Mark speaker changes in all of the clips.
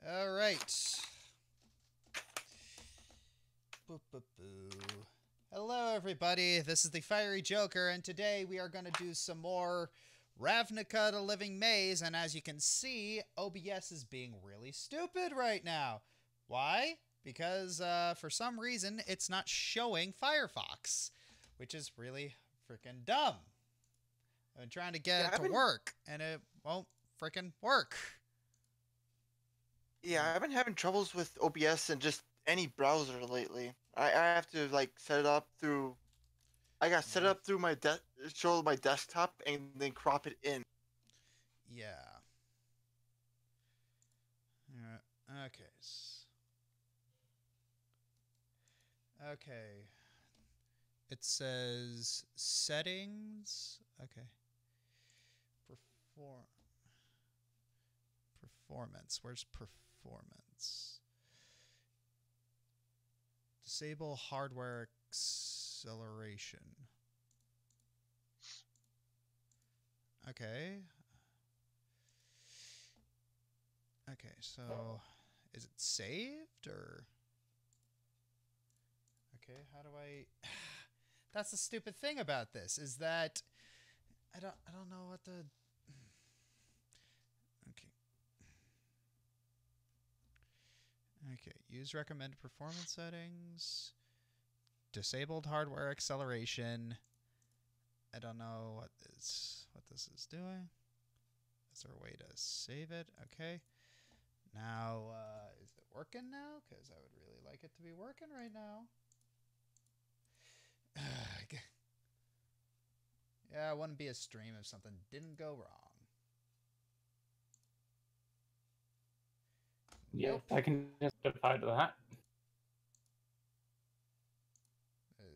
Speaker 1: All right. Boo, boo, boo. Hello, everybody. This is the Fiery Joker, and today we are going to do some more Ravnica the Living Maze. And as you can see, OBS is being really stupid right now. Why? Because for some reason, it's not showing Firefox, which is really freaking dumb. I've been trying to get it to work, and it won't freaking work.
Speaker 2: Yeah, I've been having troubles with OBS and just any browser lately. I have to like set it up through. I got set up through my show my desktop and then crop it in.
Speaker 1: Yeah. Okay. Okay. It says settings. Okay. Performance. Where's performance? Disable hardware acceleration. Okay. Okay, so is it saved or? Okay, how do I? That's the stupid thing about this is that I don't know what the. Okay. Okay, use recommended performance settings. Disabled hardware acceleration. I don't know what this is doing. Is there a way to save it? Okay. Now, is it working now? Because I would really like it to be working right now. Yeah, it wouldn't be a stream if something didn't go wrong.
Speaker 3: Yep, I can justify to that.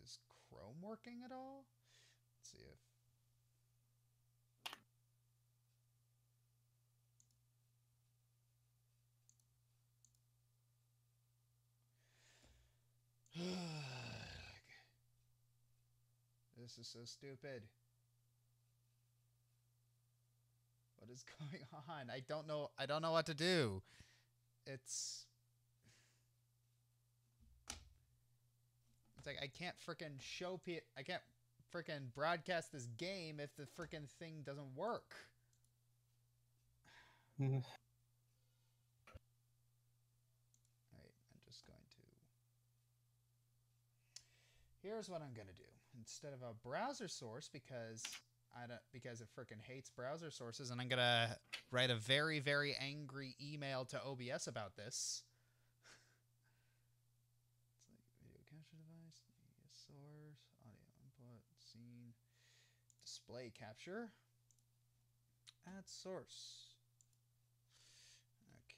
Speaker 1: Is Chrome working at all? Let's see if... This is so stupid. What is going on? I don't know what to do. It's like I can't frickin' I can't frickin' broadcast this game if the frickin' thing doesn't work. Alright, I'm just going to... Here's what I'm gonna do. Instead of a browser source, because it frickin' hates browser sources, and I'm gonna write a very, very angry email to OBS about this. It's like video capture device, media source, audio input, scene, display capture, add source.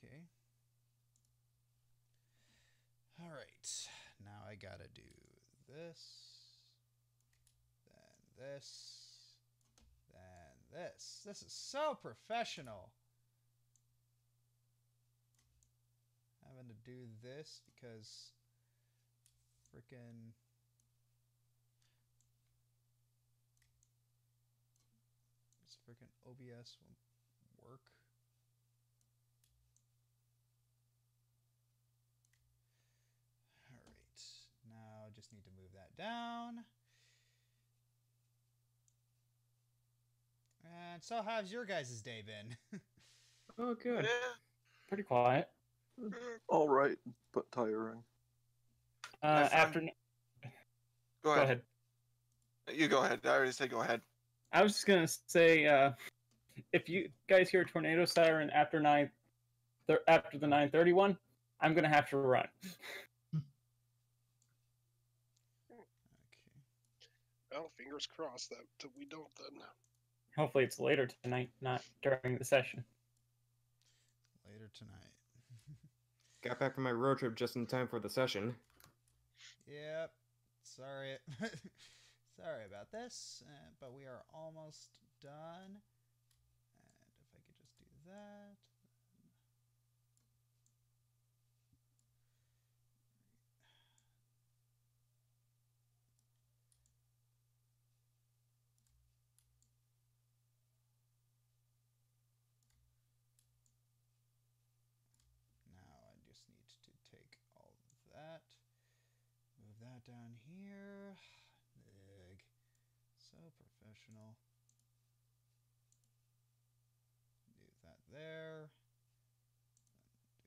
Speaker 1: Okay. All right. Now I gotta do this, then this, then this. This is so professional. Having to do this because freaking this freaking OBS won't work. All right. Now I just need to move that down. And so how's your guys' day been?
Speaker 3: Oh, good.
Speaker 2: Yeah.
Speaker 3: Pretty quiet.
Speaker 4: All right, but tiring.
Speaker 3: After...
Speaker 2: Go ahead. You go ahead. I already said go ahead.
Speaker 3: I was just gonna say, if you guys hear Tornado Siren after the 9:31, I'm gonna have to run.
Speaker 1: Okay.
Speaker 5: Well, fingers crossed that we don't then.
Speaker 3: Hopefully it's later tonight, not during the session.
Speaker 1: Later tonight.
Speaker 6: Got back from my road trip just in time for the session.
Speaker 1: Yep. Sorry. Sorry about this, but we are almost done. And if I could just do that. that down here. Ugh. So professional. Do that there.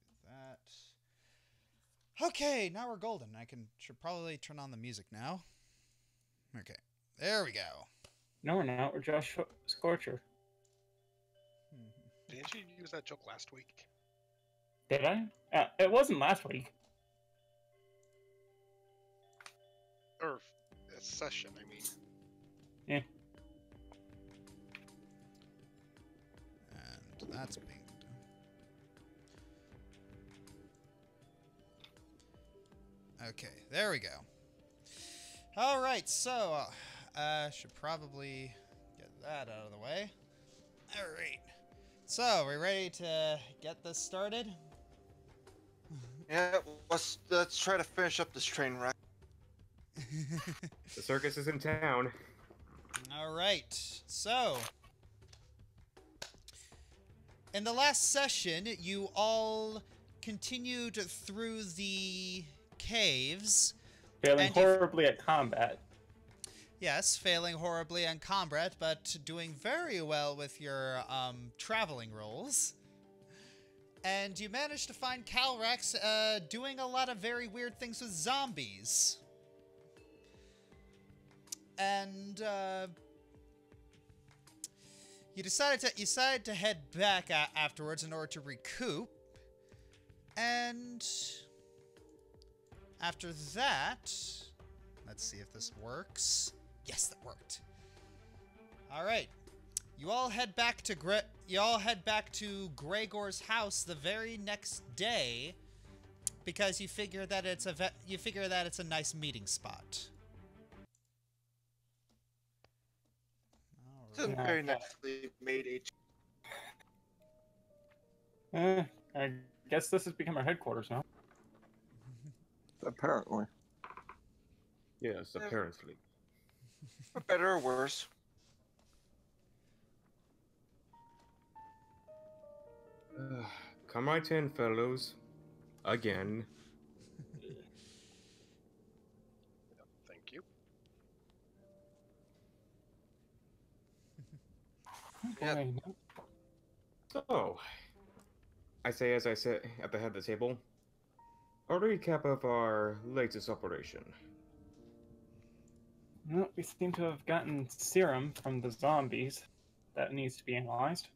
Speaker 1: Do that. Okay, now we're golden. Should probably turn on the music now. Okay, there we go.
Speaker 3: No, we're not. We're Josh Scorcher.
Speaker 5: Didn't you use that joke last week?
Speaker 3: Did I? It wasn't last week.
Speaker 5: Or a session, I mean.
Speaker 3: Yeah.
Speaker 1: And that's being done. Okay, there we go. All right, so should probably get that out of the way. All right. So, we ready to get this started?
Speaker 2: Yeah, let's try to finish up this train wreck.
Speaker 6: The circus is in town.
Speaker 1: All right. So, in the last session, you all continued through the caves.
Speaker 3: Failing
Speaker 1: And
Speaker 3: horribly at combat.
Speaker 1: Yes, failing horribly on combat, but doing very well with your traveling rolls. And you managed to find Calrex doing a lot of very weird things with zombies. And you decided to head back afterwards in order to recoup. And after that, let's see if this works. Yes, that worked. All right, you all head back to Gregor's house the very next day because you figure that it's a nice meeting spot.
Speaker 2: It's a very nicely made
Speaker 3: I guess this has become our headquarters now.
Speaker 4: Apparently.
Speaker 6: Yes, apparently.
Speaker 2: For better or worse.
Speaker 6: Come right in, fellows. Again.
Speaker 5: Thank you.
Speaker 2: Yep.
Speaker 3: Boy,
Speaker 6: So, I say as I sit at the head of the table, a recap of our latest operation.
Speaker 3: well, we seem to have gotten serum from the zombies that needs to be analyzed.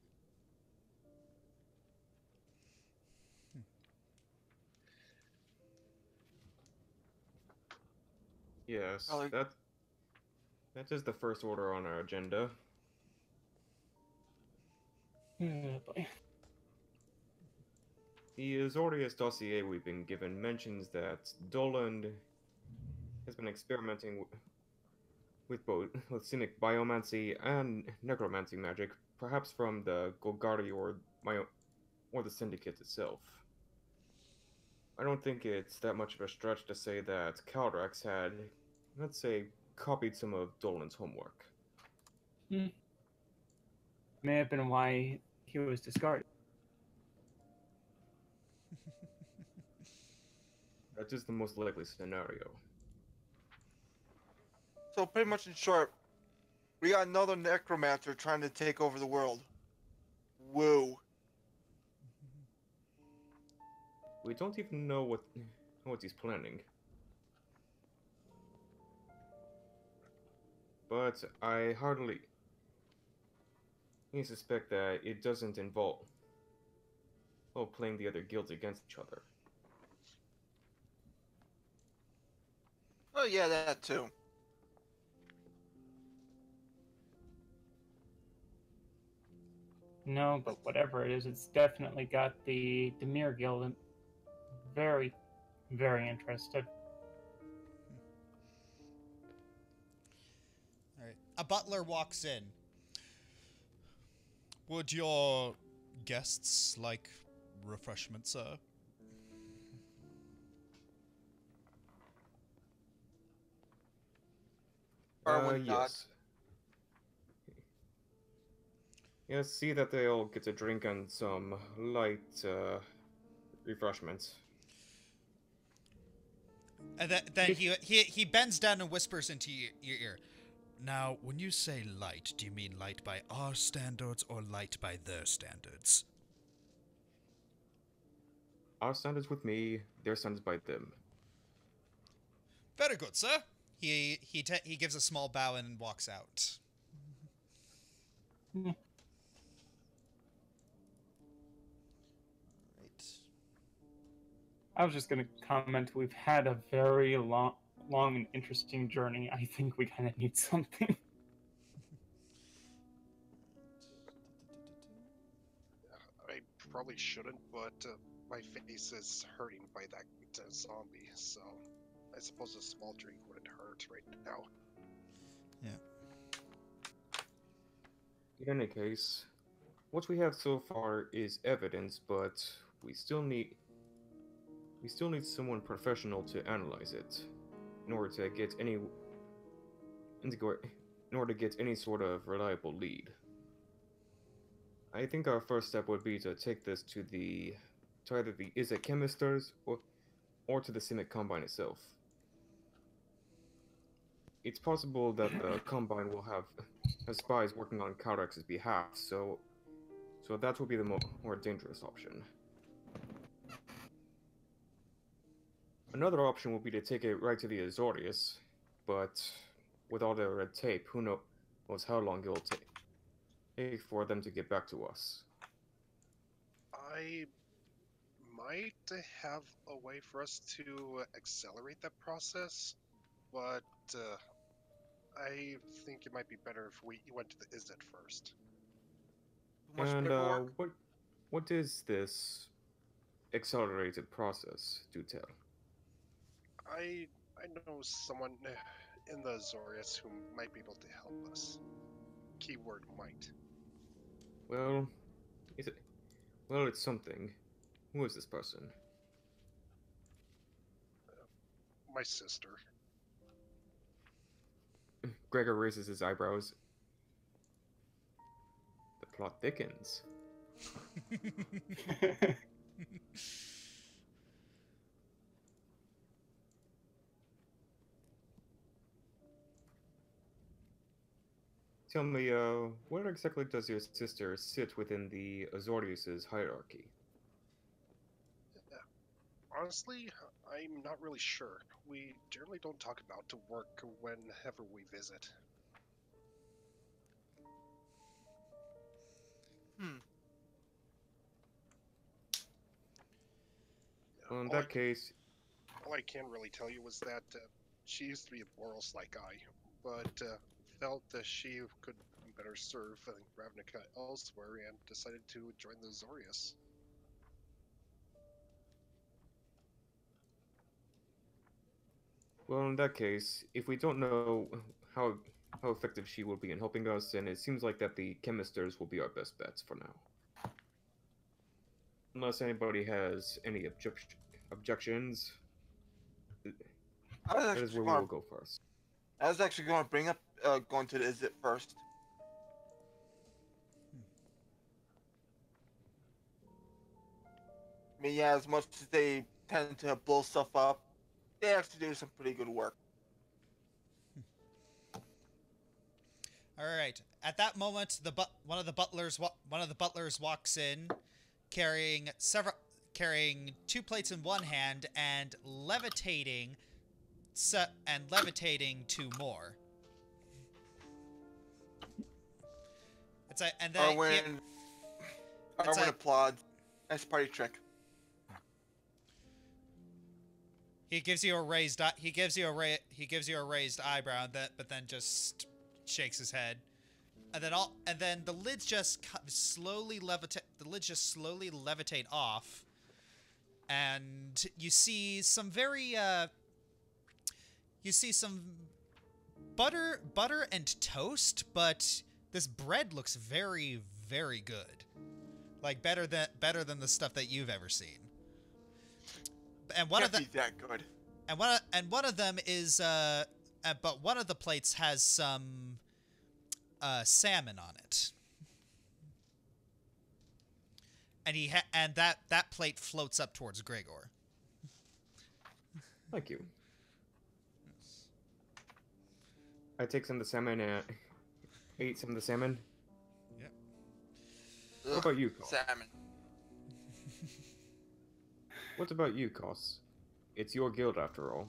Speaker 6: Yes,
Speaker 2: Color-
Speaker 6: that is the first order on our agenda.
Speaker 3: Oh, boy.
Speaker 6: The Azorius dossier we've been given mentions that Doland has been experimenting with both scenic biomancy and necromancy magic, perhaps from the Golari or the Syndicate itself. I don't think it's that much of a stretch to say that Caldrax had, let's say, copied some of Dolan's homework.
Speaker 3: May have been why he was discarded.
Speaker 6: That is the most likely scenario.
Speaker 2: So pretty much in short, we got another necromancer trying to take over the world. Woo.
Speaker 6: We don't even know what he's planning. But I hardly suspect that it doesn't involve playing the other guilds against each other.
Speaker 2: Oh yeah, that too.
Speaker 3: No, but whatever it is, it's definitely got the Demir Guild very, very interested.
Speaker 1: All right. A butler walks in. Would your guests like refreshment, sir?
Speaker 2: Arwen
Speaker 6: Yes.
Speaker 2: nods.
Speaker 6: Yes, see that they all get a drink and some light refreshments.
Speaker 1: And then he bends down and whispers into your ear. Now, when you say light, do you mean light by our standards or light by their standards?
Speaker 6: Our standards with me, their standards by them.
Speaker 1: Very good, sir. He gives a small bow and walks out. Right.
Speaker 3: I was just going to comment, we've had a very long and interesting journey. I think we kind of need something.
Speaker 5: I probably shouldn't, but my face is hurting by that zombie, so I suppose a small drink wouldn't hurt right now.
Speaker 1: Yeah.
Speaker 6: In any case, what we have so far is evidence, but we still need someone professional to analyze it in order to get any sort of reliable lead. I think our first step would be to take this to either the Izzet chemisters or to the Simic Combine itself. It's possible that the Combine will have spies working on Kalrex's behalf, so that will be the more dangerous option. Another option would be to take it right to the Azorius, but with all the red tape, who knows how long it will take for them to get back to us.
Speaker 5: I might have a way for us to accelerate that process, but I think it might be better if we went to the Izzet first.
Speaker 6: And what is this accelerated process? Do tell.
Speaker 5: I know someone in the Azorius who might be able to help us. Keyword might.
Speaker 6: Well, it's something. Who is this person?
Speaker 5: My sister.
Speaker 6: Gregor raises his eyebrows. The plot thickens. Tell me, where exactly does your sister sit within the Azorius' hierarchy?
Speaker 5: Honestly, I'm not really sure. We generally don't talk about to work whenever we visit.
Speaker 6: Well, in that case...
Speaker 5: All I can really tell you was that she used to be a Boros like I, but felt that she could better serve Ravnica elsewhere and decided to join the Azorius.
Speaker 6: Well, in that case, if we don't know how effective she will be in helping us, then it seems like that the chemisters will be our best bets for now. Unless anybody has any objections, that is where we will go first.
Speaker 2: I was actually going to bring up going to the Izzet first. I mean, yeah, as much as they tend to blow stuff up, they actually do some pretty good work.
Speaker 1: All right. At that moment, one of the butlers walks in, carrying 2 plates in one hand and levitating 2 more. It's a, and then
Speaker 2: Arwen applauds. Nice party trick.
Speaker 1: He gives you a raised eyebrow, but then just shakes his head, and then the lids just slowly levitate off, and you see some butter and toast, but this bread looks very, very good, like better than the stuff that you've ever seen. And one of them
Speaker 2: that good.
Speaker 1: And one of them is but one of the plates has some salmon on it. And that plate floats up towards Gregor.
Speaker 6: Thank you. I take some of the salmon and ate some of the salmon.
Speaker 1: Yep.
Speaker 6: What about you, Koss?
Speaker 2: Salmon.
Speaker 6: What about you, Koss? It's your guild after all.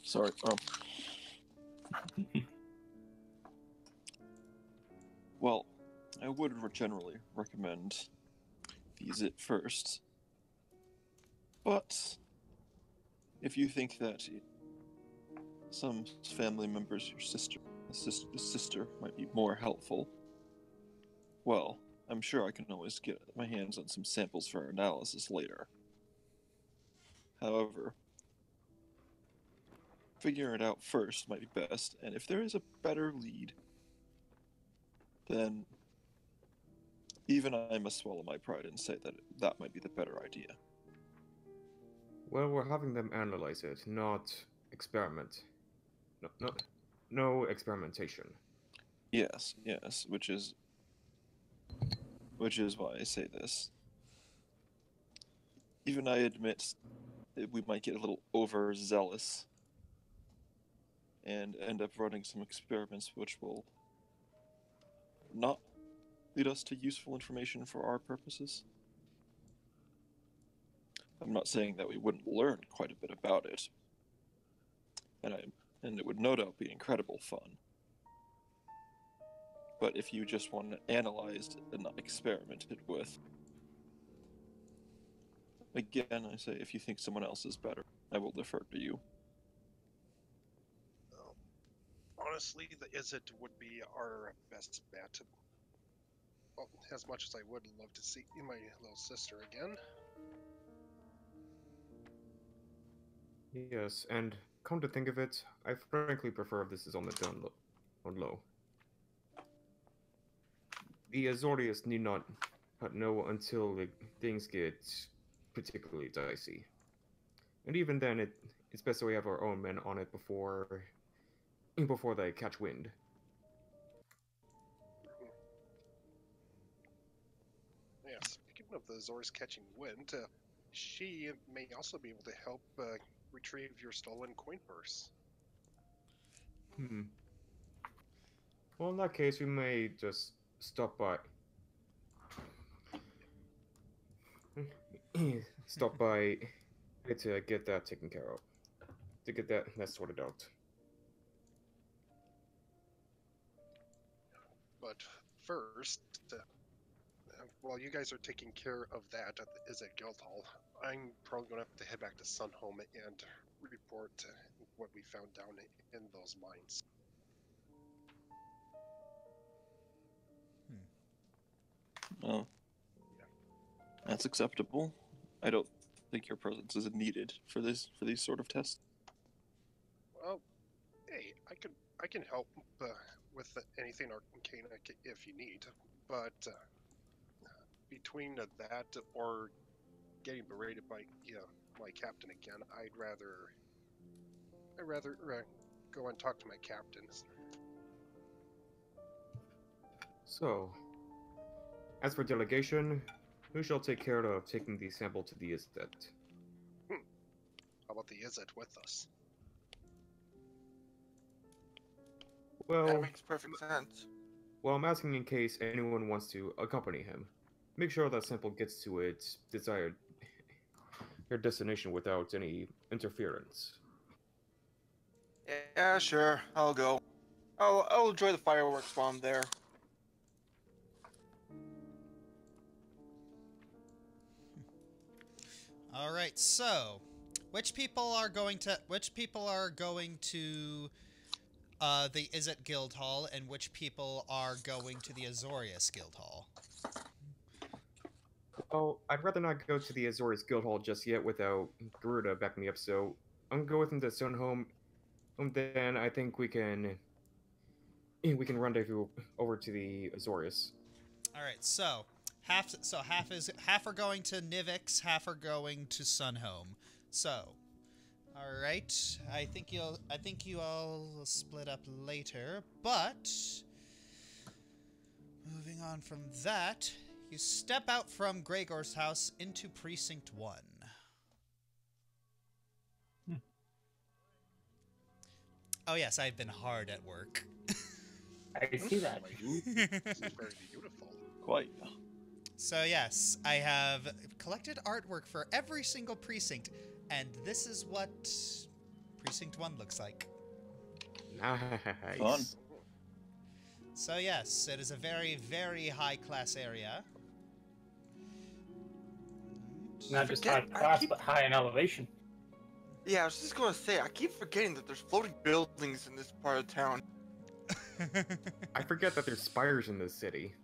Speaker 4: Sorry. Well, I would generally recommend the Izzet first. But if you think that some family members, your sister might be more helpful, well, I'm sure I can always get my hands on some samples for analysis later. However, figuring it out first might be best, and if there is a better lead, then even I must swallow my pride and say that that might be the better idea.
Speaker 6: Well, we're having them analyze it, not experiment. No experimentation.
Speaker 4: Yes, which is why I say this. Even I admit that we might get a little overzealous and end up running some experiments which will not lead us to useful information for our purposes. I'm not saying that we wouldn't learn quite a bit about it, and it would no doubt be incredible fun. But if you just want it analyzed and not experimented with, again, I say if you think someone else is better, I will defer to you.
Speaker 5: Honestly, the Izzet would be our best bet. Well, as much as I would love to see my little sister again.
Speaker 6: Yes, and come to think of it, I frankly prefer if this is on the on low. The Azorius need not know until things get particularly dicey. And even then, it's best that we have our own men on it before they catch wind.
Speaker 5: Yeah, speaking of the Azores catching wind, she may also be able to help retrieve your stolen coin purse.
Speaker 6: Well, in that case, we may just stop by. To get that taken care of. To get that sorted out.
Speaker 5: But first, while you guys are taking care of that at the Izzet Guildhall, I'm probably going to have to head back to Sunhome and report what we found down in those mines.
Speaker 4: Well, that's acceptable. I don't think your presence is needed for these sort of tests.
Speaker 5: Well, hey, I can help with anything arcanic if you need, but between that or getting berated by my captain again, I'd rather go and talk to my captains.
Speaker 6: So, as for delegation, who shall take care of taking the sample to the Izzet?
Speaker 5: How about the Izzet with us?
Speaker 6: Well,
Speaker 2: That makes perfect sense.
Speaker 6: well, I'm asking in case anyone wants to accompany him. Make sure that sample gets to its desired destination without any interference.
Speaker 2: Yeah, sure. I'll go. I'll enjoy the fireworks while I'm there.
Speaker 1: All right, so which people are going to the Izzet Guildhall, and which people are going to the Azorius Guildhall?
Speaker 6: Well, I'd rather not go to the Azorius Guildhall just yet without Garuda backing me up, so I'm gonna go with him to Sunhome, and then I think we can rendezvous over to the Azorius.
Speaker 1: All right, so half are going to Nivix, half are going to Sunhome. So, all right, I think you all will split up later, but moving on from that, you step out from Gregor's house into Precinct 1. Oh yes, I've been hard at work.
Speaker 3: I see that.
Speaker 5: This is very beautiful.
Speaker 4: Quite.
Speaker 1: So yes, I have collected artwork for every single precinct, and this is what Precinct 1 looks like.
Speaker 6: Nice.
Speaker 4: Fun.
Speaker 1: So yes, it is a very, very high-class area.
Speaker 3: Not just high class, but high in elevation.
Speaker 2: Yeah, I was just gonna say, I keep forgetting that there's floating buildings in this part of town.
Speaker 6: I forget that there's spires in this city.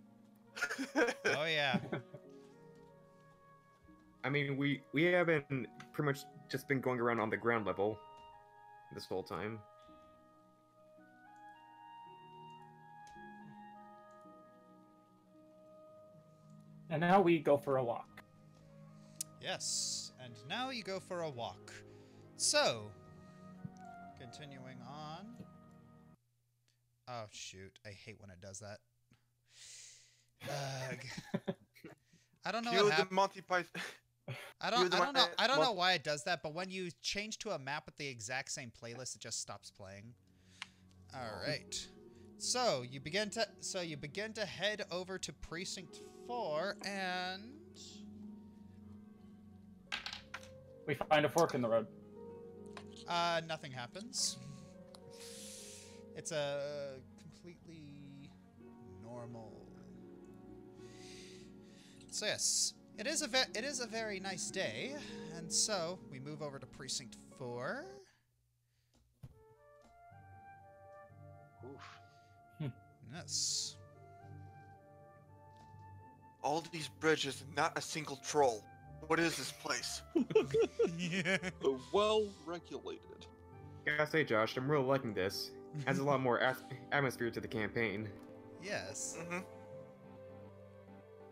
Speaker 1: Oh yeah.
Speaker 6: I mean, we haven't pretty much just been going around on the ground level this whole time.
Speaker 3: And now we go for a walk.
Speaker 1: Yes, and now you go for a walk. So, continuing on. Oh shoot, I hate when it does that. Ugh. I don't know
Speaker 2: Cue
Speaker 1: what
Speaker 2: the
Speaker 1: happened.
Speaker 2: Monty Python.
Speaker 1: I don't know why it does that, but when you change to a map with the exact same playlist, it just stops playing. All right. So you begin to head over to Precinct 4, and
Speaker 3: We find a fork in the road.
Speaker 1: nothing happens. It's a completely normal. So yes, it is a very nice day, and so we move over to Precinct 4.
Speaker 5: Oof.
Speaker 1: Yes.
Speaker 2: All these bridges and not a single troll. What is this place?
Speaker 1: Yeah.
Speaker 4: Well regulated.
Speaker 6: Gotta say, Josh, I'm really liking this. Adds a lot more atmosphere to the campaign.
Speaker 1: Yes.
Speaker 2: Mm-hmm.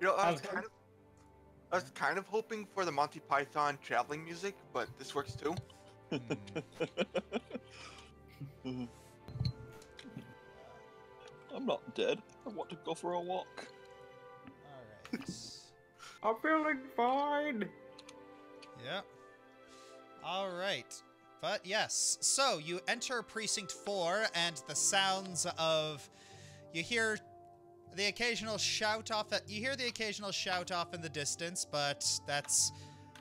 Speaker 2: You know, I was kind of hoping for the Monty Python traveling music, but this works too.
Speaker 1: Hmm.
Speaker 4: I'm not dead. I want to go for a walk.
Speaker 1: All right.
Speaker 6: I'm feeling fine.
Speaker 1: Yep. All right. But yes, so you enter Precinct 4, and the sounds of you hear the occasional shout off. You hear the occasional shout off in the distance, but that's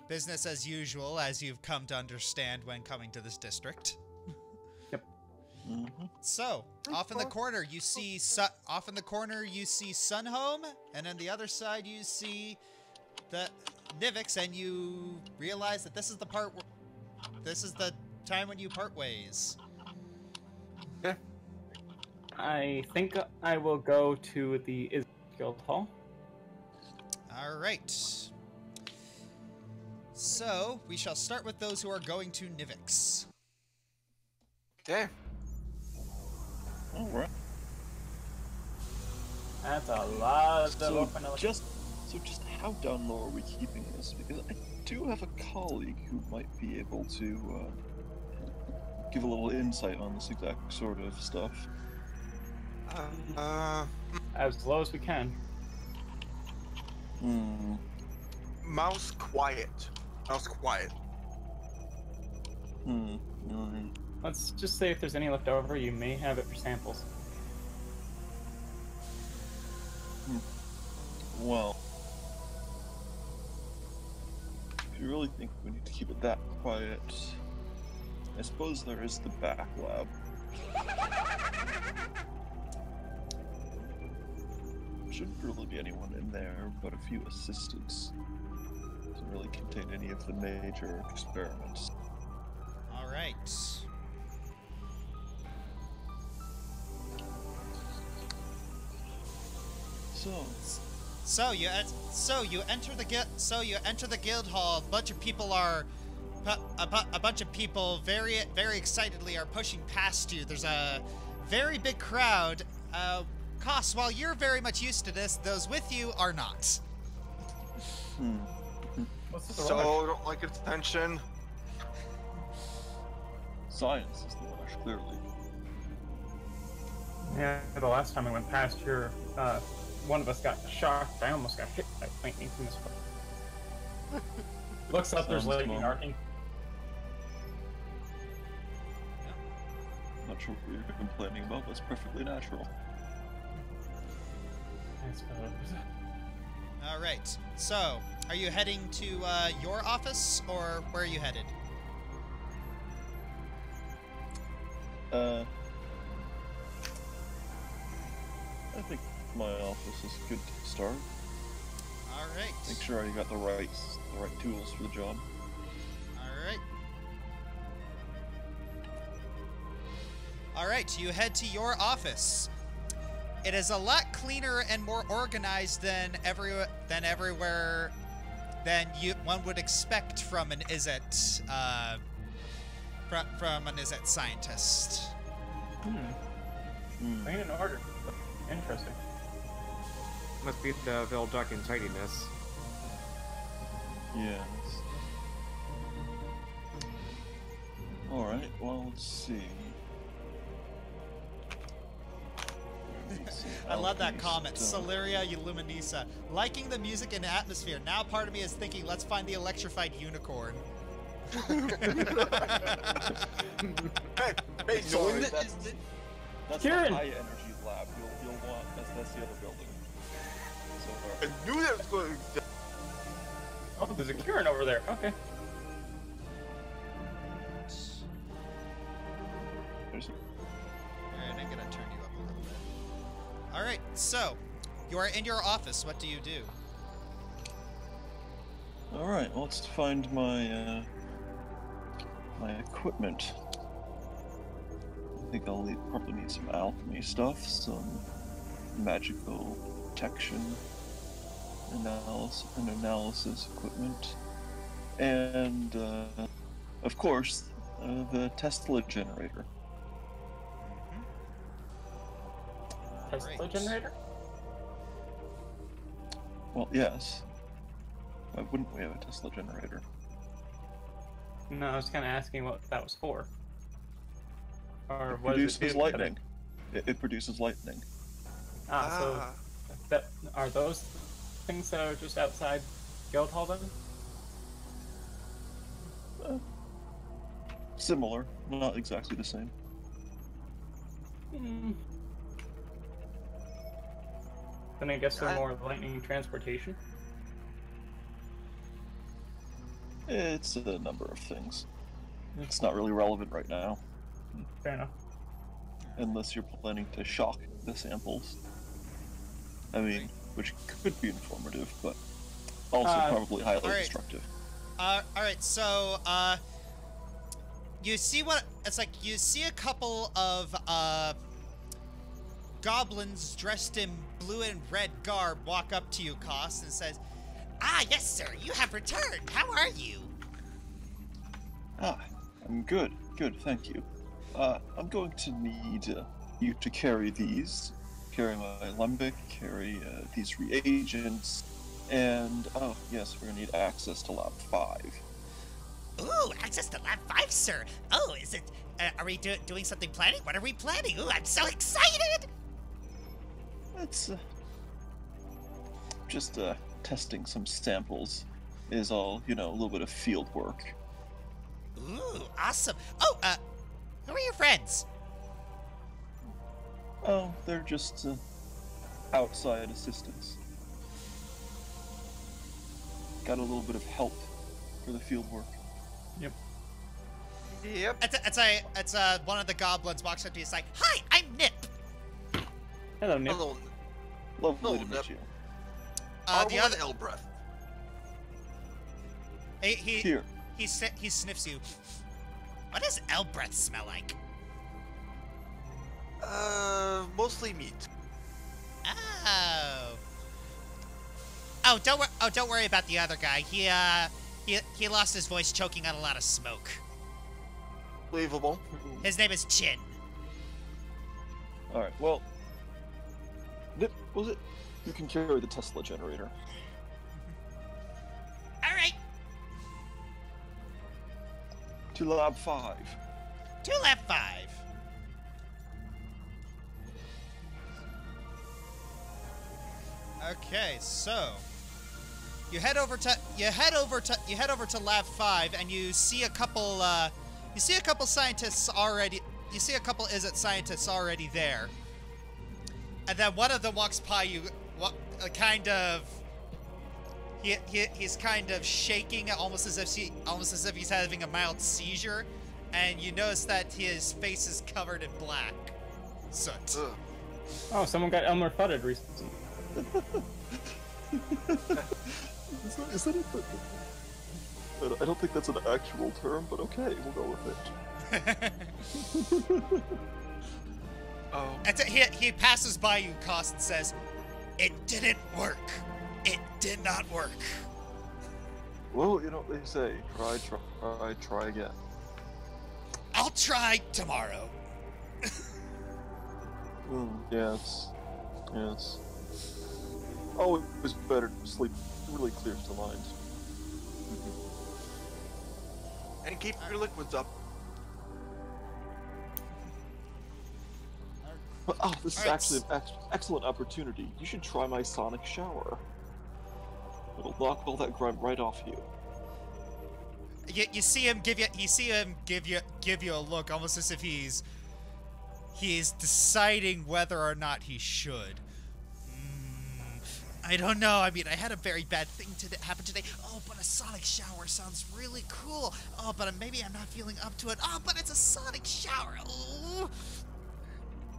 Speaker 1: business as usual, as you've come to understand when coming to this district.
Speaker 4: Mm-hmm.
Speaker 1: So, off in the corner you see Sunhome, and on the other side you see the Nivix, and you realize that this is the part where this is the time when you part ways.
Speaker 2: Yeah.
Speaker 3: I think I will go to the Izzet Guild Hall.
Speaker 1: All right. So, we shall start with those who are going to Nivix.
Speaker 2: Okay.
Speaker 4: All right.
Speaker 3: That's a lot of
Speaker 4: So
Speaker 3: open
Speaker 4: just how down low are we keeping this? Because I do have a colleague who might be able to give a little insight on this exact sort of stuff.
Speaker 3: as low as we can.
Speaker 4: Hmm.
Speaker 2: Mouse quiet. Mouse quiet.
Speaker 4: Hmm. Alright.
Speaker 3: Let's just say if there's any left over, you may have it for samples.
Speaker 4: Well, if you really think we need to keep it that quiet, I suppose there is the back lab. Shouldn't really be anyone in there, but a few assistants. Doesn't really contain any of the major experiments.
Speaker 1: All right. So you enter the guild hall. A bunch of people very excitedly are pushing past you. There's a very big crowd. Koss, while you're very much used to this, those with you are not.
Speaker 3: What's the
Speaker 2: So,
Speaker 3: rush?
Speaker 2: don't like its attention.
Speaker 4: Science is the rush, clearly.
Speaker 3: Yeah, the last time I went past here, one of us got shocked. I almost got hit by lightning from this foot. Looks up, there's
Speaker 4: Sounds
Speaker 3: lightning
Speaker 4: small.
Speaker 3: arcing.
Speaker 4: Not not sure what you're complaining about. That's perfectly natural.
Speaker 3: I suppose.
Speaker 1: All right. So, are you heading to your office, or where are you headed?
Speaker 4: I think my office is good to start.
Speaker 1: All right.
Speaker 4: Make sure I got the right tools for the job.
Speaker 1: All right. All right. You head to your office. It is a lot cleaner and more organized than everywhere than one would expect from an Izzet from an Izzet scientist.
Speaker 3: Clean and order. Interesting.
Speaker 6: Must be the Velduck tidiness.
Speaker 4: Yes. Alright, well, let's see.
Speaker 1: I love that
Speaker 4: Alchemy
Speaker 1: comment.
Speaker 4: stuff.
Speaker 1: Celeria Luminisa. Liking the music and atmosphere. Now part of me is thinking, let's find the electrified unicorn.
Speaker 2: Hey,
Speaker 4: Sorry,
Speaker 2: knowing
Speaker 4: that's the
Speaker 3: Kieran!
Speaker 4: high energy lab. You'll want that's the other building. So,
Speaker 2: I knew that was going to.
Speaker 3: Oh, there's a Kieran over there. Okay.
Speaker 4: there's
Speaker 1: Alright, I'm gonna turn you up a little bit. Alright, so you are in your office. What do you do?
Speaker 4: Alright, well, let's find my my equipment. I think I'll probably need some alchemy stuff, some magical detection analysis equipment, and of course the Tesla generator.
Speaker 3: Tesla
Speaker 1: Great.
Speaker 3: generator?
Speaker 4: Well, yes. Why wouldn't we have a Tesla generator?
Speaker 3: No, I was kind of asking what that was for. Or
Speaker 4: It
Speaker 3: what does
Speaker 4: produces
Speaker 3: do?
Speaker 4: lightning. It produces lightning.
Speaker 3: So that are those things that are just outside Guildhall then?
Speaker 4: Similar, not exactly the same.
Speaker 3: Then I guess they're more lightning transportation.
Speaker 4: It's a number of things. It's not really relevant right now,
Speaker 3: Fair enough.
Speaker 4: unless you're planning to shock the samples. I mean, which could be informative, but also probably highly
Speaker 1: alright.
Speaker 4: destructive.
Speaker 1: Alright, so, you see what, it's like, you see a couple of, goblins dressed in blue and red garb walk up to you, Koss, and says, "Ah, yes, sir, you have returned. How are you?"
Speaker 4: Ah, I'm good, thank you. I'm going to need you to carry these. Carry my alembic, carry these reagents, and, oh, yes, we're gonna need access to Lab 5.
Speaker 1: Ooh, access to Lab 5, sir. Oh, is it, are we doing something planning? What are we planning? Ooh, I'm so excited!
Speaker 4: It's, just, testing some samples is all, a little bit of field work.
Speaker 1: Ooh, awesome. Oh, who are your friends?
Speaker 4: Oh, they're just, outside assistants. Got a little bit of help for the field work.
Speaker 3: Yep.
Speaker 2: Yep.
Speaker 1: It's one of the goblins walks up to you, it's like, "Hi, I'm Nip."
Speaker 3: Hello, Nick.
Speaker 2: Hello.
Speaker 4: Lovely to
Speaker 2: Nep.
Speaker 4: meet you.
Speaker 1: The other,
Speaker 2: Elbreth.
Speaker 4: Here.
Speaker 1: he sniffs you. What does L breath smell like?
Speaker 2: Mostly meat.
Speaker 1: Oh. Don't worry about the other guy. He lost his voice choking on a lot of smoke.
Speaker 2: Believable.
Speaker 1: His name is Chin.
Speaker 4: Alright, well... Nip, was it? You can carry the Tesla generator.
Speaker 1: All right,
Speaker 4: To Lab 5.
Speaker 1: to Lab 5. Okay, so you head over to Lab 5, and you see a couple scientists already a couple Izzet scientists already there, and then one of them walks by you, kind of. He's kind of shaking, almost as if he's having a mild seizure, and you notice that his face is covered in black soot.
Speaker 2: Ugh.
Speaker 3: Oh, someone got Elmer Fudded recently.
Speaker 4: Is that I don't think that's an actual term, but okay, we'll go with it.
Speaker 2: Oh.
Speaker 1: And he passes by you, Koss, and says, "It didn't work. It did not work."
Speaker 4: Well, you know what they say, try again.
Speaker 1: I'll try tomorrow.
Speaker 4: Yes. Always better to sleep. It really clears the mind.
Speaker 2: And keep your liquids up.
Speaker 4: But, this is actually an excellent opportunity. You should try my sonic shower. It'll knock all that grime right off you.
Speaker 1: You see him give you a look, almost as if he's deciding whether or not he should. I don't know. I mean, I had a very bad thing happen today. Oh, but a sonic shower sounds really cool. Oh, but maybe I'm not feeling up to it. Oh, but it's a sonic shower. Oh.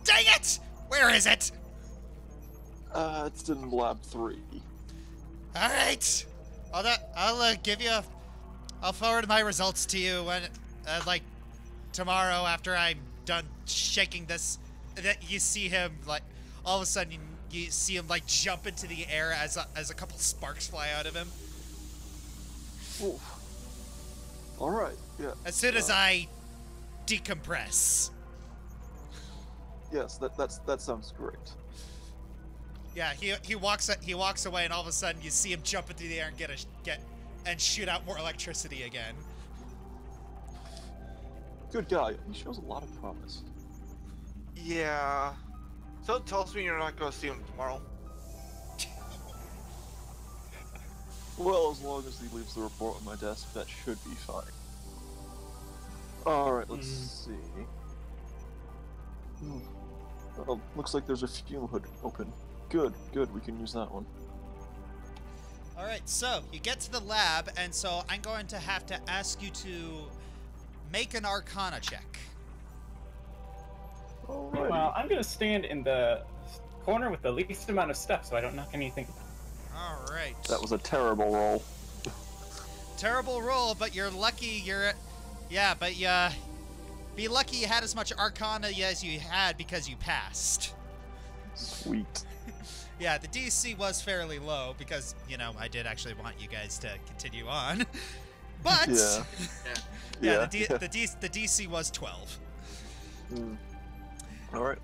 Speaker 1: Dang it! Where is it?
Speaker 4: It's in lab 3.
Speaker 1: All right. I'll I'll forward my results to you when, like, tomorrow after I'm done shaking this. That you see him, like, all of a sudden you see him, like, jump into the air as a couple sparks fly out of him.
Speaker 4: Ooh. All right. Yeah.
Speaker 1: As soon as I decompress.
Speaker 4: Yes, that sounds great.
Speaker 1: Yeah, he walks away, and all of a sudden you see him jump into the air and and shoot out more electricity again.
Speaker 4: Good guy. He shows a lot of promise.
Speaker 2: Yeah. So tells me you're not going to see him tomorrow.
Speaker 4: Well, as long as he leaves the report on my desk, that should be fine. Alright, let's see. Oh, looks like there's a fuel hood open. Good, we can use that one.
Speaker 1: Alright, so you get to the lab, and so I'm going to have to ask you to make an Arcana check.
Speaker 4: Alrighty.
Speaker 3: Well, I'm gonna stand in the corner with the least amount of stuff so I don't knock anything.
Speaker 1: Alright.
Speaker 4: That was a terrible roll.
Speaker 1: Terrible roll, but you're lucky be lucky you had as much Arcana as you had because you passed.
Speaker 4: Sweet.
Speaker 1: Yeah, the DC was fairly low because, I did actually want you guys to continue on. But
Speaker 4: Yeah.
Speaker 1: the DC was 12.
Speaker 4: All right.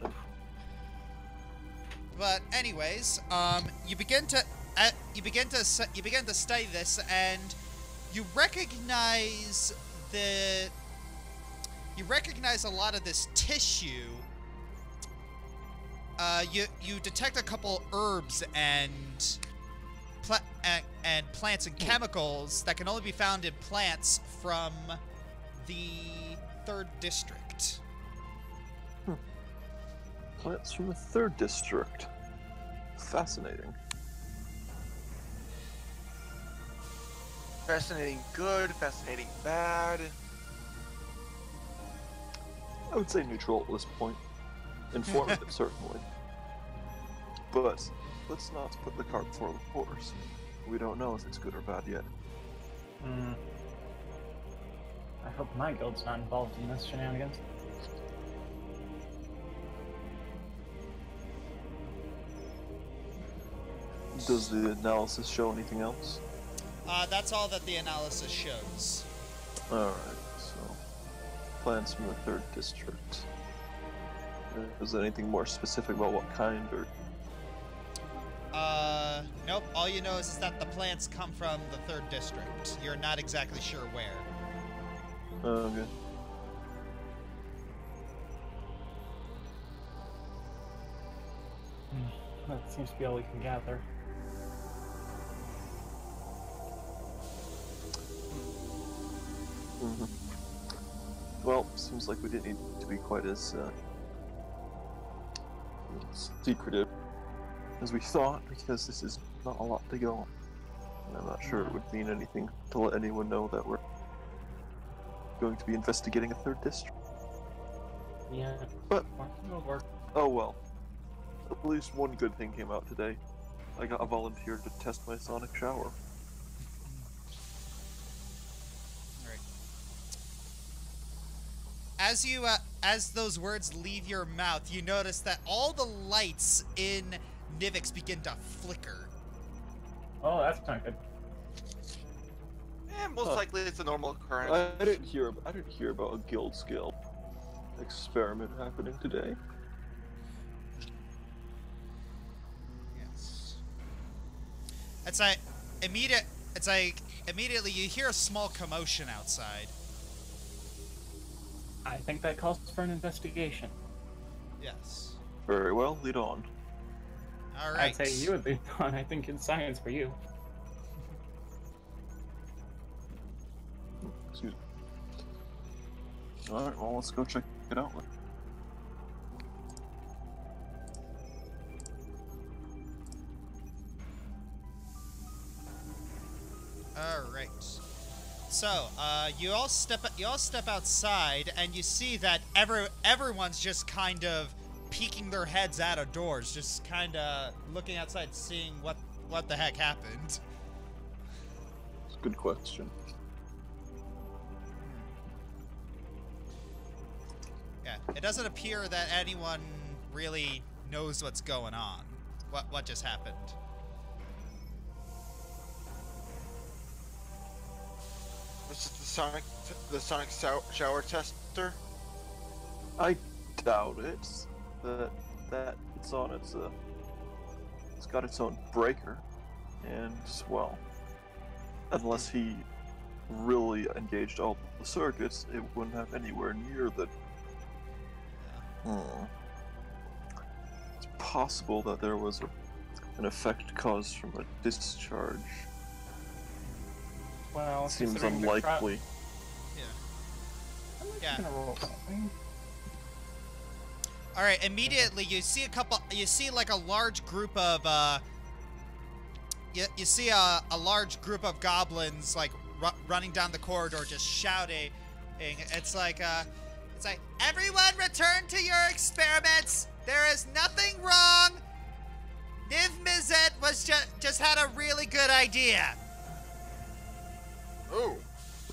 Speaker 1: But anyways, you begin to study this, and you recognize a lot of this tissue. You detect a couple herbs and plants and chemicals that can only be found in plants from the 3rd district.
Speaker 4: Plants from the 3rd district. Fascinating.
Speaker 2: Fascinating good, fascinating bad.
Speaker 4: I would say neutral at this point. Informative, certainly. But let's not put the cart before the horse. We don't know if it's good or bad yet.
Speaker 3: I hope my guild's not involved in this shenanigans.
Speaker 4: Does the analysis show anything else?
Speaker 1: That's all that the analysis shows.
Speaker 4: Alright, so plants from the 3rd district. Is there anything more specific about what kind, or?
Speaker 1: Nope. All you know is that the plants come from the 3rd district. You're not exactly sure where.
Speaker 4: Okay.
Speaker 3: That seems to be all we can gather.
Speaker 4: Well, seems like we didn't need to be quite as secretive as we thought, because this is not a lot to go on. And I'm not sure it would mean anything to let anyone know that we're going to be investigating a third district.
Speaker 3: Yeah.
Speaker 4: But
Speaker 3: It'll work.
Speaker 4: oh well. At least one good thing came out today. I got a volunteer to test my sonic shower.
Speaker 1: As those words leave your mouth, you notice that all the lights in Nivix begin to flicker.
Speaker 3: Oh, that's not good.
Speaker 2: Most likely it's a normal occurrence.
Speaker 4: I didn't hear about a guild scale experiment happening today.
Speaker 1: Yes. It's like immediately you hear a small commotion outside.
Speaker 3: I think that calls for an investigation.
Speaker 1: Yes.
Speaker 4: Very well, lead on.
Speaker 1: All right.
Speaker 3: I'd say you would lead on. I think it's science for you.
Speaker 4: Excuse me. Alright, well, let's go check it out.
Speaker 1: All right. So, you all step outside, and you see that everyone's just kind of peeking their heads out of doors, just kind of looking outside, seeing what the heck happened.
Speaker 4: It's a good question.
Speaker 1: Yeah, it doesn't appear that anyone really knows what's going on. What just happened?
Speaker 2: This is the sonic shower tester.
Speaker 4: I doubt it. That it's on its it's got its own breaker, and well, unless he really engaged all the circuits, it wouldn't have anywhere near the. It's possible that there was an effect caused from a discharge.
Speaker 3: Well,
Speaker 4: Seems
Speaker 3: considering the
Speaker 4: unlikely.
Speaker 1: Yeah.
Speaker 3: Gonna roll something.
Speaker 1: All right. Immediately, you see like a large group of you see a large group of goblins like running down the corridor, just shouting. It's like everyone return to your experiments. There is nothing wrong. Izzet was just had a really good idea.
Speaker 2: Ooh.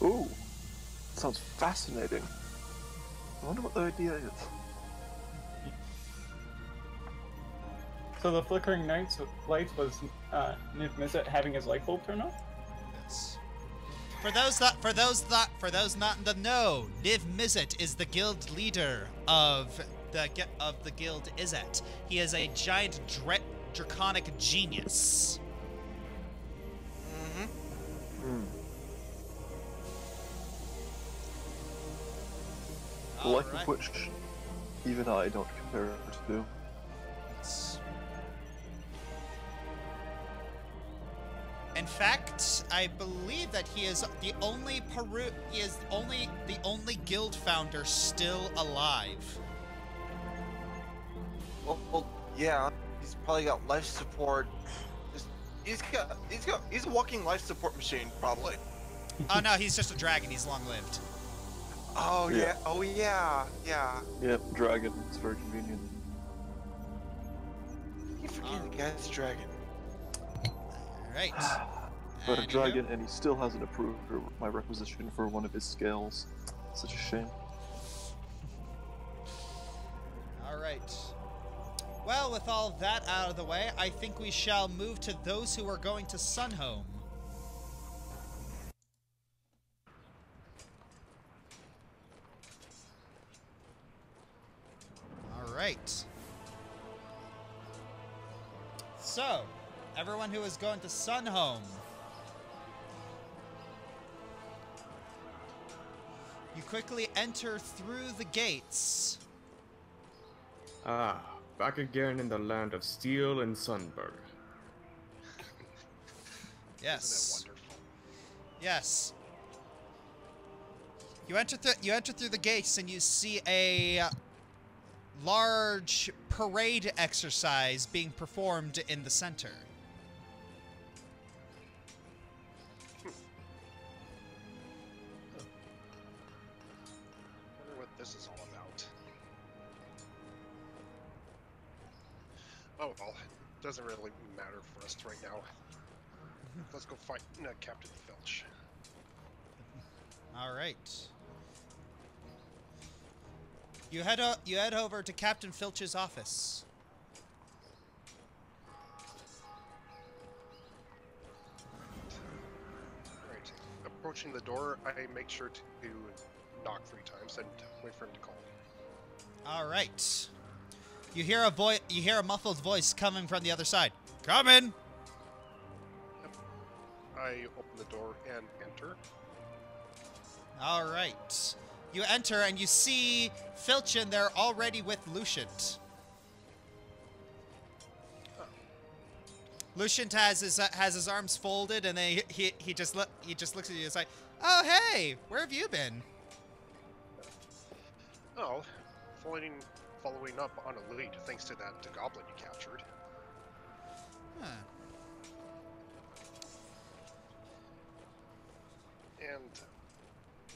Speaker 4: Ooh, sounds fascinating. I wonder what the idea is.
Speaker 3: So the flickering lights was Izzet having his light bulb turn off?
Speaker 1: Yes. For those not in the know, Niv Mizzet is the guild leader of the guild Izzet. He is a giant draconic genius.
Speaker 4: The like of which even I don't compare it to.
Speaker 1: In fact, I believe that he is the only the only guild founder still alive.
Speaker 2: Well, yeah, he's probably got life support. He's a walking life support machine, probably.
Speaker 1: Oh no, he's just a dragon. He's long lived.
Speaker 2: Oh yeah. Oh yeah. Yeah.
Speaker 4: Yep, dragon. It's very convenient.
Speaker 2: You forget the guy's a dragon.
Speaker 1: Right.
Speaker 4: But a dragon, and he still hasn't approved my requisition for one of his scales. Such a shame.
Speaker 1: Alright. Well, with all that out of the way, I think we shall move to those who are going to Sunhome. Alright. So, everyone who is going to Sunhome. You quickly enter through the gates.
Speaker 6: Ah, back again in the land of steel and sunburn.
Speaker 1: Yes.
Speaker 5: Isn't it wonderful?
Speaker 1: Yes. You enter through the gates and you see a large parade exercise being performed in the center.
Speaker 5: Wonder what this is all about. Oh well, doesn't really matter for us right now. Let's go fight Captain Filch.
Speaker 1: All right. You head over to Captain Filch's office.
Speaker 5: Right. Approaching the door, I make sure to knock 3 times and wait for him to call.
Speaker 1: All right. You hear a muffled voice coming from the other side. Come in.
Speaker 5: I open the door and enter.
Speaker 1: All right. You enter and you see Filch in there already with Luciant. Luciant has his arms folded, and then he just looks at you and is like, "Oh hey, where have you been?"
Speaker 5: Oh, following up on a lead thanks to that goblin you captured.
Speaker 1: Huh.
Speaker 5: And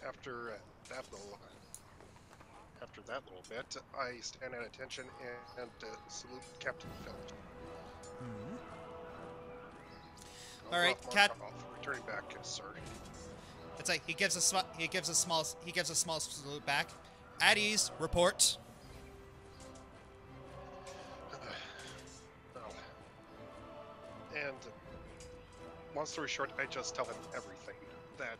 Speaker 5: after that little bit, I stand at attention and salute Captain Filch.
Speaker 1: All right,
Speaker 5: returning back, sir.
Speaker 1: It's like he gives a small salute back. At ease, report.
Speaker 5: Well, and long story short, I just tell him everything that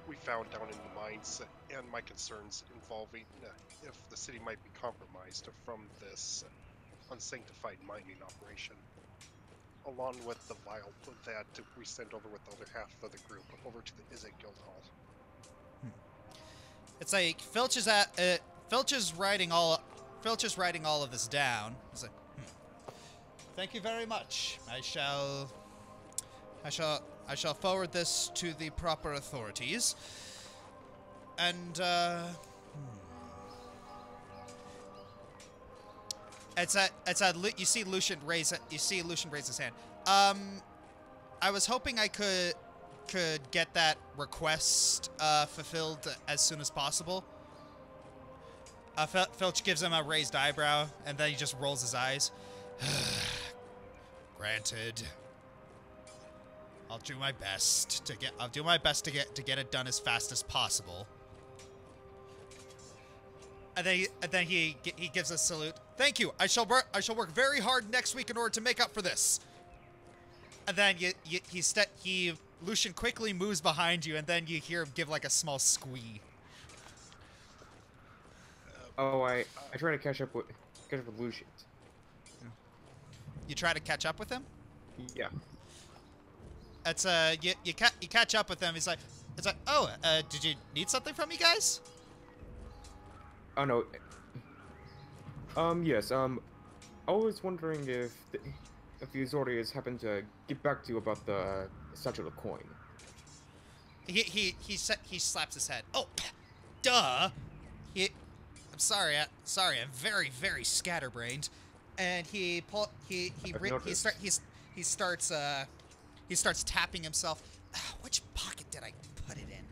Speaker 5: we found down in the mines and my concerns involving if the city might be compromised from this unsanctified mining operation, along with the vial that we sent over with the other half of the group over to the Izzet Guildhall.
Speaker 1: It's like Filch is writing all of this down. It's like, thank you very much. I shall forward this to the proper authorities. And you see Lucian raise his hand. I was hoping I could get that request fulfilled as soon as possible. Filch gives him a raised eyebrow, and then he just rolls his eyes. Granted. I'll do my best to get it done as fast as possible. And then he gives a salute. Thank you. I shall work very hard next week in order to make up for this. And then Lucian quickly moves behind you, and then you hear him give like a small squee.
Speaker 6: Oh, I try to catch up with Lucian.
Speaker 1: You try to catch up with him?
Speaker 6: Yeah.
Speaker 1: It's you catch up with him. It's like, oh, did you need something from me guys?
Speaker 6: Oh no. Yes. I was wondering if the Azorius happened to get back to you about the statue of the coin.
Speaker 1: He slaps his head. Oh, duh. I'm sorry. I'm very, very scatterbrained. And he starts tapping himself. Which pocket did I put it in?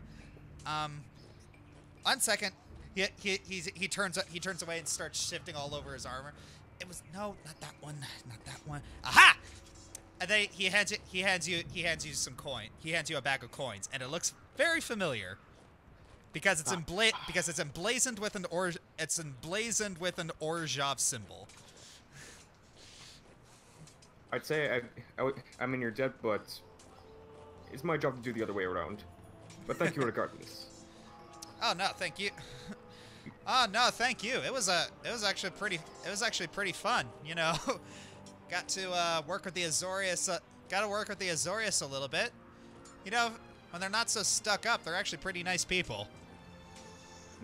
Speaker 1: 1 second. He turns away and starts shifting all over his armor. It was not that one. Aha! And then he hands you some coin. He hands you a bag of coins, and it looks very familiar because it's emblazoned with an Orzhov symbol.
Speaker 6: I'd say I'm in your debt, but it's my job to do the other way around. But thank you regardless.
Speaker 1: Oh no, thank you. Oh no, thank you. It was actually pretty fun. You know, got to work with the Azorius. Got to work with the Azorius a little bit. You know, when they're not so stuck up, they're actually pretty nice people.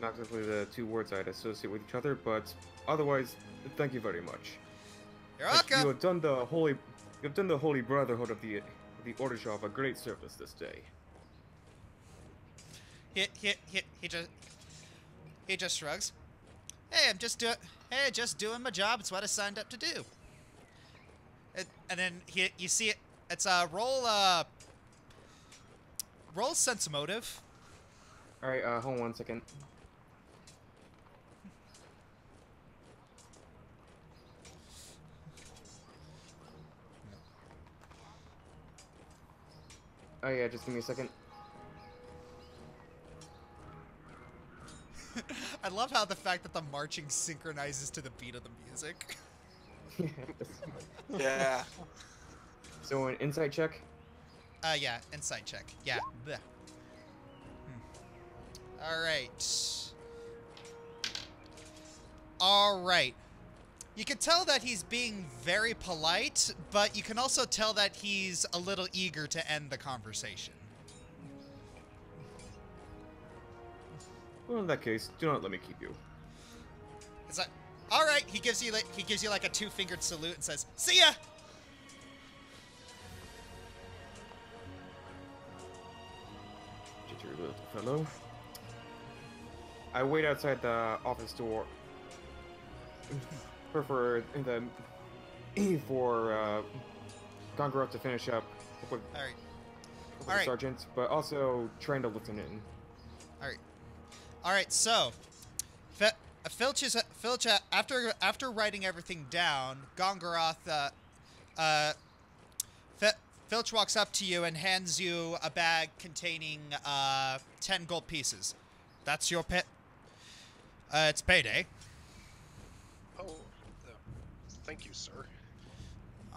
Speaker 6: Not exactly the two words I'd associate with each other, but otherwise, thank you very much.
Speaker 1: You're welcome.
Speaker 6: You have done the holy brotherhood of the Orzhov a great service this day.
Speaker 1: he just shrugs. Hey, just doing my job. It's what I signed up to do. And then you see it. It's a roll sense motive.
Speaker 6: All right, hold on 1 second. Oh yeah, just give me a second.
Speaker 1: I love how the fact that the marching synchronizes to the beat of the music.
Speaker 2: Yeah.
Speaker 6: So an insight check.
Speaker 1: Yeah, insight check. Yeah. Bleh. All right. You can tell that he's being very polite, but you can also tell that he's a little eager to end the conversation.
Speaker 6: Well, in that case, do not let me keep you.
Speaker 1: It's like, all right. He gives you like a two-fingered salute and says, "See ya."
Speaker 6: Jittery little fellow. I wait outside the office door for Gongoroth to finish up with
Speaker 1: All right.
Speaker 6: the sergeant, but also trying to listen in.
Speaker 1: All right. So, Filch, after writing everything down, Gongoroth, Filch walks up to you and hands you a bag containing 10 gold pieces. That's your pit. It's payday.
Speaker 5: Oh, thank you, sir.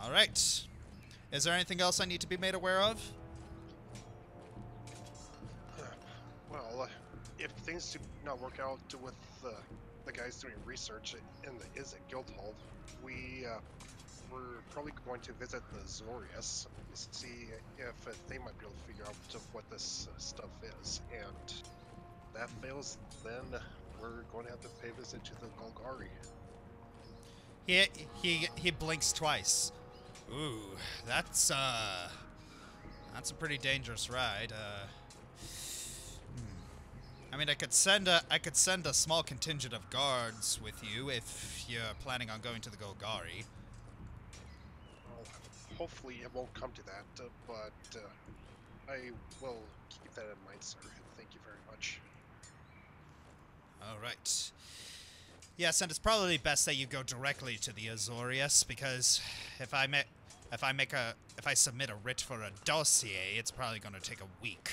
Speaker 1: All right. Is there anything else I need to be made aware of?
Speaker 5: Well, if things do not work out with the guys doing research in the Izzet Guild Hall, we're probably going to visit the Azorius to see if they might be able to figure out what this stuff is. And that fails, then we're going to have to pay a visit to the Golari.
Speaker 1: He blinks twice. Ooh, that's a pretty dangerous ride. I mean, I could send a small contingent of guards with you if you're planning on going to the Golari.
Speaker 5: Well, hopefully it won't come to that, but I will keep that in mind, sir. Thank you very much.
Speaker 1: All right. Yes, and it's probably best that you go directly to the Azorius, because if I submit a writ for a dossier, it's probably going to take a week.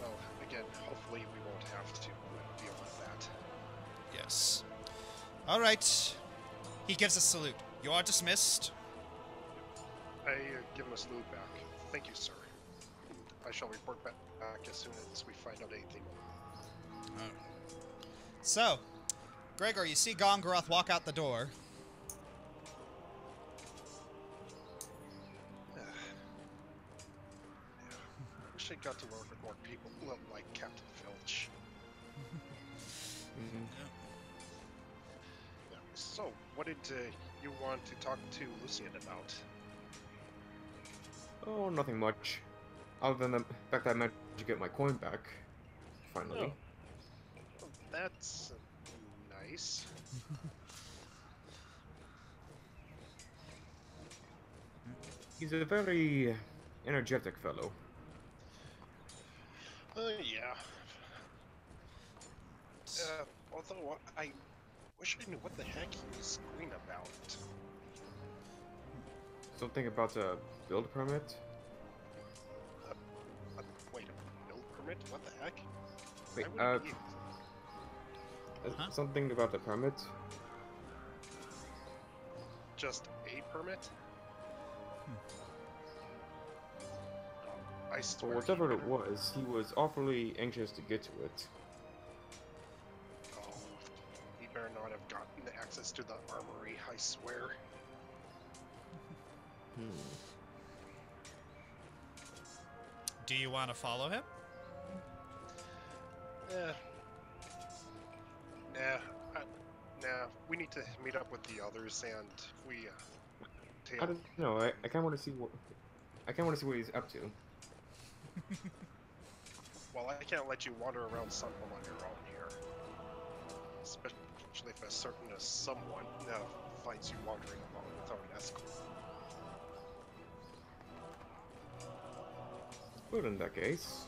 Speaker 5: Well, again, hopefully we won't have to deal with that.
Speaker 1: Yes. All right. He gives a salute. You are dismissed.
Speaker 5: I give him a salute back. Thank you, sir. I shall report back as soon as we find out anything more.
Speaker 1: So, Gregor, you see Gongoroth walk out the door.
Speaker 5: Yeah. Wish I got to work with more people like Captain Filch. Yeah. So, what did you want to talk to Lucian about?
Speaker 6: Oh, nothing much. Other than the fact that I managed to get my coin back. Finally.
Speaker 5: Oh. Well, that's nice.
Speaker 6: He's a very energetic fellow.
Speaker 5: Yeah. Although I wish I knew what the heck he was screaming about.
Speaker 6: Something about a build permit?
Speaker 5: Wait, a build permit? What the heck?
Speaker 6: Wait,
Speaker 5: Why would it be?
Speaker 1: Huh?
Speaker 6: Something about the permit?
Speaker 5: Just a permit? I
Speaker 6: Or
Speaker 5: swear.
Speaker 6: whatever it was, he was awfully anxious to get to it.
Speaker 5: Oh, he better not have gotten access to the armory, I swear.
Speaker 1: Do you want to follow him?
Speaker 5: Nah, we need to meet up with the others, and
Speaker 6: I don't know. I kind of want to see what. I kind of want to see what he's up to.
Speaker 5: Well, I can't let you wander around Sunhome on your own here. Especially if a certain someone finds you wandering along without an escort.
Speaker 6: Well, in that case,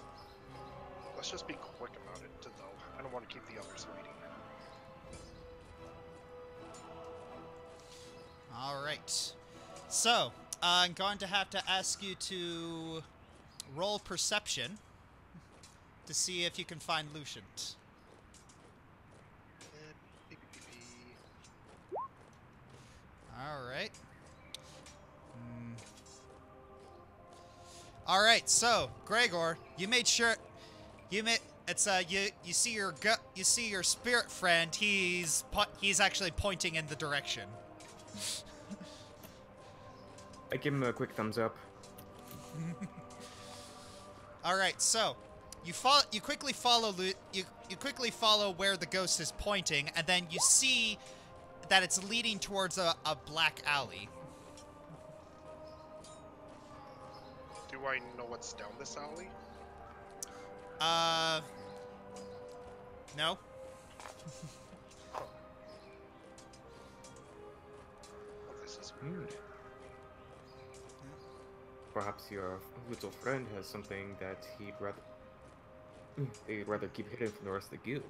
Speaker 5: Let's just be quick about it, though. I don't want to keep the others waiting.
Speaker 1: Alright. So, I'm going to have to ask you to roll perception to see if you can find Lucient. Alright. Alright, so, Gregor, you made sure... You see your spirit friend, he's actually pointing in the direction.
Speaker 6: I give him a quick thumbs up.
Speaker 1: All right, so you quickly follow where the ghost is pointing, and then you see that it's leading towards a black alley.
Speaker 5: Do I know what's down this alley?
Speaker 1: No.
Speaker 5: Oh, this is weird.
Speaker 6: Perhaps your little friend has something that they'd rather keep hidden from the rest of the guild.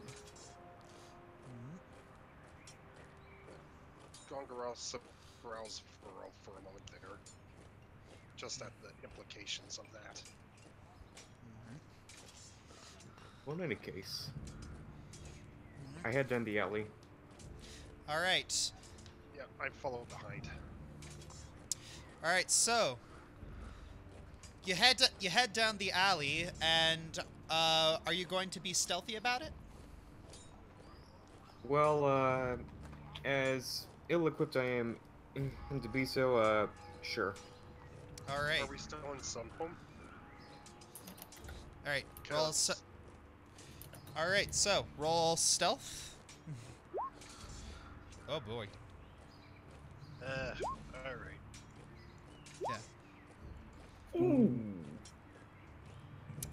Speaker 5: Gongoroth browsed for a moment there, just at the implications of that.
Speaker 6: Well, in any case, I head down the alley.
Speaker 1: All right.
Speaker 5: Yeah, I follow behind.
Speaker 1: All right, so you head down the alley, and are you going to be stealthy about it?
Speaker 6: Well, as ill-equipped I am to be so, sure.
Speaker 1: All right.
Speaker 5: Are we still in Sunhome?
Speaker 1: All right. Roll. All right. So roll stealth. Oh boy.
Speaker 5: All right.
Speaker 1: Yeah.
Speaker 6: Ooh.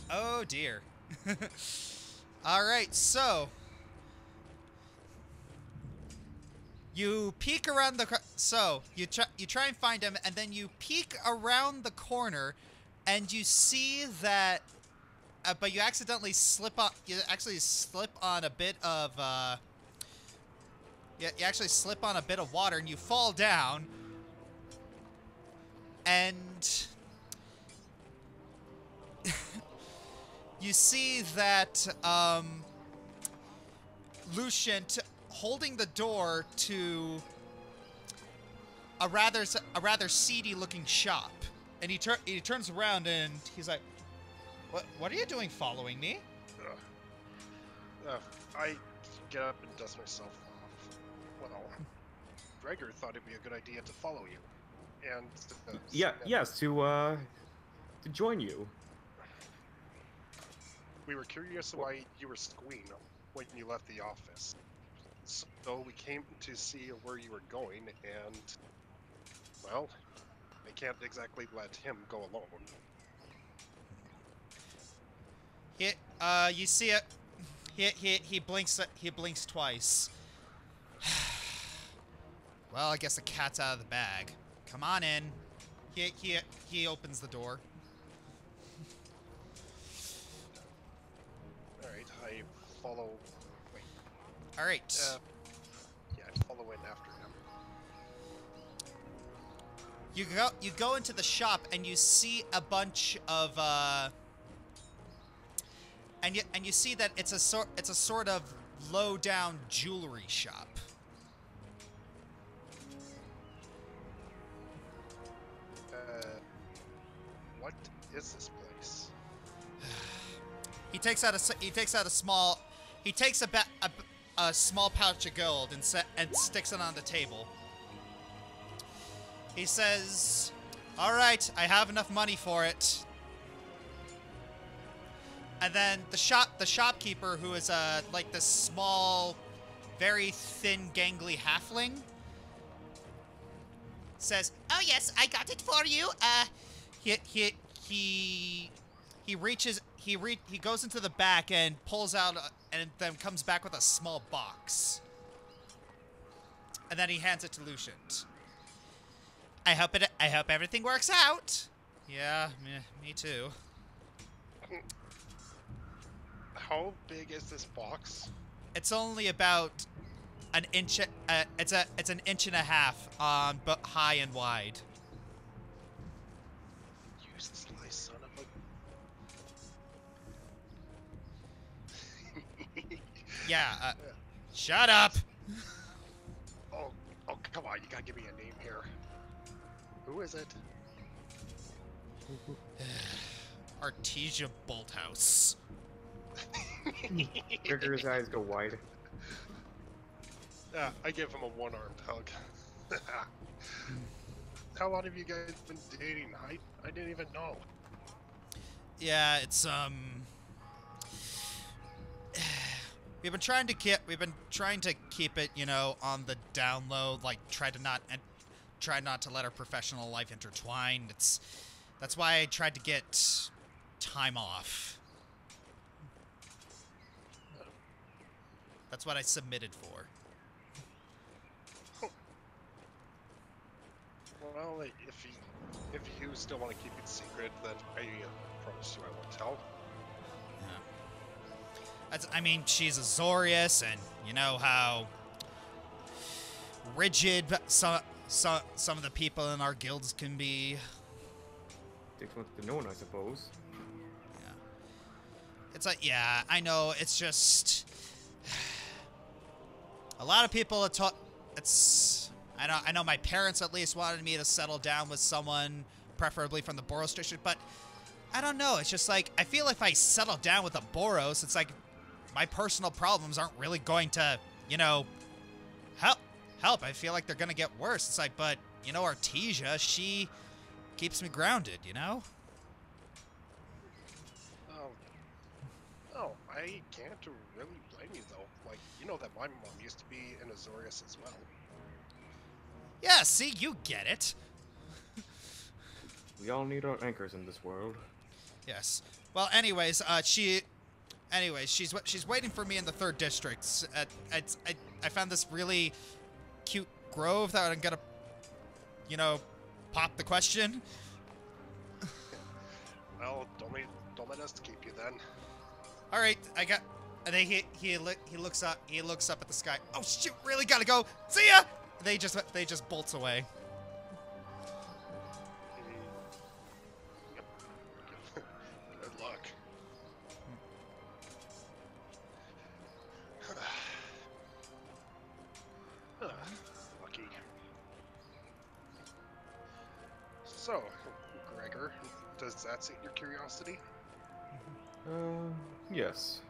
Speaker 1: Oh dear. All right. So you peek around the. So you try and find him, and then you peek around the corner, and you see that. But you accidentally slip on. You actually slip on a bit of. You actually slip on a bit of water, and you fall down. And you see that Lucient holding the door to a rather seedy-looking shop, and he turns around and he's like, What are you doing following me?
Speaker 5: I get up and dust myself off. Well, Gregor thought it'd be a good idea to follow you. And
Speaker 6: Yes, to join you.
Speaker 5: We were curious why you were squealing when you left the office. So we came to see where you were going, and well, I can't exactly let him go alone.
Speaker 1: You see it. He blinks. He blinks twice. Well, I guess the cat's out of the bag. Come on in. He opens the door.
Speaker 5: All right, I follow. Wait.
Speaker 1: All right.
Speaker 5: Yeah, I follow in after him.
Speaker 1: You go into the shop and you see a bunch of and you see that it's a sort of low down jewelry shop.
Speaker 5: What is this place?
Speaker 1: He takes out a small pouch of gold and sticks it on the table. He says, "All right, I have enough money for it." And then the shopkeeper, who is like this small, very thin, gangly halfling, says, "Oh yes, I got it for you. He he goes into the back and pulls out and then comes back with a small box. And then he hands it to Lucian. I hope everything works out. Yeah, me too.
Speaker 5: How big is this box?
Speaker 1: It's only about an inch. It's an inch and a half, but high and wide.
Speaker 5: You sly son of a.
Speaker 1: Yeah. Shut up.
Speaker 5: Oh, come on! You gotta give me a name here. Who is it?
Speaker 1: Artesia Bolthouse.
Speaker 6: Gregor's eyes go wide.
Speaker 5: Yeah, I give him a one-armed hug. How long have you guys been dating? I didn't even know.
Speaker 1: Yeah, it's we've been trying to keep it, you know, on the down low, like try not to let our professional life intertwine. That's why I tried to get time off. That's what I submitted for.
Speaker 5: Well, if you still want to keep it secret, then I promise you I won't tell.
Speaker 1: Yeah. I mean, she's a Zorius, and you know how rigid some of the people in our guilds can be.
Speaker 6: Takes one to know one, I suppose.
Speaker 1: Yeah. It's like, yeah, I know. It's just a lot of people. I know my parents at least wanted me to settle down with someone, preferably from the Boros district, but I don't know. It's just like, I feel if I settle down with the Boros, it's like my personal problems aren't really going to, you know, help. I feel like they're going to get worse. It's like, but, you know, Artesia, she keeps me grounded, you know?
Speaker 5: Oh, I can't really blame you, though. Like, you know that my mom used to be an Azorius as well.
Speaker 1: Yeah, see, you get it.
Speaker 6: We all need our anchors in this world.
Speaker 1: Yes. Well, anyways, she's waiting for me in the 3rd district. I found this really cute grove that I'm gonna, you know, pop the question.
Speaker 5: Well, don't let us keep you then.
Speaker 1: All right, and then he looks up at the sky. Oh shoot, really gotta go. See ya. They just bolts away.
Speaker 5: Yep. Good luck. Lucky. So, Gregor, does that suit your curiosity?
Speaker 6: Yes.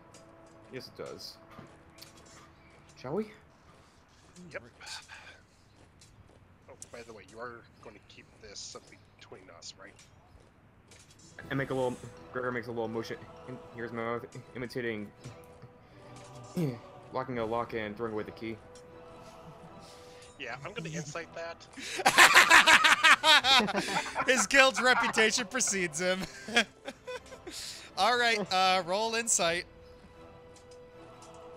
Speaker 6: Yes, it does. Shall we?
Speaker 5: Yep. Oh, by the way, you are going to keep this something between us, right?
Speaker 6: Gregor makes a little motion in his mouth, imitating locking a lock and throwing away the key.
Speaker 5: Yeah, I'm going to insight that.
Speaker 1: His guild's reputation precedes him. All right, roll insight.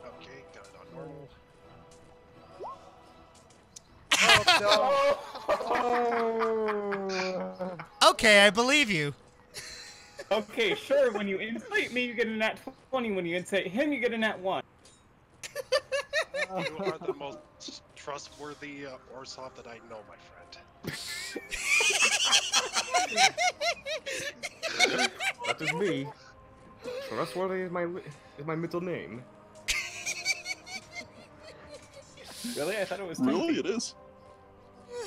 Speaker 5: Okay, got it on normal.
Speaker 3: Oh,
Speaker 1: Okay, I believe you.
Speaker 3: okay, sure. When you insight me, you get a nat 20. When you insight him, you get a nat 1.
Speaker 5: You are the most trustworthy Orzhov that I know, my friend.
Speaker 6: That is me. Trustworthy is my middle name.
Speaker 3: Really? I thought it was
Speaker 4: Really,
Speaker 3: 20.
Speaker 4: it is.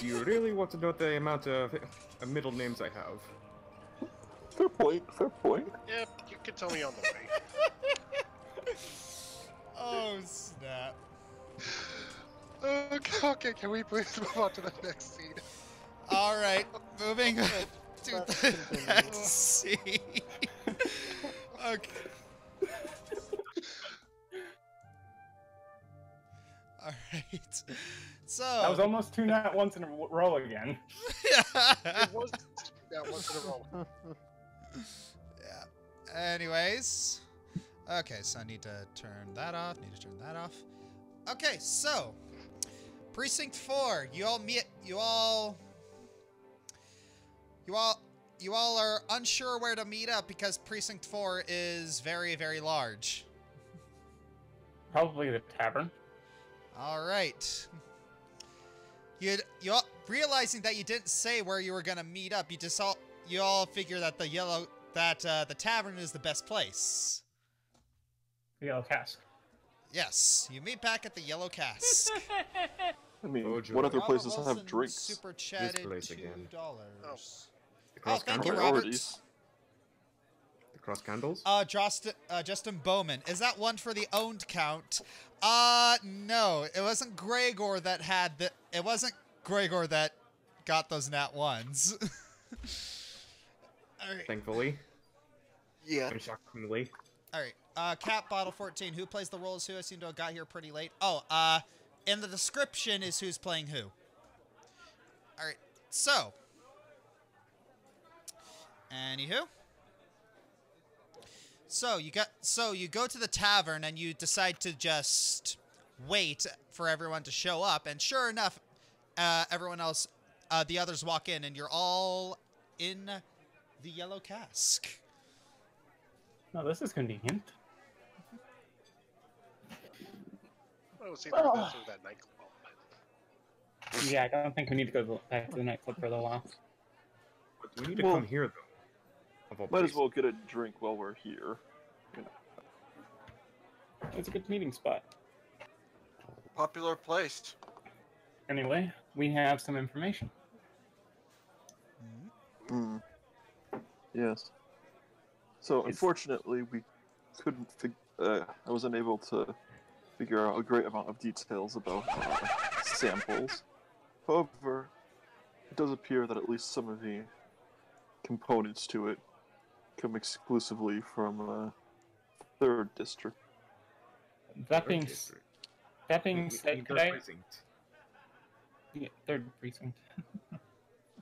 Speaker 6: Do you really want to know the amount of middle names I have?
Speaker 4: Fair point. Fair point.
Speaker 5: Yep, you can tell me on the way.
Speaker 1: Oh snap!
Speaker 5: Okay, can we please move on to the next scene?
Speaker 1: All right, moving to the next scene. Okay. All right. So
Speaker 3: That was almost 2 nat 1s in a row again.
Speaker 5: It was that once in a row.
Speaker 1: Yeah. Anyways. Okay, so I need to turn that off. Okay, so Precinct 4. You all are unsure where to meet up because Precinct 4 is very, very large.
Speaker 3: Probably the tavern.
Speaker 1: All right. You all, realizing that you didn't say where you were gonna meet up, you all figure that the tavern is the best place.
Speaker 3: The Yellow Cask.
Speaker 1: Yes, you meet back at the Yellow Cask.
Speaker 4: I mean,
Speaker 6: Oh, joy.
Speaker 4: what other
Speaker 1: Robert
Speaker 4: places
Speaker 1: Wilson
Speaker 4: have drinks?
Speaker 1: Super chatted
Speaker 6: place
Speaker 1: $2.
Speaker 6: again.
Speaker 5: Oh.
Speaker 6: The
Speaker 1: Oh,
Speaker 6: cross
Speaker 1: thank you,
Speaker 6: candles?
Speaker 1: Robert.
Speaker 4: Priorities.
Speaker 6: The cross candles?
Speaker 1: Justin Bowman. Is that one for the owned count? No. It wasn't Gregor that had the... It wasn't Gregor that got those nat ones. Alright.
Speaker 6: Thankfully.
Speaker 2: Yeah.
Speaker 6: And shockingly.
Speaker 1: Alright. Cat Bottle 14. Who plays the role as who? I seem to have got here pretty late. Oh, in the description is who's playing who. Alright. So. Anywho. So you go to the tavern and you decide to just wait for everyone to show up, and sure enough, everyone else, the others walk in, and you're all in the Yellow Cask.
Speaker 3: No, this is convenient.
Speaker 5: I was either of those or that nightclub.
Speaker 3: Yeah, I don't think we need to go back to the nightclub for a little while.
Speaker 6: But we need to
Speaker 4: Well,
Speaker 6: come here, though. Of all
Speaker 4: Might as
Speaker 6: places.
Speaker 4: well get a drink while we're here.
Speaker 3: It's a good meeting spot.
Speaker 2: Popular place.
Speaker 3: Anyway, we have some information.
Speaker 4: Hmm. Yes. So unfortunately, we couldn't. I was unable to figure out a great amount of details about samples. However, it does appear that at least some of the components to it come exclusively from third district.
Speaker 3: That being,
Speaker 6: Third district.
Speaker 3: that being
Speaker 6: We-
Speaker 3: said,
Speaker 6: we
Speaker 3: could
Speaker 6: third
Speaker 3: I?
Speaker 6: precinct.
Speaker 3: Yeah, third precinct.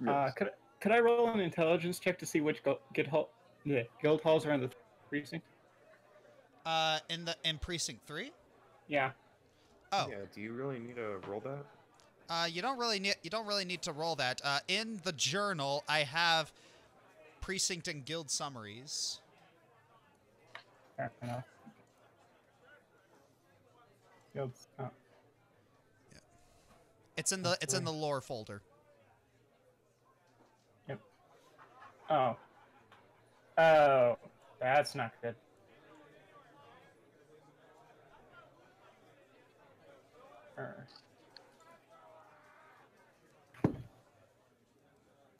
Speaker 4: Yes.
Speaker 3: Could I roll an intelligence check to see which guild halls are in the precinct?
Speaker 1: In Precinct 3?
Speaker 3: Yeah.
Speaker 1: Oh.
Speaker 6: Yeah, do you really need to roll that?
Speaker 1: You don't really need to roll that. In the journal, I have precinct and guild summaries.
Speaker 3: Fair enough. Guilds. Oh.
Speaker 1: It's in the lore folder.
Speaker 3: Yep. Oh. Oh, that's not good.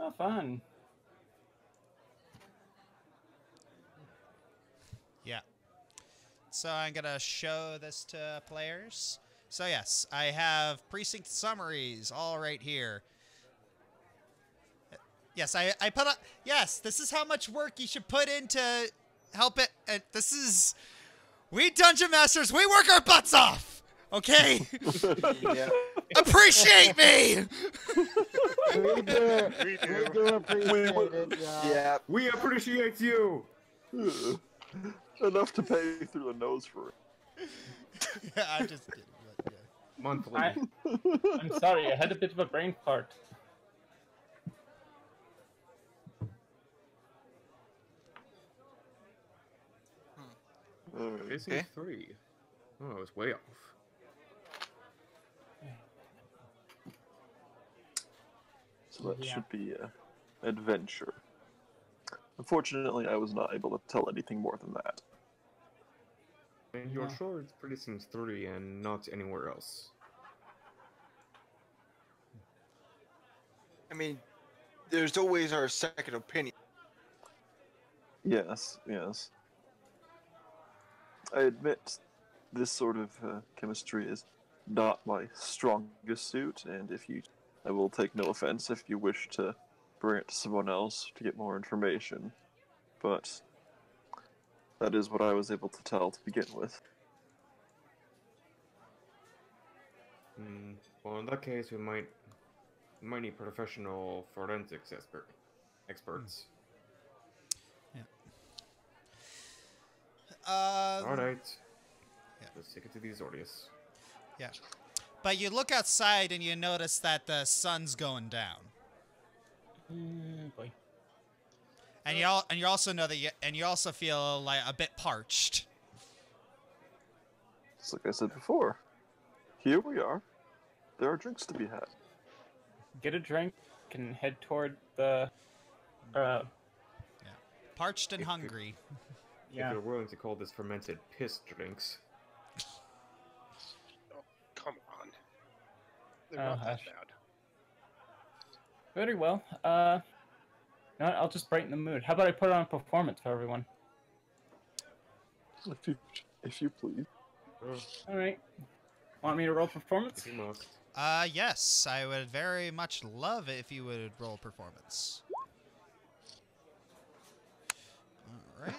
Speaker 3: Oh, fun.
Speaker 1: Yeah. So I'm gonna show this to players. So yes, I have precinct summaries all right here. Yes, I put up. Yes, this is how much work you should put in to help it. This is, we dungeon masters. We work our butts off. Okay.
Speaker 2: Yeah.
Speaker 1: Appreciate me.
Speaker 5: We do.
Speaker 2: appreciate it. Yeah.
Speaker 6: We appreciate you!
Speaker 4: Enough to pay through the nose for it.
Speaker 1: Yeah, I'm just kidding. But yeah.
Speaker 6: Monthly.
Speaker 3: I'm sorry, I had a bit of a brain fart.
Speaker 6: Precinct
Speaker 2: Okay.
Speaker 6: 3. Oh, I was way off.
Speaker 4: So that
Speaker 3: Yeah.
Speaker 4: should be adventure. Unfortunately, I was not able to tell anything more than that.
Speaker 6: And you're
Speaker 3: Yeah.
Speaker 6: sure it's Precinct 3 and not anywhere else?
Speaker 2: I mean, there's always our second opinion.
Speaker 4: Yes, yes. I admit this sort of chemistry is not my strongest suit, and I will take no offense if you wish to bring it to someone else to get more information, but that is what I was able to tell to begin with.
Speaker 6: Well, in that case, we might need professional forensics experts. All right.
Speaker 1: Yeah.
Speaker 6: Let's take it to the Azorius.
Speaker 1: Yeah. But you look outside and you notice that the sun's going down.
Speaker 3: Boy.
Speaker 1: And you also know that you also feel like a bit parched.
Speaker 4: Just like I said before, here we are. There are drinks to be had.
Speaker 3: Get a drink and head toward the.
Speaker 1: Parched and
Speaker 6: If-
Speaker 1: hungry.
Speaker 6: If
Speaker 3: Yeah.
Speaker 6: you're willing to call this fermented piss drinks.
Speaker 5: Oh, come on. They're
Speaker 3: Oh,
Speaker 5: not that
Speaker 3: hush.
Speaker 5: bad.
Speaker 3: Very well. No, I'll just brighten the mood. How about I put on a performance for everyone?
Speaker 4: If you please.
Speaker 3: All right. Want me to roll performance?
Speaker 6: If you must.
Speaker 1: Yes, I would very much love it if you would roll performance. All right.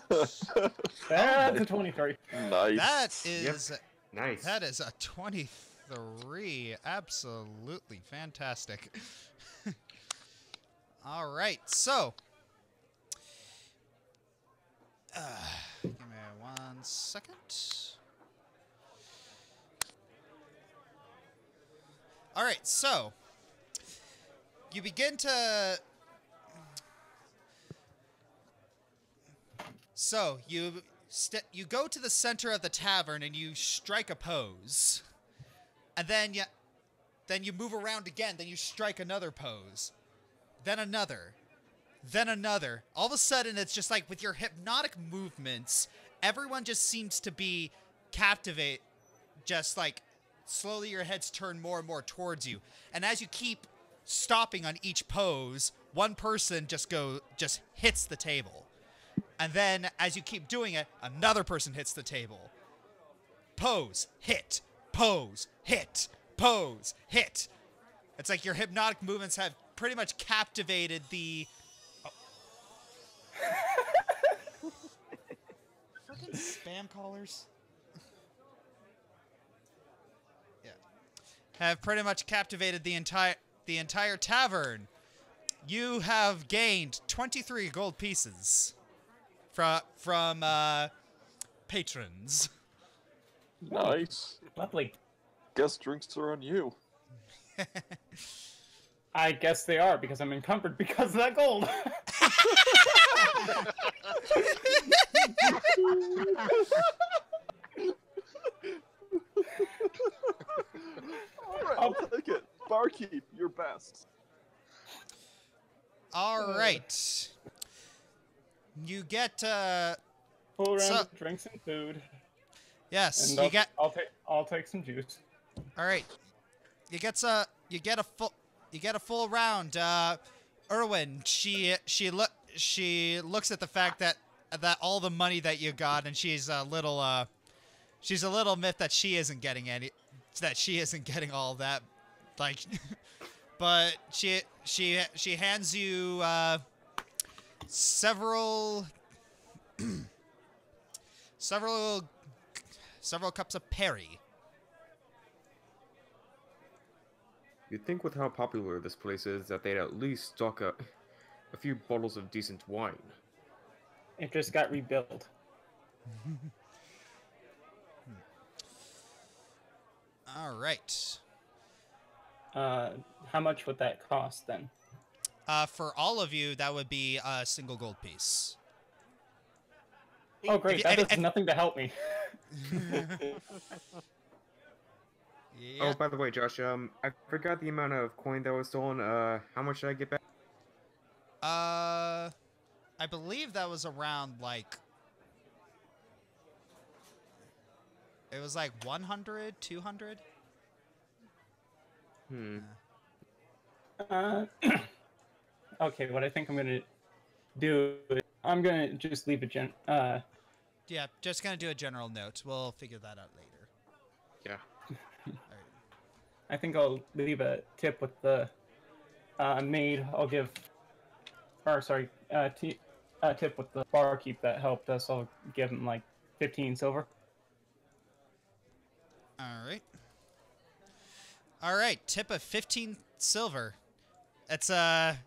Speaker 3: That's a 23.
Speaker 4: Nice.
Speaker 1: That is
Speaker 6: Nice.
Speaker 1: that is a 23. Absolutely fantastic. All right, so give me 1 second. All right, so you begin to. So you go to the center of the tavern and you strike a pose, and then you move around again. Then you strike another pose, then another, then another. All of a sudden, it's just like with your hypnotic movements, everyone just seems to be captivated. Just like slowly, your heads turn more and more towards you, and as you keep stopping on each pose, one person just hits the table. And then, as you keep doing it, another person hits the table. Pose, hit, pose, hit, pose, hit. It's like your hypnotic movements have pretty much captivated the... Oh. Fucking spam callers. Yeah. Have pretty much captivated the entire tavern. You have gained 23 gold pieces. From patrons.
Speaker 4: Nice.
Speaker 3: Lovely.
Speaker 4: Guess drinks are on you.
Speaker 3: I guess they are because I'm encumbered because of that gold.
Speaker 4: Alright, I'll take it. Barkeep, you're best.
Speaker 1: All right. You get
Speaker 3: Full round
Speaker 1: So-
Speaker 3: of drinks and food.
Speaker 1: yes.
Speaker 3: And
Speaker 1: You get
Speaker 3: I'll take some juice.
Speaker 1: all right. You get a full round. Erwin, she looks at the fact that all the money that you got, and she's a little miffed that she isn't getting all that, like. But she hands you several cups of perry.
Speaker 6: You'd think with how popular this place is that they'd at least stock a few bottles of decent wine.
Speaker 3: It just got rebuilt.
Speaker 1: All right.
Speaker 3: How much would that cost then?
Speaker 1: For all of you, that would be a single gold piece.
Speaker 3: Oh, great.
Speaker 1: If-
Speaker 3: That
Speaker 1: if-
Speaker 3: does nothing to help me.
Speaker 1: Yeah.
Speaker 6: Oh, by the way, Josh, I forgot the amount of coin that was stolen. How much did I get back?
Speaker 1: I believe that was around like. It was like 100, 200.
Speaker 3: Okay, what I think I'm gonna do is I'm gonna just leave a
Speaker 1: Yeah, just gonna do a general note. We'll figure that out later.
Speaker 6: Yeah.
Speaker 3: I think I'll leave a tip with the maid. I'll give, or sorry, tip with the barkeep that helped us. I'll give him like 15 silver.
Speaker 1: All right. Tip of 15 silver. It's
Speaker 4: Generous.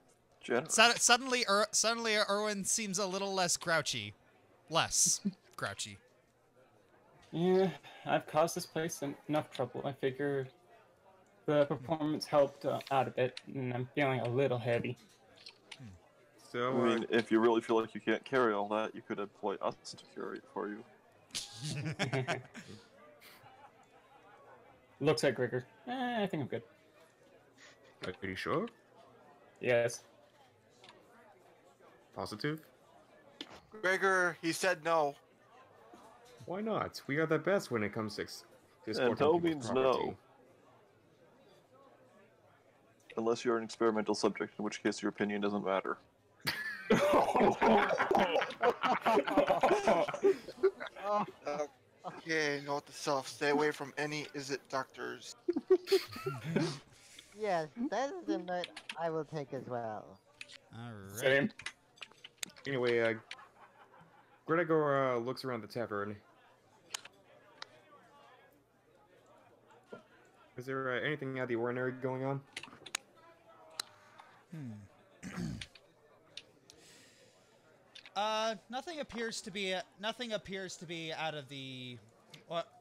Speaker 1: suddenly Erwin seems a little less grouchy. Less grouchy.
Speaker 3: Yeah, I've caused this place enough trouble. I figure the performance helped out a bit, and I'm feeling a little heavy.
Speaker 6: So,
Speaker 4: I mean, if you really feel like you can't carry all that, you could employ us to carry it for you.
Speaker 3: Looks like Gregor. I think I'm good.
Speaker 6: are you sure?
Speaker 3: Yes.
Speaker 6: Positive?
Speaker 2: Gregor, he said no.
Speaker 6: Why not? We are the best when it comes to
Speaker 4: And
Speaker 6: escorting
Speaker 4: no
Speaker 6: people's
Speaker 4: means
Speaker 6: property.
Speaker 4: no. Unless you're an experimental subject, in which case your opinion doesn't matter.
Speaker 2: Okay, note to self: stay away from any Izzet doctors.
Speaker 7: Yes, that is a note I will take as well.
Speaker 1: Alright.
Speaker 3: Same.
Speaker 6: Anyway, Gregor looks around the tavern. Is there anything out of the ordinary going on?
Speaker 1: Nothing appears to be out of the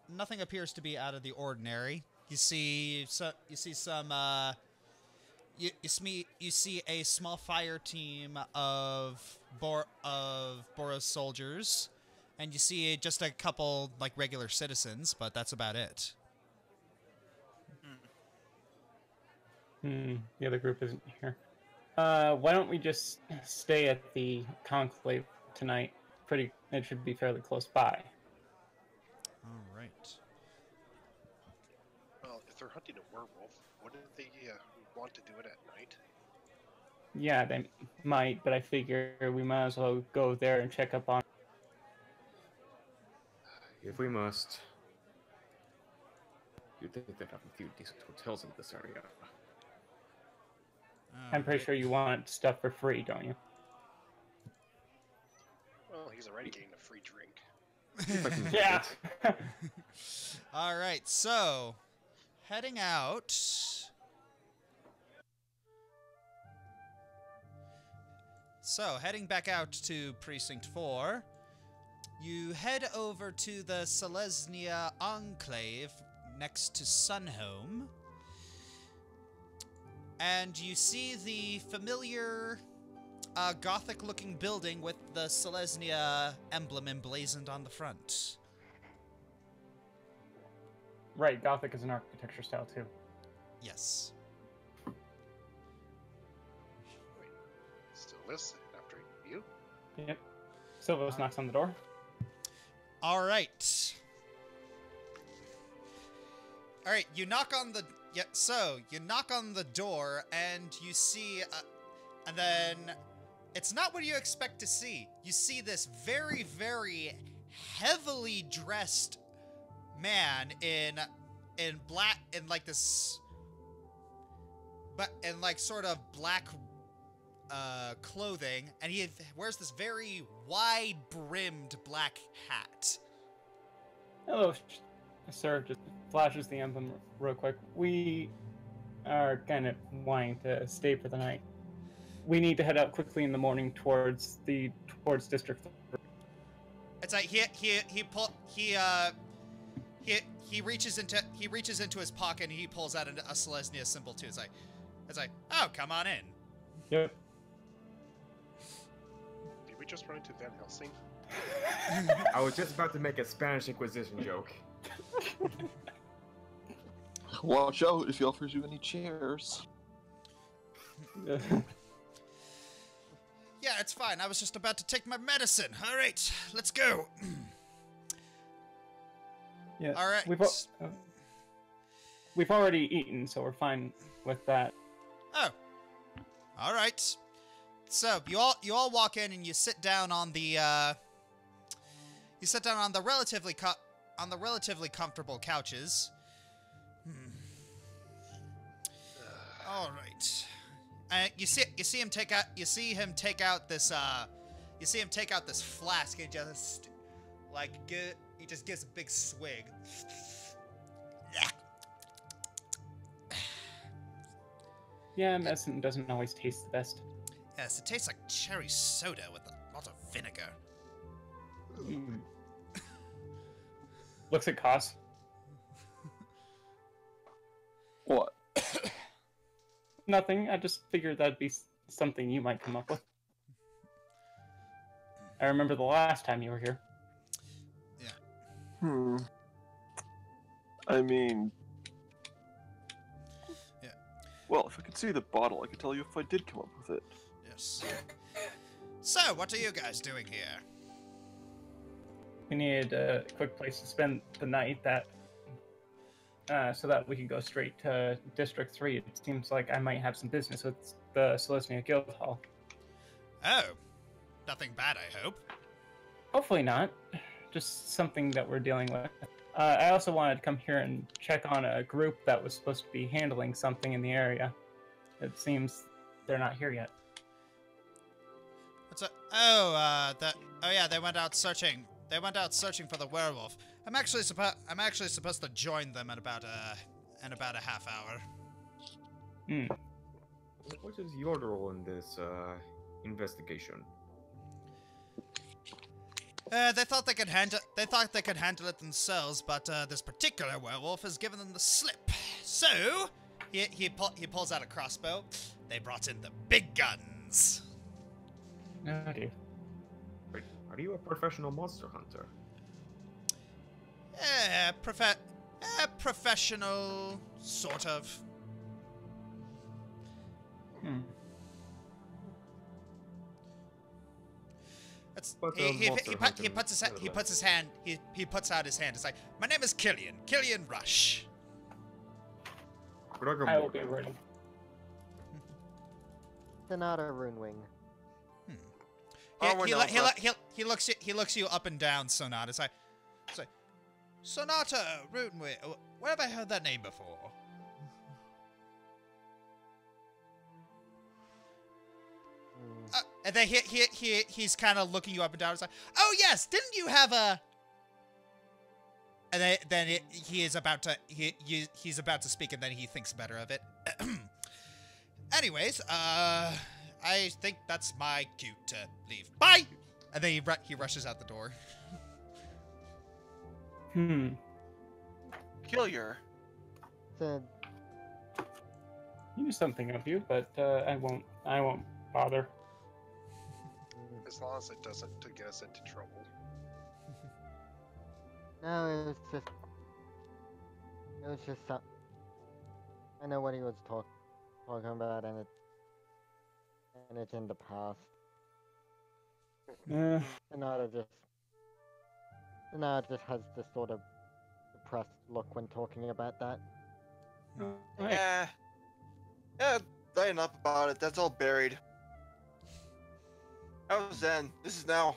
Speaker 1: nothing appears to be out of the ordinary. You see a small fire team of Boros soldiers, and you see just a couple like regular citizens, but that's about it.
Speaker 3: The other group isn't here. Why don't we just stay at the conclave tonight? It should be fairly close by.
Speaker 1: All right.
Speaker 5: Well, if they're hunting a werewolf, wouldn't they want to do it at night?
Speaker 3: Yeah, they might, but I figure we might as well go there and check up on.
Speaker 6: If we must. You'd think they'd have a few decent hotels in this area.
Speaker 3: I'm pretty sure you want stuff for free, don't you?
Speaker 5: Well, he's already getting a free drink.
Speaker 6: If I can
Speaker 3: Yeah.
Speaker 6: get
Speaker 1: All right, so heading out. So heading back out to Precinct 4, you head over to the Selesnya Enclave next to Sunhome, and you see the familiar Gothic-looking building with the Selesnya emblem emblazoned on the front.
Speaker 3: Right, Gothic is an architecture style too.
Speaker 1: Yes.
Speaker 5: Still listen after you.
Speaker 3: Yep. Sylvas knocks on the door.
Speaker 1: All right. All right, you knock on the you knock on the door and you see and then it's not what you expect to see. You see this very, very heavily dressed man in black, in like this, but in like sort of black clothing, and he wears this very wide brimmed black hat.
Speaker 3: Hello, sir. Just flashes the emblem real quick. We are kind of wanting to stay for the night. We need to head out quickly in the morning towards District 3.
Speaker 1: It's like he reaches into his pocket and he pulls out a Selesnya symbol too. It's like, oh, come on in.
Speaker 3: Yep.
Speaker 5: Did we just run into Van Helsing?
Speaker 6: I was just about to make a Spanish Inquisition joke.
Speaker 4: Watch out if he offers you any chairs.
Speaker 1: Yeah, it's fine. I was just about to take my medicine. All right, let's go.
Speaker 3: Yeah.
Speaker 1: All right.
Speaker 3: We've already eaten, so we're fine with that.
Speaker 1: Oh. All right. So you all walk in and you sit down on the relatively comfortable couches. All right. You see him take out this flask and just he just gives a big swig.
Speaker 3: Yeah, medicine doesn't always taste the best.
Speaker 1: Yes, it tastes like cherry soda with a lot of vinegar.
Speaker 3: looks at Koss.
Speaker 4: What?
Speaker 3: Nothing. I just figured that'd be something you might come up with. I remember the last time you were here.
Speaker 4: I mean...
Speaker 1: Yeah.
Speaker 4: Well, if I could see the bottle, I could tell you if I did come up with it.
Speaker 1: Yes. So, what are you guys doing here?
Speaker 3: We needed a quick place to spend the night so that we can go straight to District 3. It seems like I might have some business with the Selesnya Guild Hall.
Speaker 1: Oh. Nothing bad, I hope.
Speaker 3: Hopefully not. Just something that we're dealing with. I also wanted to come here and check on a group that was supposed to be handling something in the area. It seems they're not here yet.
Speaker 1: What's up? Oh, yeah, they went out searching. They went out searching for the werewolf. I'm actually supposed to join them in about a half hour.
Speaker 6: What is your role in this investigation?
Speaker 1: They thought they could handle it themselves, but this particular werewolf has given them the slip. So he pulls out a crossbow. They brought in the big guns.
Speaker 3: Oh dear.
Speaker 6: Wait, are you a professional monster hunter?
Speaker 1: Professional, sort of. He puts out his hand. It's like, my name is Killian Rush.
Speaker 6: Gregor,
Speaker 3: I will be ready.
Speaker 7: Sonata Runewing.
Speaker 1: He looks you up and down, Sonata. It's like Sonata Runewing. Where have I heard that name before? And then he's kind of looking you up and down. It's like, oh yes, didn't you have a? And then he's about to speak, and then he thinks better of it. Anyways, I think that's my cue to leave. Bye. And then he rushes out the door.
Speaker 2: Peculiar.
Speaker 7: So,
Speaker 3: You knew something of you, but I won't bother.
Speaker 5: As long as it doesn't get us into trouble.
Speaker 7: no, it was just some. I know what he was talking about, and it's in the past. Sonata just has this sort of depressed look when talking about that.
Speaker 2: Yeah, not enough about it. That's all buried. That was then. This is now.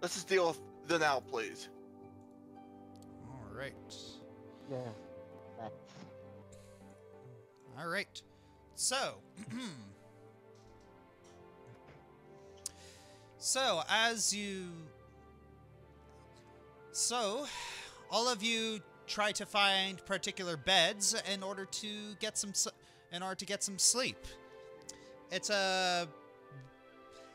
Speaker 2: Let's just deal with the now, please.
Speaker 1: All right.
Speaker 7: Yeah, that's.
Speaker 1: All right. So, all of you try to find particular beds in order to get some sleep.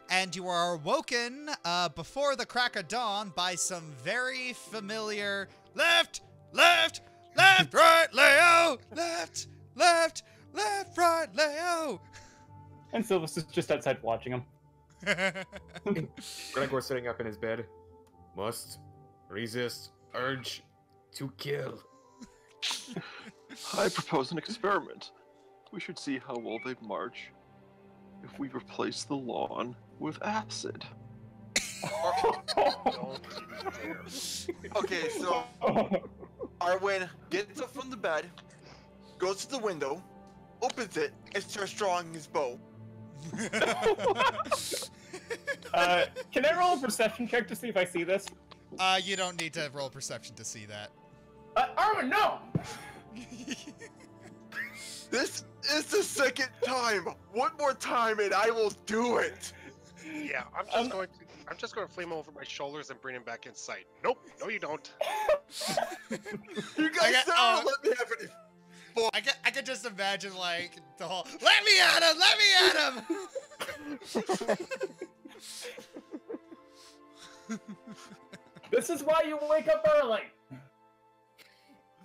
Speaker 1: And you are awoken before the crack of dawn by some very familiar left, right, Leo, left, right, Leo.
Speaker 3: And Sylvas is just outside watching him.
Speaker 6: Gregor sitting up in his bed. Must resist urge to kill.
Speaker 4: I propose an experiment. We should see how well they march if we replace the lawn with acid.
Speaker 5: Don't even dare.
Speaker 2: Okay, so Arwen gets up from the bed, goes to the window, opens it, and starts drawing his bow.
Speaker 3: Can I roll a perception check to see if I see this?
Speaker 1: You don't need to roll perception to see that.
Speaker 3: Arwen, no!
Speaker 2: This is the second time. One more time, and I will do it.
Speaker 5: Yeah, I'm just going to flame over my shoulders and bring him back in sight. Nope, no you don't.
Speaker 2: You guys don't let me have any.
Speaker 1: I can just imagine like the whole let me at him.
Speaker 3: This is why you wake up early.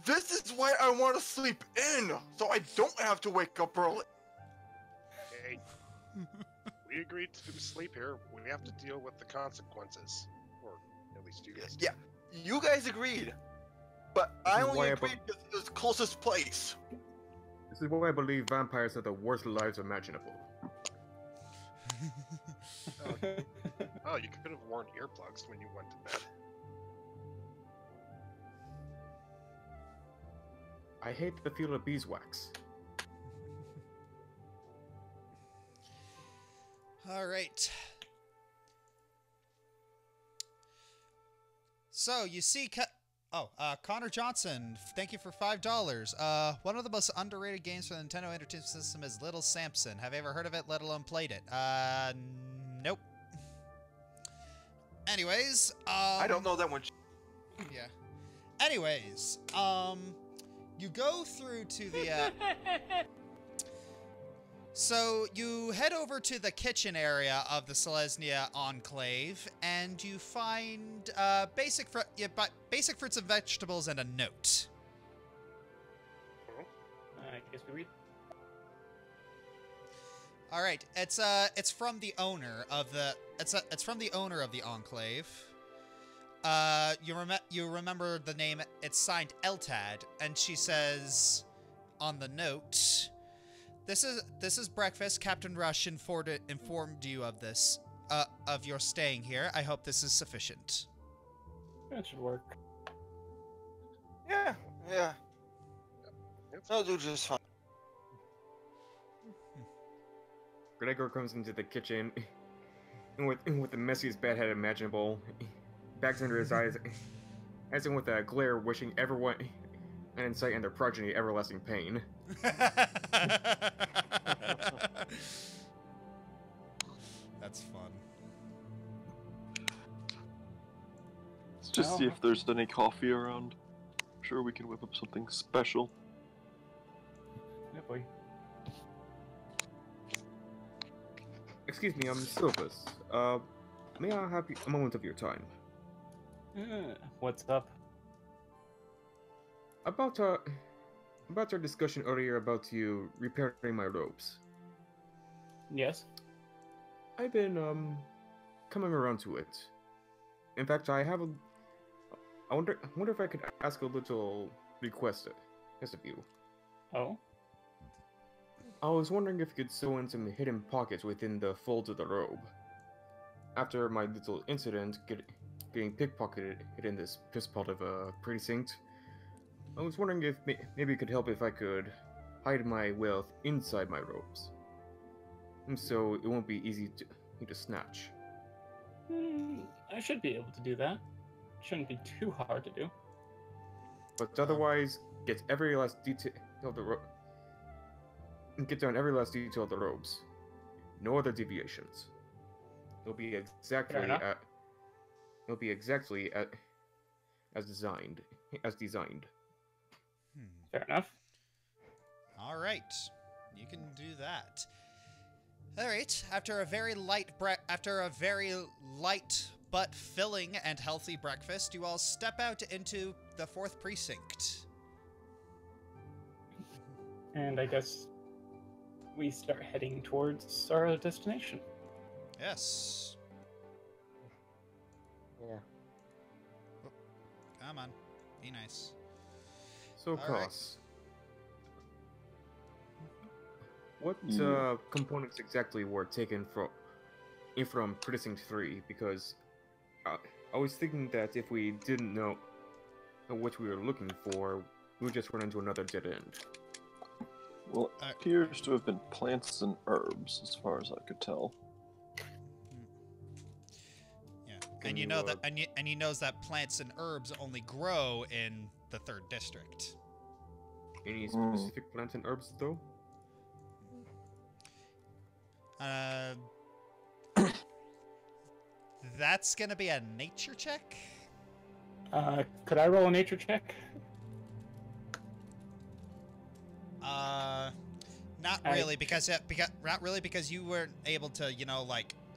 Speaker 2: This is why I want to sleep in, so I don't have to wake up early.
Speaker 5: Hey, we agreed to sleep here. We have to deal with the consequences. Or at least you guys.
Speaker 2: Yeah, you guys agreed. But I
Speaker 6: This is
Speaker 2: only
Speaker 6: why I
Speaker 2: agreed because it was the closest place.
Speaker 6: This is why I believe vampires have the worst lives imaginable.
Speaker 5: Oh, you could have worn earplugs when you went to bed.
Speaker 6: I hate the feel of beeswax.
Speaker 1: All right. So you see, Connor Johnson, thank you for $5. One of the most underrated games for the Nintendo Entertainment System is Little Samson. Have you ever heard of it, let alone played it? Nope. Anyways,
Speaker 2: I don't know that one.
Speaker 1: Yeah. Anyways, you go through to the, So you head over to the kitchen area of the Selesnya Enclave, and you find basic fruits and vegetables and a note.
Speaker 3: I guess we read.
Speaker 1: All right, it's from the owner of the it's from the owner of the Enclave. You remember the name? It's signed Eltad, and she says on the note, This is breakfast. Captain Rush informed you of this, of your staying here. I hope this is sufficient.
Speaker 3: That should work.
Speaker 2: Yeah. That'll do just fine.
Speaker 6: Gregor comes into the kitchen with the messiest bad head imaginable, bags under his eyes, as in with a glare, wishing everyone an insight and their progeny everlasting pain.
Speaker 1: That's fun.
Speaker 4: Let's just see if there's any coffee around. I'm sure we can whip up something special.
Speaker 3: Yeah, boy.
Speaker 6: Excuse me, I'm Sylvas. May I have a moment of your time?
Speaker 3: What's up?
Speaker 6: About our discussion earlier about you repairing my robes.
Speaker 3: Yes.
Speaker 6: I've been coming around to it. In fact, I wonder if I could ask a little request of you.
Speaker 3: Oh?
Speaker 6: I was wondering if you could sew in some hidden pockets within the folds of the robe. After my little incident getting pickpocketed in this piss pot of a precinct, I was wondering if maybe it could help if I could hide my wealth inside my robes, so it won't be easy to snatch.
Speaker 3: I should be able to do that. Shouldn't be too hard to do.
Speaker 6: But otherwise, get every last detail of the robe. Get down every last detail of the robes. No other deviations. It'll be exactly as designed.
Speaker 3: Fair enough.
Speaker 1: All right, you can do that. All right. After a very light but filling and healthy breakfast, you all step out into the 4th precinct.
Speaker 3: And I guess we start heading towards our destination.
Speaker 1: Yes.
Speaker 7: Yeah.
Speaker 1: Come on, be nice.
Speaker 6: So, Koss, what components exactly were taken from Precinct 3? Because I was thinking that if we didn't know what we were looking for, we would just run into another dead end.
Speaker 4: Well, it appears to have been plants and herbs, as far as I could tell.
Speaker 1: Yeah, and you know that, and he knows that plants and herbs only grow in the 3rd district.
Speaker 6: Any specific plants and herbs, though?
Speaker 1: That's gonna be a nature check.
Speaker 3: Could I roll a nature check?
Speaker 1: Not really, because you weren't able to,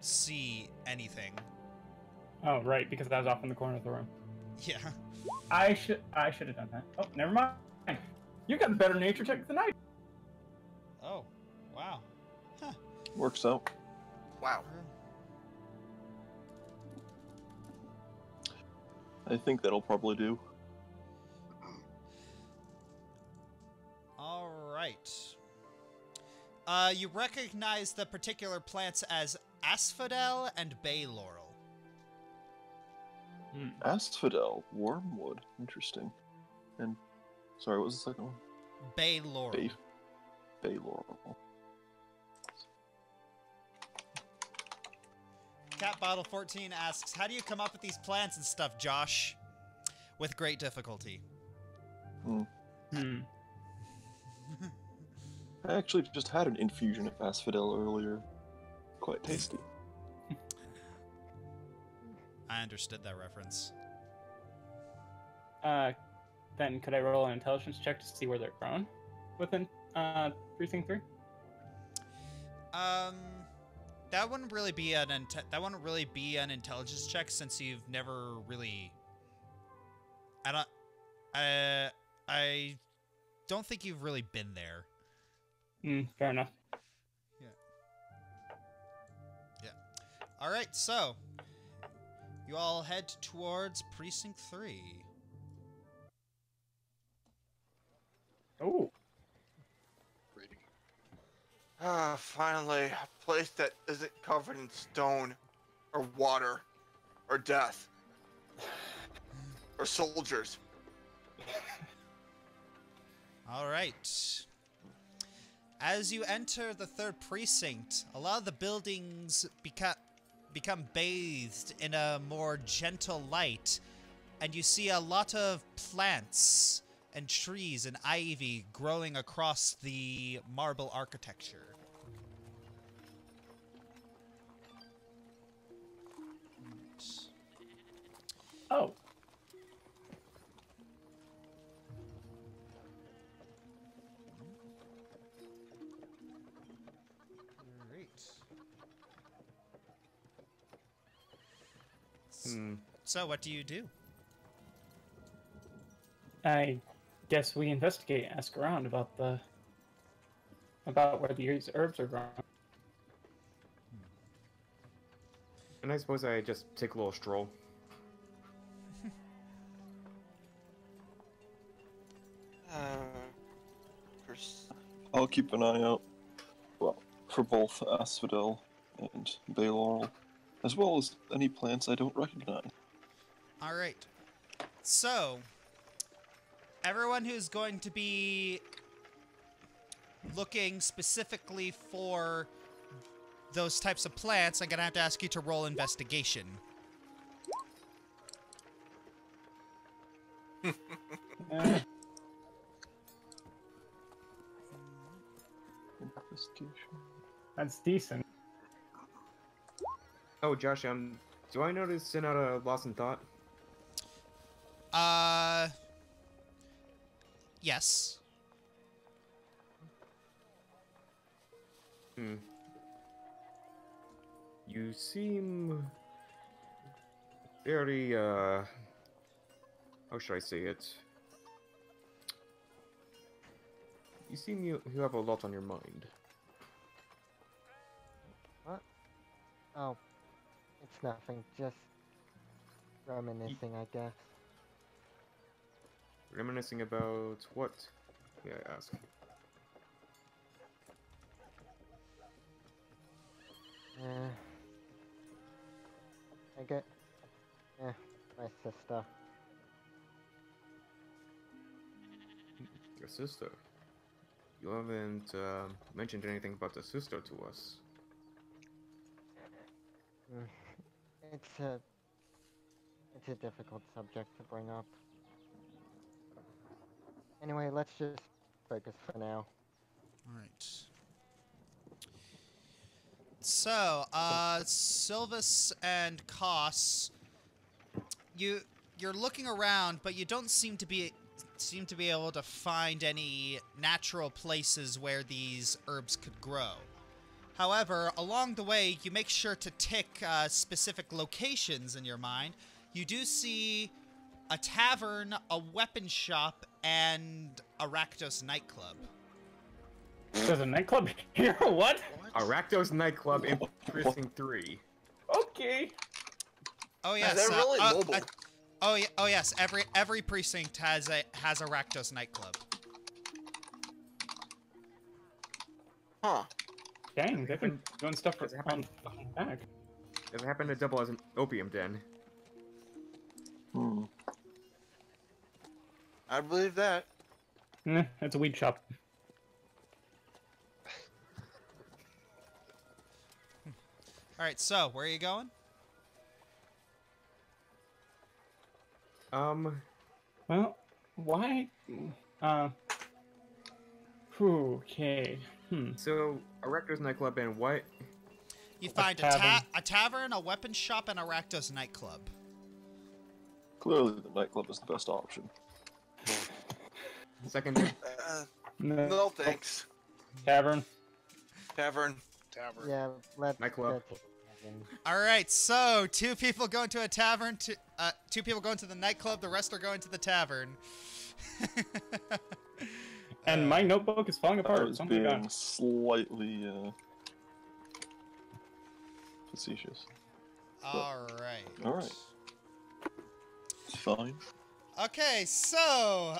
Speaker 1: see anything.
Speaker 3: Oh, right, because I was off in the corner of the room.
Speaker 1: Yeah.
Speaker 3: I should have done that. Oh, never mind. You got a better nature check than I.
Speaker 1: Oh, wow. Huh.
Speaker 4: Works out.
Speaker 2: Wow.
Speaker 4: I think that'll probably do.
Speaker 1: All right. You recognize the particular plants as asphodel and bay laurel.
Speaker 4: Asphodel, wormwood. Interesting. And sorry, what was the second one?
Speaker 1: Bay laurel.
Speaker 4: Bay laurel.
Speaker 1: Cat Bottle 14 asks, how do you come up with these plants and stuff, Josh? With great difficulty.
Speaker 4: I actually just had an infusion of asphodel earlier. Quite tasty.
Speaker 1: I understood that reference.
Speaker 3: Then could I roll an intelligence check to see where they're grown within precinct 3?
Speaker 1: That wouldn't really be an intelligence check since you've never really. I don't think you've really been there.
Speaker 3: Fair enough.
Speaker 1: Yeah. All right, so you all head towards precinct 3.
Speaker 3: Oh.
Speaker 5: Ready.
Speaker 2: Ah, finally, a place that isn't covered in stone, or water, or death, or soldiers.
Speaker 1: All right. As you enter the 3rd precinct, a lot of the buildings become bathed in a more gentle light, and you see a lot of plants and trees and ivy growing across the marble architecture.
Speaker 3: Oh.
Speaker 1: So what do you do?
Speaker 3: I guess we investigate, ask around about where these herbs are grown.
Speaker 6: And I suppose I just take a little stroll.
Speaker 4: I'll keep an eye out, well, for both asphodel and bay laurel, as well as any plants I don't recognize.
Speaker 1: All right. So, everyone who's going to be looking specifically for those types of plants, I'm going to have to ask you to roll investigation.
Speaker 4: Investigation.
Speaker 3: That's decent.
Speaker 6: Oh, Josh, do I notice Sonata lost in thought?
Speaker 1: Yes.
Speaker 6: You seem very, how should I say it? You seem you have a lot on your mind.
Speaker 7: What? Oh, it's nothing. Just reminiscing, I guess.
Speaker 6: Reminiscing about what, may I ask?
Speaker 7: I get... my sister.
Speaker 6: Your sister? You haven't mentioned anything about the sister to us.
Speaker 7: It's a difficult subject to bring up. Anyway, let's just focus for now.
Speaker 1: All right. So, Sylvas and Koss, you're looking around, but you don't seem to be able to find any natural places where these herbs could grow. However, along the way, you make sure to tick specific locations in your mind. You do see a tavern, a weapon shop, and a Rakdos nightclub.
Speaker 3: There's a nightclub here? What?
Speaker 6: Arachdos nightclub in Precinct 3.
Speaker 3: Okay.
Speaker 1: Oh yes.
Speaker 2: They're really mobile.
Speaker 1: Oh yes. Every precinct has a Rakdos nightclub.
Speaker 2: Huh.
Speaker 3: Dang, they've been doing stuff for on back.
Speaker 6: Does it happen to double as an opium den?
Speaker 4: Hmm.
Speaker 2: I believe that.
Speaker 3: It's a weed shop.
Speaker 1: All right. So where are you going?
Speaker 3: Well, why? Okay.
Speaker 6: So, Arachdos nightclub and what?
Speaker 1: You find a tavern, a weapon shop, and a Rakdos nightclub.
Speaker 4: Clearly, the nightclub is the best option.
Speaker 6: Second.
Speaker 2: No thanks.
Speaker 3: Tavern.
Speaker 2: Tavern.
Speaker 5: Tavern.
Speaker 7: Yeah, let's
Speaker 6: Nightclub.
Speaker 1: All right. So 2 people going to a tavern. 2 people going to the nightclub. The rest are going to the tavern.
Speaker 3: And my notebook is falling
Speaker 4: I
Speaker 3: apart.
Speaker 4: was
Speaker 3: Oh my
Speaker 4: being
Speaker 3: god.
Speaker 4: slightly facetious.
Speaker 1: All right.
Speaker 4: All right. It's fine.
Speaker 1: Okay, so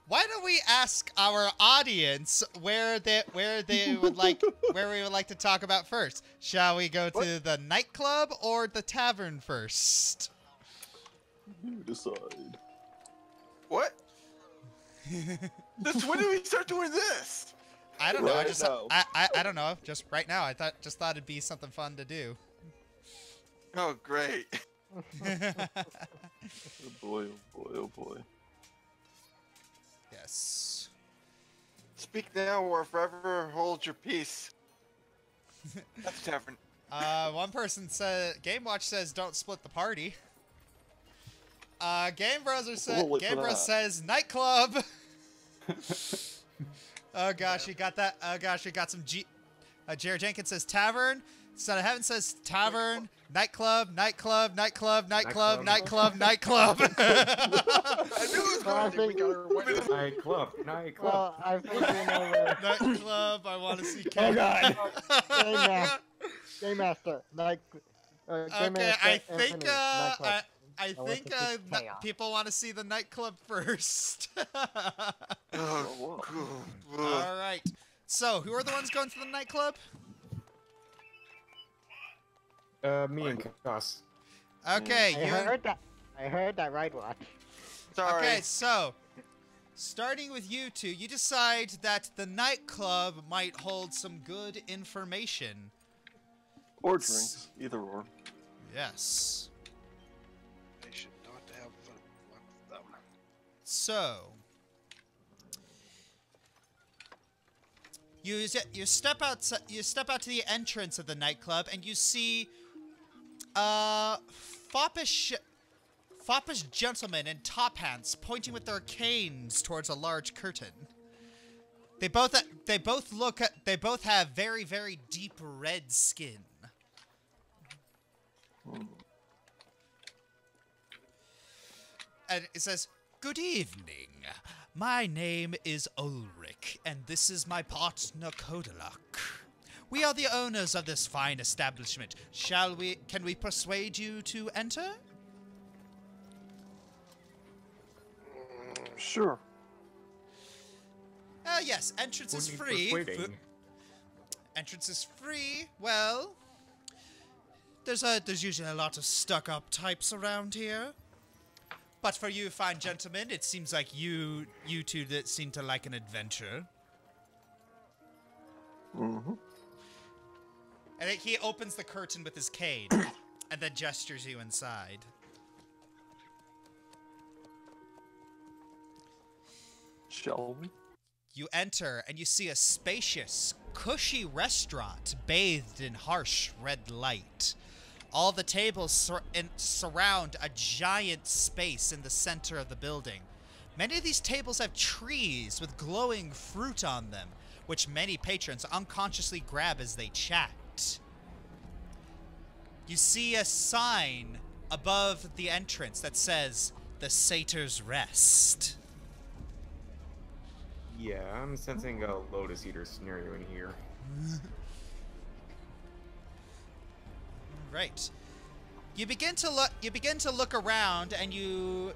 Speaker 1: why don't we ask our audience where they would like where we would like to talk about first? Shall we go to the nightclub or the tavern first?
Speaker 4: You decide.
Speaker 2: What? When did we start doing this?
Speaker 1: I don't know.
Speaker 4: Right now.
Speaker 1: I don't know. Just right now. I thought it'd be something fun to do.
Speaker 2: Oh, great.
Speaker 4: Oh boy, oh boy, oh boy.
Speaker 1: Yes.
Speaker 2: Speak now or forever hold your peace. That's tavern.
Speaker 1: One person said, Game Watch says, don't split the party. Game Browser says nightclub. Oh gosh, you got that. Oh gosh, we got some Jared Jenkins says tavern. Son of Heaven says tavern, nightclub, nightclub, nightclub, nightclub, nightclub, nightclub.
Speaker 2: I knew it was
Speaker 7: Well, I
Speaker 2: going to be. We got our way.
Speaker 6: Nightclub. Nightclub.
Speaker 7: Well, I think we know where.
Speaker 1: Nightclub. I want to see.
Speaker 3: Oh god.
Speaker 7: Game Master. Game
Speaker 1: Okay,
Speaker 7: Master
Speaker 1: I think
Speaker 7: Infinite, nightclub.
Speaker 1: I
Speaker 7: want
Speaker 1: think
Speaker 7: to see chaos.
Speaker 1: people want to see the nightclub first.
Speaker 2: Oh, cool.
Speaker 1: All right. So, who are the ones going to the nightclub?
Speaker 6: Me and Koss.
Speaker 1: Okay,
Speaker 7: I heard that right one.
Speaker 2: Sorry.
Speaker 1: Okay, so starting with you two, you decide that the nightclub might hold some good information.
Speaker 4: Or drinks, either or.
Speaker 1: Yes.
Speaker 5: They should not have luck with them.
Speaker 1: So you step out to the entrance of the nightclub and you see foppish gentlemen in top hats pointing with their canes towards a large curtain. They both have very, very deep red skin. And it says, "Good evening. My name is Ulrich, and this is my partner Kodalak. We are the owners of this fine establishment. Can we persuade you to enter?"
Speaker 4: Sure.
Speaker 1: Yes, entrance is
Speaker 6: Who needs
Speaker 1: free.
Speaker 6: persuading?
Speaker 1: Entrance is free. Well, there's usually a lot of stuck-up types around here. But for you fine gentlemen, it seems like you two that seem to like an adventure.
Speaker 4: Mm-hmm.
Speaker 1: And he opens the curtain with his cane and then gestures you inside.
Speaker 4: Shall we?
Speaker 1: You enter and you see a spacious, cushy restaurant bathed in harsh red light. All the tables surround a giant space in the center of the building. Many of these tables have trees with glowing fruit on them, which many patrons unconsciously grab as they chat. You see a sign above the entrance that says the Satyr's Rest.
Speaker 6: Yeah, I'm sensing a Lotus Eater scenario in here.
Speaker 1: Right. You begin to look around, and you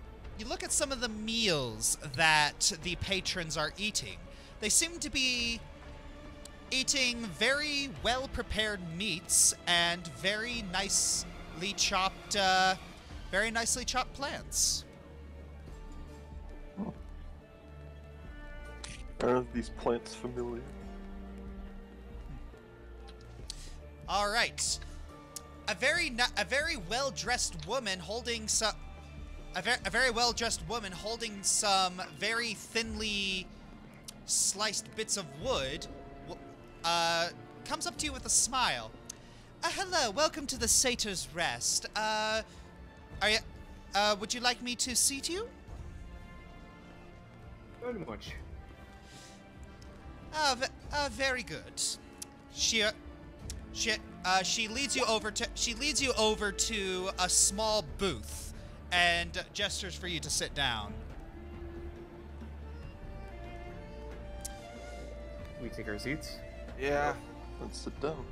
Speaker 1: look at some of the meals that the patrons are eating. They seem to be eating very well prepared meats and very nicely chopped plants.
Speaker 4: Are these plants familiar?
Speaker 1: All right. A very well-dressed woman holding some very thinly sliced bits of wood comes up to you with a smile. Hello, welcome to the Satyr's Rest. Would you like me to seat you?
Speaker 6: Very much.
Speaker 1: Very good. She leads you over to a small booth and gestures for you to sit down.
Speaker 6: We take our seats.
Speaker 2: Yeah.
Speaker 4: Let's sit down.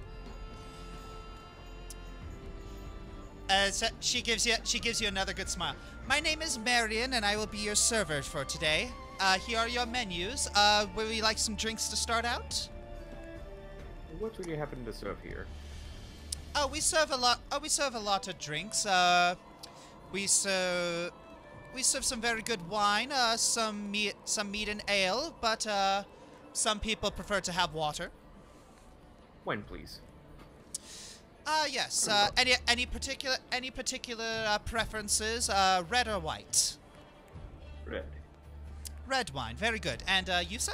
Speaker 1: So she gives you another good smile. My name is Marion, and I will be your server for today. Here are your menus. Would you like some drinks to start out?
Speaker 6: What would you happen to serve here?
Speaker 1: Oh, we serve a lot. Oh, we serve a lot of drinks. We serve some very good wine. Some meat and ale. But some people prefer to have water.
Speaker 6: Wine, please.
Speaker 1: Yes. Any particular preferences? Red or white?
Speaker 6: Red.
Speaker 1: Red wine. Very good. And you, sir?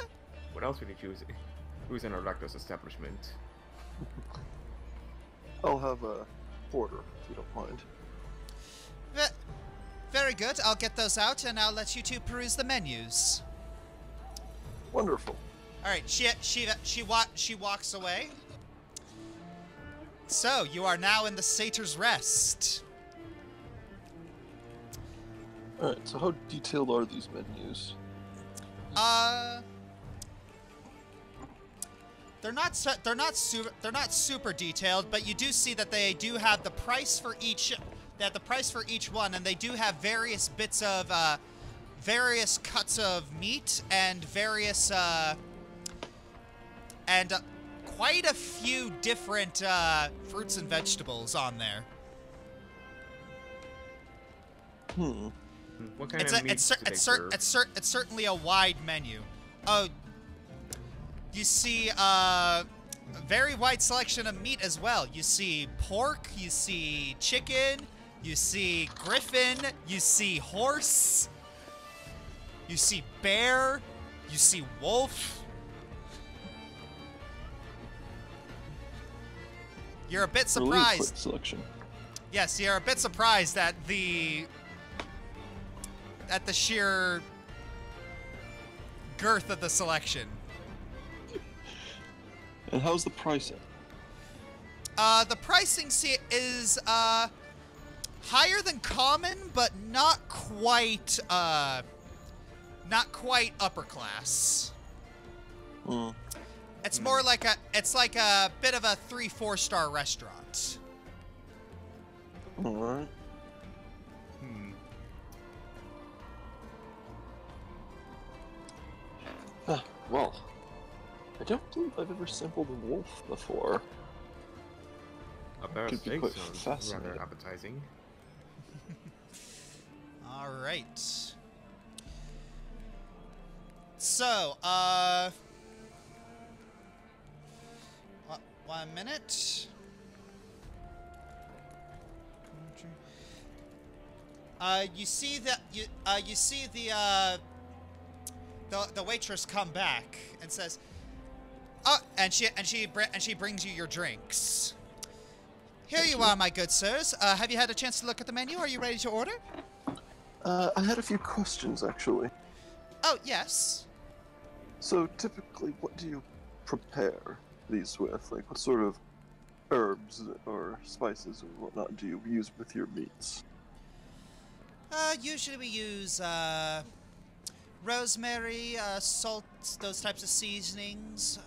Speaker 6: What else would you choose? Who's in a lactose establishment?
Speaker 4: I'll have a porter, if you don't mind.
Speaker 1: Very good. I'll get those out, and I'll let you two peruse the menus.
Speaker 4: Wonderful.
Speaker 1: All right. She walks away. So you are now in the Satyr's Rest.
Speaker 4: All right. So how detailed are these menus?
Speaker 1: They're not super detailed, but you do see that they do have the price for each. They have the price for each one, and they do have various bits of various cuts of meat and various quite a few different fruits and vegetables on there.
Speaker 6: What kind of meats do they serve?
Speaker 1: It's certainly a wide menu. Oh, you see a very wide selection of meat as well. You see pork, you see chicken, you see griffin, you see horse, you see bear, you see wolf. You're a bit surprised.
Speaker 4: Selection.
Speaker 1: Yes, you're a bit surprised at the sheer girth of the selection.
Speaker 4: And how's the pricing?
Speaker 1: The pricing is higher than common, but not quite upper class. It's more like a bit of a 3-4 star restaurant.
Speaker 4: All right. Well, I don't believe I've ever sampled a wolf before.
Speaker 6: A bear
Speaker 4: Could be
Speaker 6: steak
Speaker 4: quite
Speaker 6: sounds
Speaker 4: fascinating.
Speaker 6: rather appetizing.
Speaker 1: All right. So, 1 minute. You see that you see the waitress come back and says, "Oh," and she brings you your drinks. Here you are, my good sirs. Have you had a chance to look at the menu? Are you ready to order?
Speaker 4: I had a few questions, actually.
Speaker 1: Oh, yes.
Speaker 4: So, typically, what do you prepare these with? Like, what sort of herbs or spices or whatnot do you use with your meats?
Speaker 1: Usually we use rosemary, salt, those types of seasonings.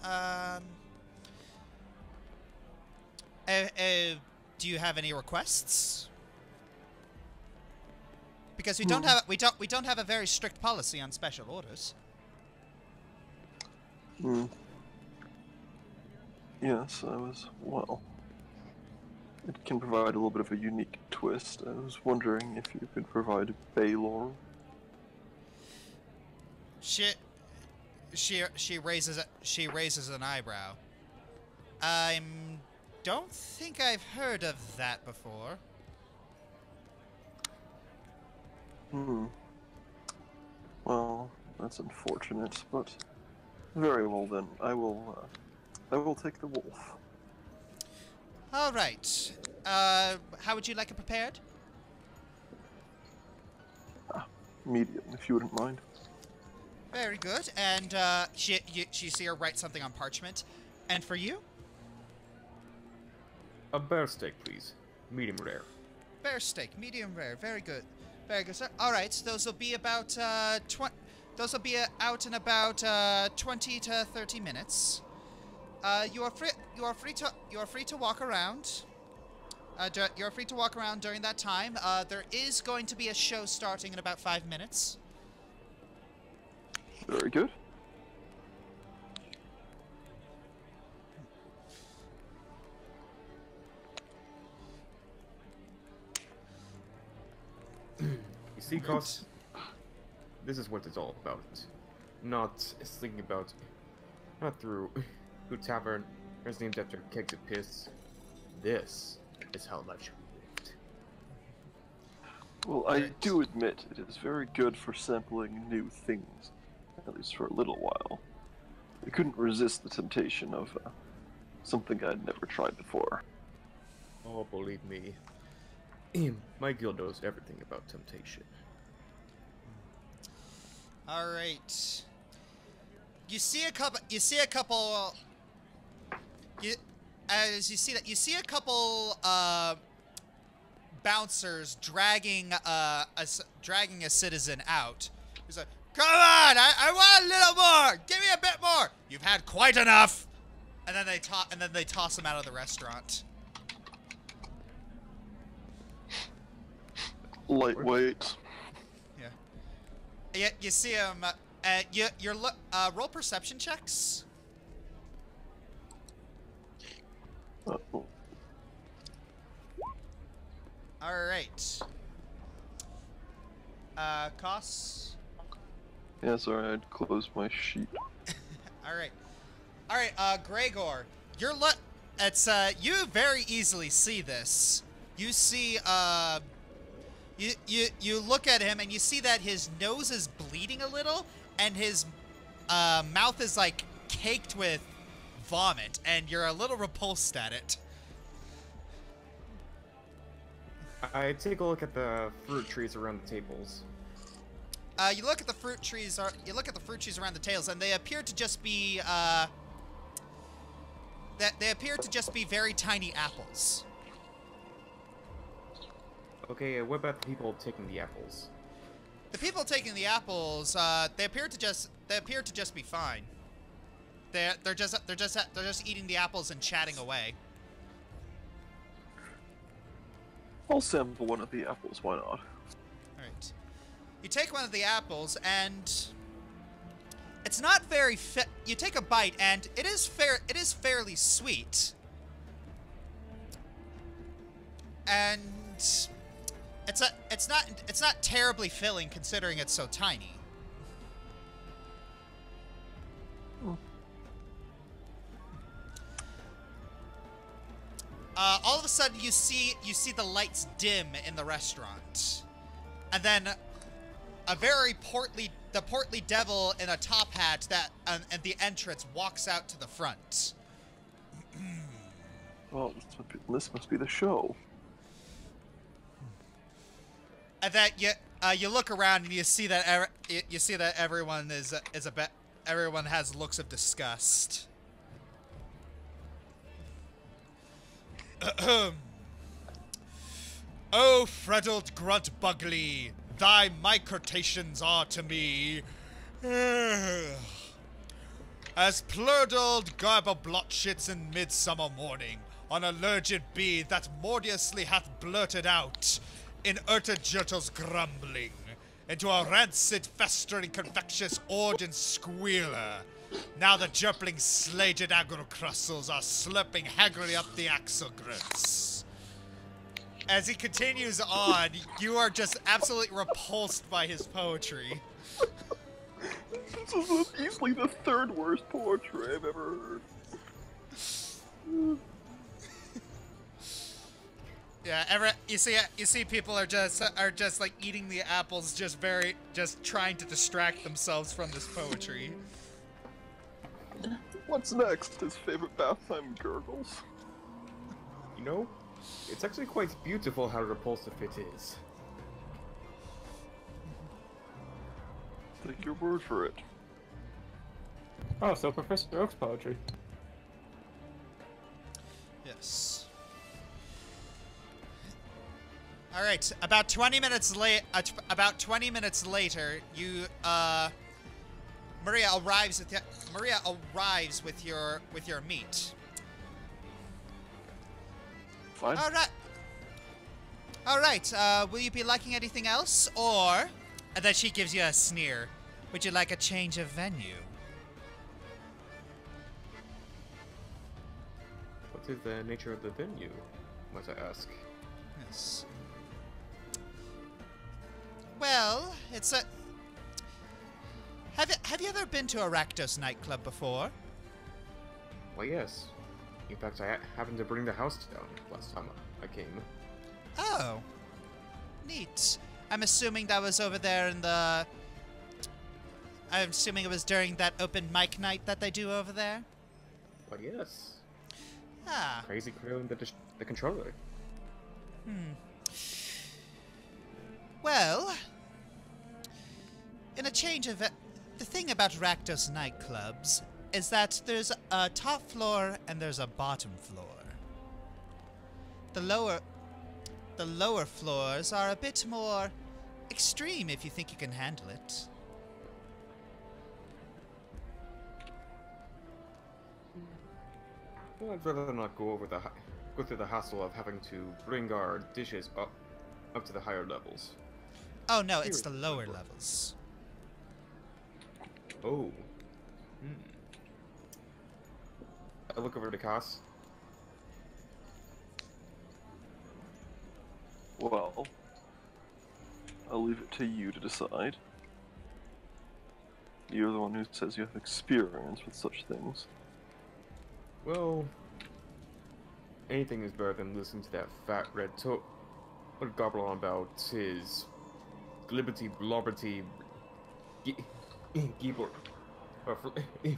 Speaker 1: Do you have any requests? Because we don't have a very strict policy on special orders.
Speaker 4: Hmm. Yes, well, it can provide a little bit of a unique twist. I was wondering if you could provide bay laurel.
Speaker 1: She raises an eyebrow. I don't think I've heard of that before.
Speaker 4: Hmm. Well, that's unfortunate, but very well then. I will take the wolf.
Speaker 1: All right. How would you like it prepared?
Speaker 4: Medium, if you wouldn't mind.
Speaker 1: Very good. And you see her write something on parchment. And for you?
Speaker 6: A bear steak, please. Medium rare.
Speaker 1: Bear steak, medium rare. Very good. Very good, sir. All right. So those will be about those will be out in about 20 to 30 minutes. You are free to walk around. You're free to walk around during that time. There is going to be a show starting in about 5 minutes.
Speaker 4: Very good.
Speaker 6: You see, Koss? This is what it's all about. Not thinking about, not through tavern, whose named after kegs of piss. This is how life should be lived.
Speaker 4: Well, I do admit it is very good for sampling new things, at least for a little while. I couldn't resist the temptation of something I'd never tried before.
Speaker 6: Oh, believe me, my guild knows everything about temptation.
Speaker 1: All right. You see a couple. As you see that, you see a couple bouncers dragging a citizen out. He's like, "Come on! I want a little more. Give me a bit more. You've had quite enough." And then they toss him out of the restaurant.
Speaker 4: Lightweight.
Speaker 1: Yeah. You see him. Roll perception checks.
Speaker 4: Uh-oh.
Speaker 1: All right. Koss.
Speaker 4: Yeah, sorry, I'd closed my sheet.
Speaker 1: All right, Gregor. It's you very easily see this. You see you look at him and you see that his nose is bleeding a little and his mouth is like caked with vomit, and you're a little repulsed at it.
Speaker 6: I take a look at the fruit trees around the tables.
Speaker 1: You look at the fruit trees. You look at the fruit trees around the tails, and they appear to just be very tiny apples.
Speaker 6: Okay, what about the people taking the apples?
Speaker 1: The people taking the apples, they appear to just be fine. They're just eating the apples and chatting away.
Speaker 4: I'll sample one of the apples, why not?
Speaker 1: Alright. You take one of the apples, and it's not very you take a bite, and it is fairly sweet. And it's not terribly filling considering it's so tiny. All of a sudden, you see the lights dim in the restaurant, and then the portly devil in a top hat and the entrance walks out to the front.
Speaker 4: Oh, this must be the show.
Speaker 1: And then you look around and you see that everyone everyone has looks of disgust. Oh, freddled grunt bugly, thy microtations are to me. As plurdled garble blotshits in midsummer morning, on a lurgid bee that mordiously hath blurted out, in Urtajertle's grumbling, into a rancid, festering, confectious organ squealer. Now the jerpling slated agrocrustles are slurping haggardly up the axle grips. As he continues on, you are just absolutely repulsed by his poetry.
Speaker 4: This is easily the third worst poetry I've ever heard.
Speaker 1: Yeah, you see people are just like eating the apples, just trying to distract themselves from this poetry.
Speaker 4: What's next? His favorite bath time gurgles.
Speaker 6: You know, it's actually quite beautiful how repulsive it is.
Speaker 4: Take your word for it.
Speaker 3: Oh, so Professor Oak's poetry.
Speaker 1: Yes. All right. About 20 minutes later, you Maria arrives with your meat.
Speaker 4: Fine.
Speaker 1: All right. Will you be liking anything else, or? And then she gives you a sneer. Would you like a change of venue?
Speaker 6: What is the nature of the venue, might I ask?
Speaker 1: Yes. Well, it's a... Have you ever been to a Rakdos nightclub before?
Speaker 6: Why, yes. In fact, I happened to bring the house down last time I came.
Speaker 1: Oh. Neat. I'm assuming that was over there in the... I'm assuming it was during that open mic night that they do over there?
Speaker 6: Why, yes.
Speaker 1: Ah.
Speaker 6: Crazy crew and the controller.
Speaker 1: Well... In a change of... The thing about Rakdos nightclubs is that there's a top floor and there's a bottom floor. The lower floors are a bit more extreme if you think you can handle it.
Speaker 6: Well, I'd rather not go through the hassle of having to bring our dishes up to the higher levels.
Speaker 1: Oh no, it's the lower levels.
Speaker 6: Oh. I look over to Koss.
Speaker 4: Well, I'll leave it to you to decide. You're the one who says you have experience with such things.
Speaker 6: Well, anything is better than listening to that fat red what gobble on about his glibberty blobberty geebler or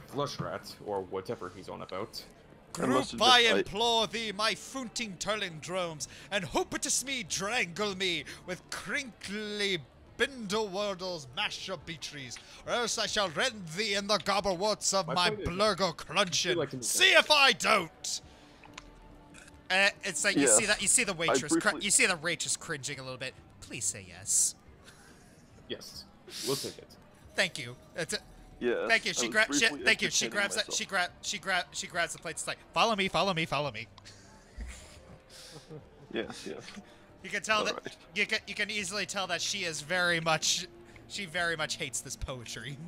Speaker 6: flush rat or whatever he's on about.
Speaker 1: Group I implore thee, my foonting turlindromes, and hopetus me drangle me with crinkly bindlewordles mash up beatrice, or else I shall rend thee in the gobberworts of my blurgo cruncheon.
Speaker 6: Like
Speaker 1: see if I don't! It's like,
Speaker 4: Yes.
Speaker 1: you see the waitress,
Speaker 4: briefly-
Speaker 1: you see the waitress cringing a little bit. Please say yes.
Speaker 6: Yes, we'll take it.
Speaker 1: Thank you.
Speaker 4: Yes.
Speaker 1: Thank you.
Speaker 4: I
Speaker 1: She
Speaker 4: was
Speaker 1: grabs.
Speaker 4: briefly
Speaker 1: Thank you. She
Speaker 4: entertaining
Speaker 1: grabs that.
Speaker 4: myself.
Speaker 1: She grabs the plate. It's like, follow me, follow me, follow me.
Speaker 4: Yes, yes.
Speaker 1: You can tell that.
Speaker 4: Alright.
Speaker 1: You can easily tell that she very much hates this poetry.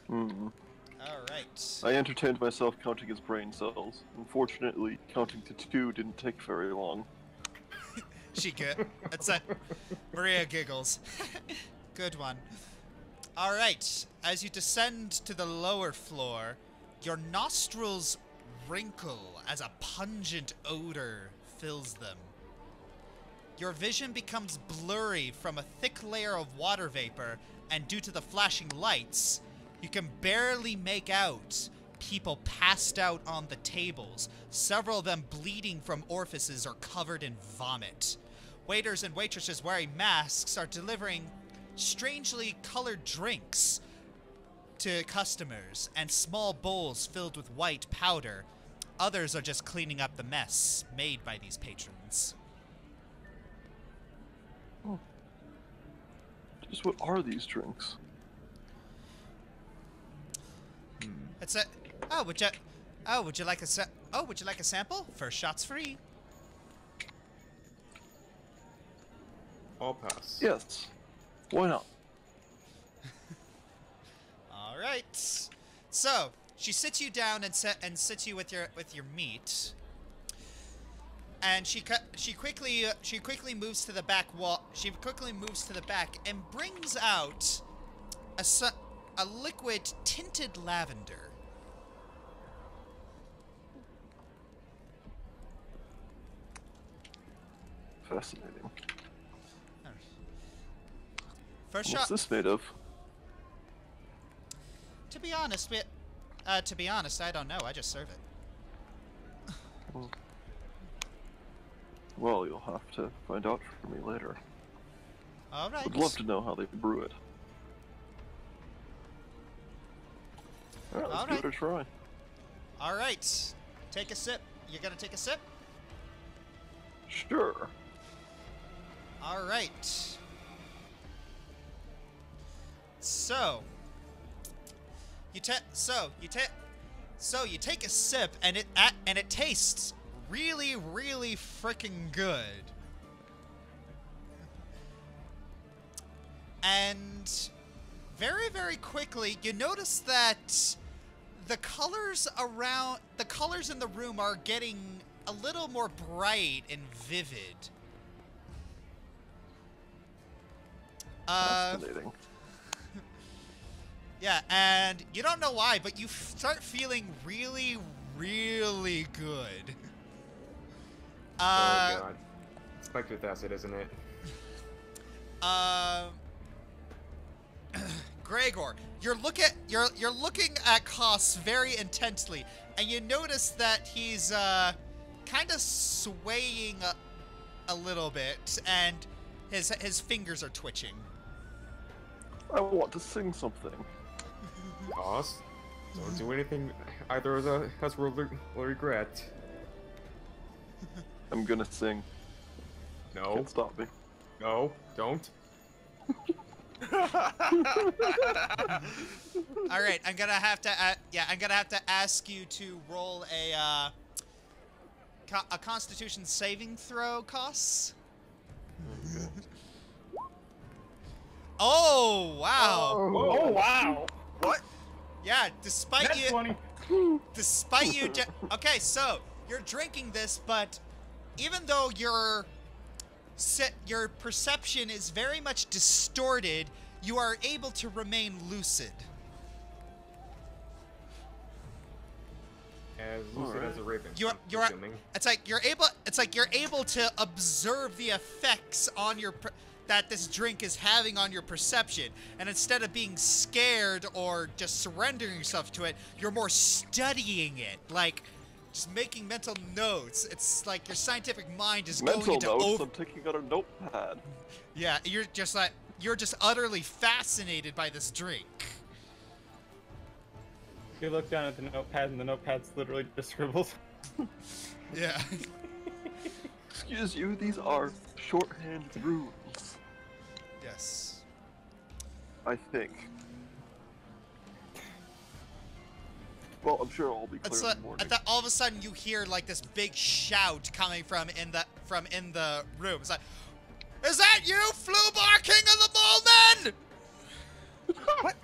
Speaker 4: Hmm.
Speaker 1: All right.
Speaker 4: I entertained myself counting his brain cells. Unfortunately, counting to 2 didn't take very long.
Speaker 1: She good. That's a Maria giggles. Good one. All right. As you descend to the lower floor, your nostrils wrinkle as a pungent odor fills them. Your vision becomes blurry from a thick layer of water vapor, and due to the flashing lights, you can barely make out people passed out on the tables, several of them bleeding from orifices or covered in vomit. Waiters and waitresses wearing masks are delivering strangely colored drinks to customers, and small bowls filled with white powder. Others are just cleaning up the mess made by these patrons.
Speaker 4: Just what are these drinks?
Speaker 1: It's a. Oh, would you like a would you like a sample? First shot's free.
Speaker 6: I'll pass.
Speaker 4: Yes. Why not?
Speaker 1: All right. So she sits you down and sits you with your meat. And she quickly moves to the back wall. She quickly moves to the back and brings out a liquid tinted lavender.
Speaker 4: Fascinating.
Speaker 1: First
Speaker 4: What's
Speaker 1: shot.
Speaker 4: this made of?
Speaker 1: To be honest, I don't know. I just serve it.
Speaker 4: Well, you'll have to find out for me later.
Speaker 1: All right.
Speaker 4: I'd love to know how they brew it. Alright, let's give it a try.
Speaker 1: All right. Take a sip. You're gonna take a sip?
Speaker 4: Sure.
Speaker 1: All right. So you take a sip and it tastes really, really freaking good. And very, very quickly you notice that the colors in the room are getting a little more bright and vivid.
Speaker 4: Fascinating.
Speaker 1: Yeah, and you don't know why, but you start feeling really, really good.
Speaker 6: Oh god. Spiked with acid, isn't it?
Speaker 1: Gregor, you're looking at Koss very intensely, and you notice that he's kind of swaying a little bit, and his fingers are twitching.
Speaker 4: I want to sing something.
Speaker 6: Boss, don't do anything either of us will regret.
Speaker 4: I'm gonna sing.
Speaker 6: No.
Speaker 4: Can't stop me.
Speaker 6: No, don't.
Speaker 1: All right, I'm gonna have to ask you to roll a Constitution saving throw, Koss.
Speaker 4: Okay.
Speaker 1: Oh wow!
Speaker 3: Oh wow!
Speaker 2: What?
Speaker 1: Yeah, despite
Speaker 3: That's
Speaker 1: you,
Speaker 3: 20.
Speaker 1: despite you, okay, so you're drinking this, but even though your perception is very much distorted, you are able to remain lucid.
Speaker 6: As lucid as a raven.
Speaker 1: You're
Speaker 6: assuming.
Speaker 1: it's like you're able to observe the effects on your that this drink is having on your perception, and instead of being scared or just surrendering yourself to it, you're more studying it, like just making mental notes. It's like your scientific mind is going into
Speaker 4: notes. I'm taking out a notepad.
Speaker 1: Yeah, you're just utterly fascinated by this drink.
Speaker 3: You look down at the notepad, and the notepad's literally just scribbles.
Speaker 1: Yeah.
Speaker 4: Excuse you, these are shorthand runes.
Speaker 1: Yes.
Speaker 4: I think. Well, I'm sure I'll be clear in the morning.
Speaker 1: All of a sudden, you hear like this big shout coming from in the room. It's like, "Is that you, Flubar, King of the Mole Men?"
Speaker 2: What?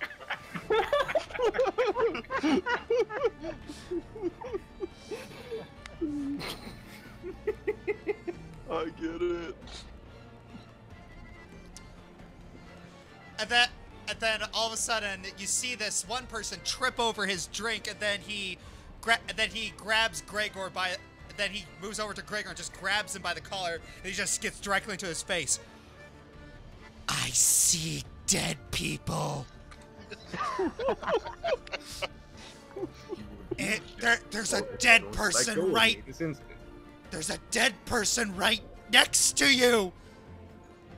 Speaker 4: I get it.
Speaker 1: And then all of a sudden, you see this one person trip over his drink, and then he grabs Gregor then he moves over to Gregor and just grabs him by the collar, and he just gets directly into his face. "I see dead people." There's a dead person right. There's a dead person right next to you.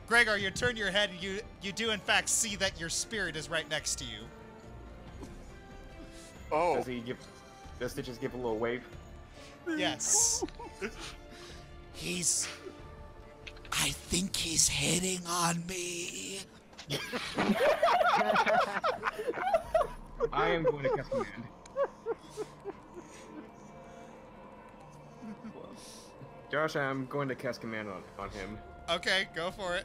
Speaker 1: Gregor, you turn your head and you do in fact see that your spirit is right next to you.
Speaker 2: Oh.
Speaker 6: Does he just give a little wave?
Speaker 1: Yes. I think he's hitting on me.
Speaker 6: I am going to cast command. Josh, I'm going to cast command on him.
Speaker 1: Okay, go for it.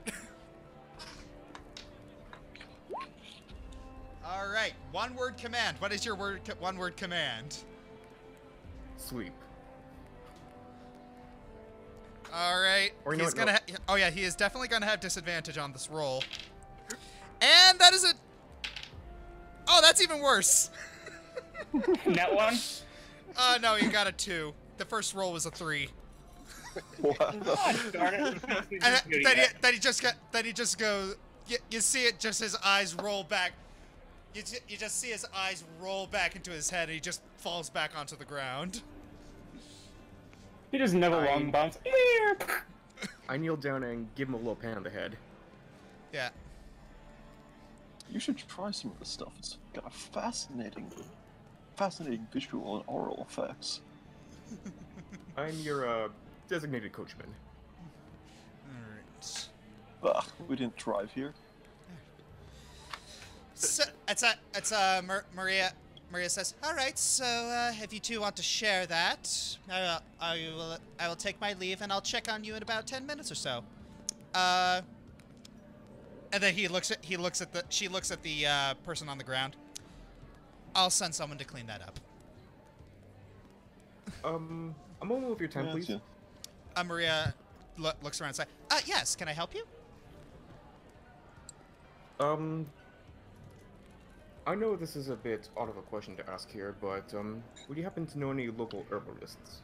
Speaker 1: All right, one word command. What is your one word command?
Speaker 6: Sweep.
Speaker 1: All right.
Speaker 6: Or you know
Speaker 1: He's
Speaker 6: what,
Speaker 1: gonna. Oh yeah, he is definitely gonna have disadvantage on this roll. And that is a. Oh, that's even worse.
Speaker 3: Net one?
Speaker 1: No, you got a 2. The first roll was a 3.
Speaker 4: Wow.
Speaker 3: God darn it.
Speaker 1: And then he just goes. You see it, just his eyes roll back. You just see his eyes roll back into his head, and he just falls back onto the ground.
Speaker 3: He just never long bounce.
Speaker 6: I kneel down and give him a little pan on the head.
Speaker 1: Yeah.
Speaker 4: You should try some of this stuff. It's got a fascinating visual and oral effects.
Speaker 6: I'm your designated coachman.
Speaker 1: All right.
Speaker 4: Ugh, we didn't drive here.
Speaker 1: So Maria. Maria says, "All right. So if you two want to share that, I will take my leave and I'll check on you in about 10 minutes or so." And then she looks at the person on the ground. I'll send someone to clean that up.
Speaker 6: A moment of your time, please.
Speaker 4: Gotcha.
Speaker 1: Maria looks around and says, "Yes. Can I help you?"
Speaker 6: I know this is a bit odd of a question to ask here, but would you happen to know any local herbalists?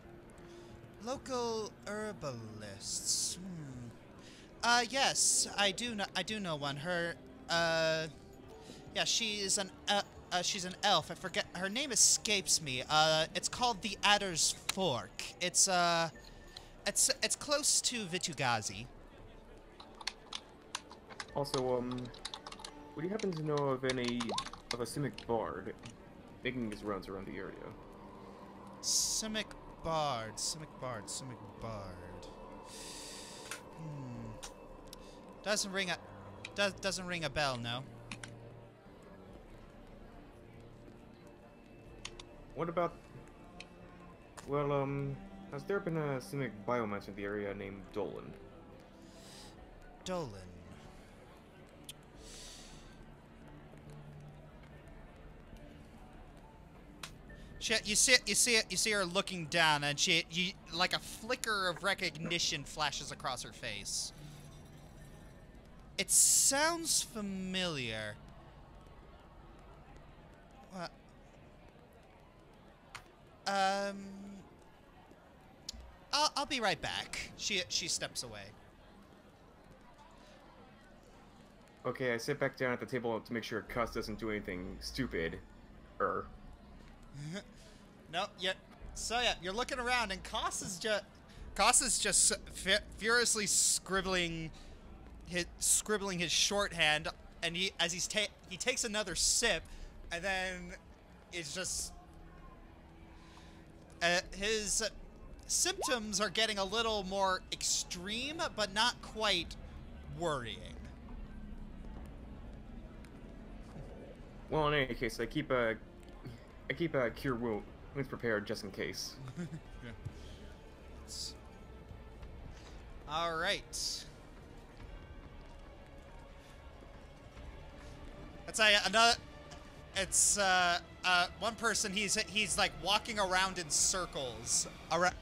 Speaker 1: Local herbalists. Yes, I do know one. Her, yeah, she's an elf. I forget her name escapes me. It's called the Adder's Fork. It's close to Vitugazi.
Speaker 6: Also, would you happen to know of a Simic bard making his rounds around the area?
Speaker 1: Simic bard. Doesn't ring a bell, no.
Speaker 6: What about? Well, has there been a Simic biomancer in the area named Dolan?
Speaker 1: Dolan. You see her looking down, and like a flicker of recognition flashes across her face. It sounds familiar. What? I'll be right back. She steps away.
Speaker 6: Okay, I sit back down at the table to make sure Koss doesn't do anything stupid.
Speaker 1: No, yeah. So yeah, you're looking around, and Koss is just furiously scribbling his shorthand, and he takes another sip, and then it's just his symptoms are getting a little more extreme, but not quite worrying.
Speaker 6: Well, in any case, I keep a cure wounds prepared just in case.
Speaker 1: Yeah. All right. That's another. It's one person. He's like walking around in circles around,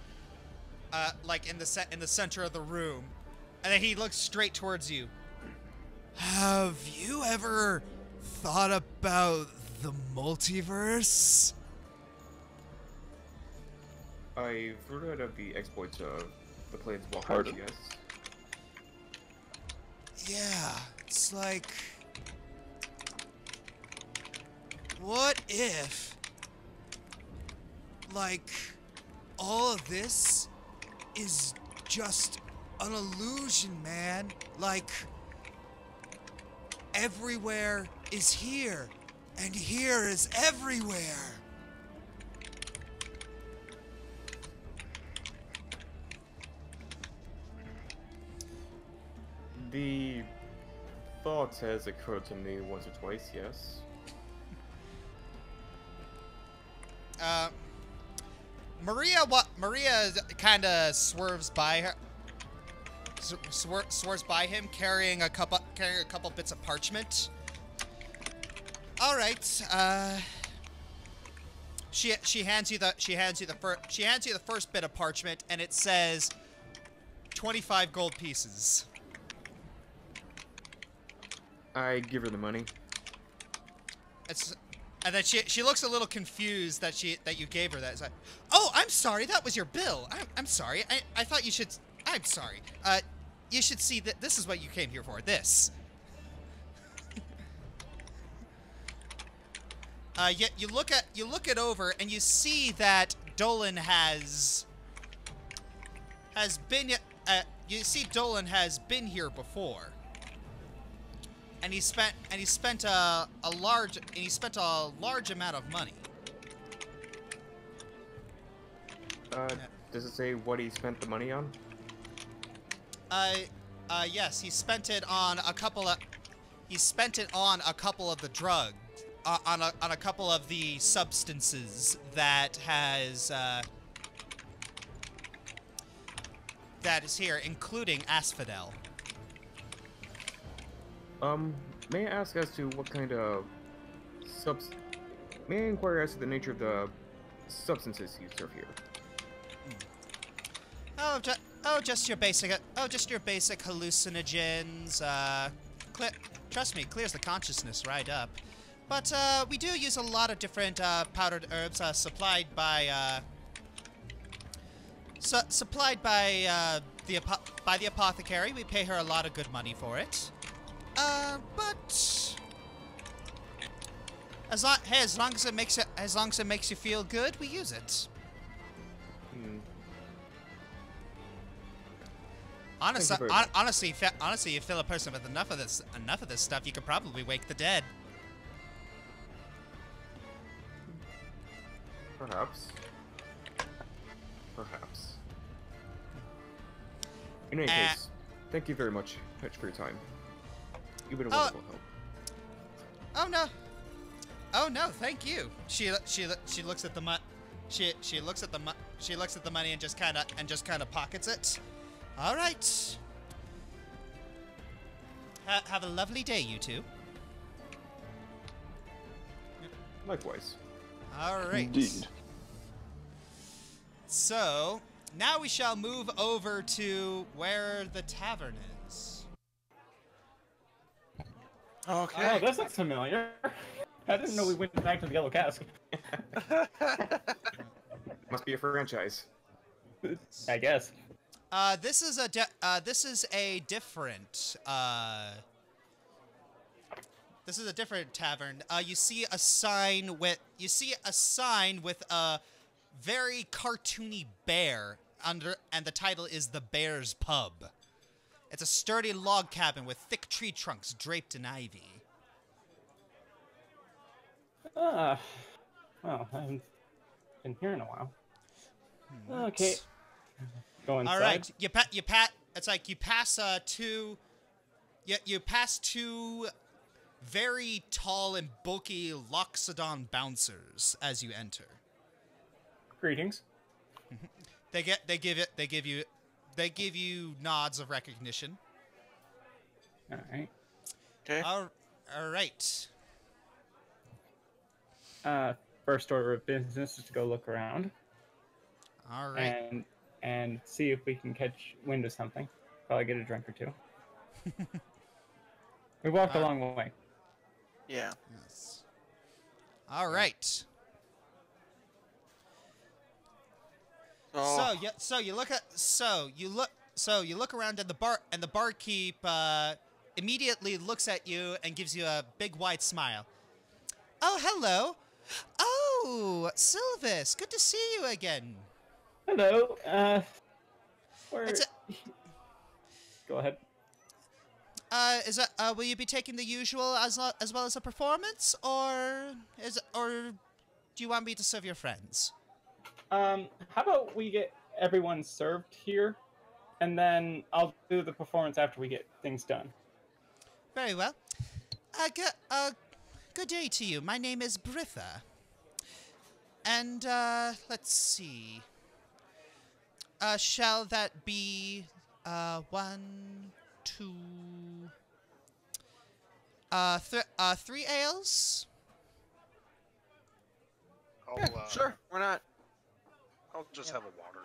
Speaker 1: like in the center of the room, and then he looks straight towards you. Have you ever thought about the multiverse?
Speaker 6: I've heard of the exploits of the Planeswalkers,
Speaker 4: Pardon?
Speaker 6: yes.
Speaker 1: Yeah, it's like, what if, like, all of this is just an illusion, man? Like, everywhere is here, and here is everywhere.
Speaker 6: The thought has occurred to me once or twice, yes.
Speaker 1: Maria kind of swerves by her, swerves by him, carrying a couple bits of parchment. All right. She hands you the first bit of parchment, and it says 25 gold pieces.
Speaker 6: I give her the money.
Speaker 1: And then she looks a little confused that you gave her that. It's like, oh, I'm sorry, that was your bill. I'm sorry. I thought you should. I'm sorry. You should see that this is what you came here for. This. You look it over and you see that Dolan has been. You see Dolan has been here before. And he spent a large amount of money.
Speaker 6: Does it say what he spent the money on?
Speaker 1: Yes, he spent it on a couple of the drugs, on a couple of the substances that is here, including asphodel.
Speaker 6: May I ask as to what kind of May I inquire as to the nature of the substances you serve here?
Speaker 1: Just your basic hallucinogens. Trust me, clears the consciousness right up. But we do use a lot of different powdered herbs supplied by the apothecary. We pay her a lot of good money for it. But as long as it makes you feel good, we use it. Honestly, you fill a person with enough of this stuff, you could probably wake the dead.
Speaker 6: Perhaps. In any case, thank you very much for your time. You've been a wonderful help.
Speaker 1: Oh no, thank you. She looks at the she looks at the money and just kind of pockets it. All right. Have a lovely day, you two.
Speaker 6: Likewise.
Speaker 1: All right.
Speaker 4: Indeed.
Speaker 1: So now we shall move over to where the tavern is.
Speaker 2: Okay.
Speaker 3: Oh, this looks familiar. I didn't know we went back to the Yellow Cask.
Speaker 6: Must be a franchise.
Speaker 3: I guess.
Speaker 1: This is a different tavern. You see a sign with a very cartoony bear under, and the title is The Bear's Pub. It's a sturdy log cabin with thick tree trunks draped in ivy.
Speaker 3: Well, I haven't been here in a while. Okay. Go inside.
Speaker 1: All right, it's like you pass two very tall and bulky Loxodon bouncers as you enter.
Speaker 3: Greetings.
Speaker 1: They give you nods of recognition.
Speaker 3: All right.
Speaker 2: Okay.
Speaker 1: All right.
Speaker 3: First order of business is to go look around.
Speaker 1: All right.
Speaker 3: And see if we can catch wind of something. Probably get a drink or two. We walked a long way.
Speaker 2: Yeah.
Speaker 1: Yes. All right. So you look around at the bar, and the barkeep immediately looks at you and gives you a big wide smile. Oh, hello. Oh, Sylvas, good to see you again.
Speaker 3: Hello. Where? Go ahead.
Speaker 1: Will you be taking the usual as well as a performance, or do you want me to serve your friends?
Speaker 3: How about we get everyone served here, and then I'll do the performance after we get things done.
Speaker 1: Very well. Good day to you. My name is Britha. And, let's see. Shall that be, 1, 2... 3 ales?
Speaker 5: I'll,
Speaker 2: Sure, why not?
Speaker 5: I'll just have a water.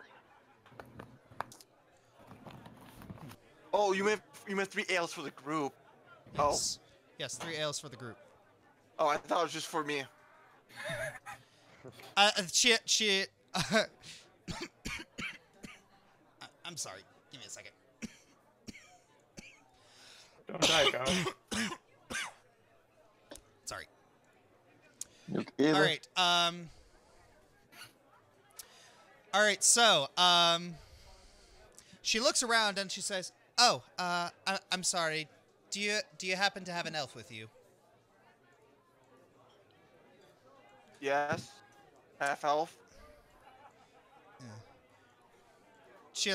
Speaker 2: Oh, you meant 3 ales for the group.
Speaker 1: Yes. Yes, 3 ales for the group.
Speaker 2: Oh, I thought it was just for me.
Speaker 1: I'm sorry. Give me a second.
Speaker 3: Don't die, Josh.
Speaker 1: Sorry.
Speaker 4: You okay,
Speaker 1: All right. All right. So, she looks around and she says, "Oh, I'm sorry. Do you happen to have an elf with you?"
Speaker 2: Yes. Half elf.
Speaker 1: Yeah. She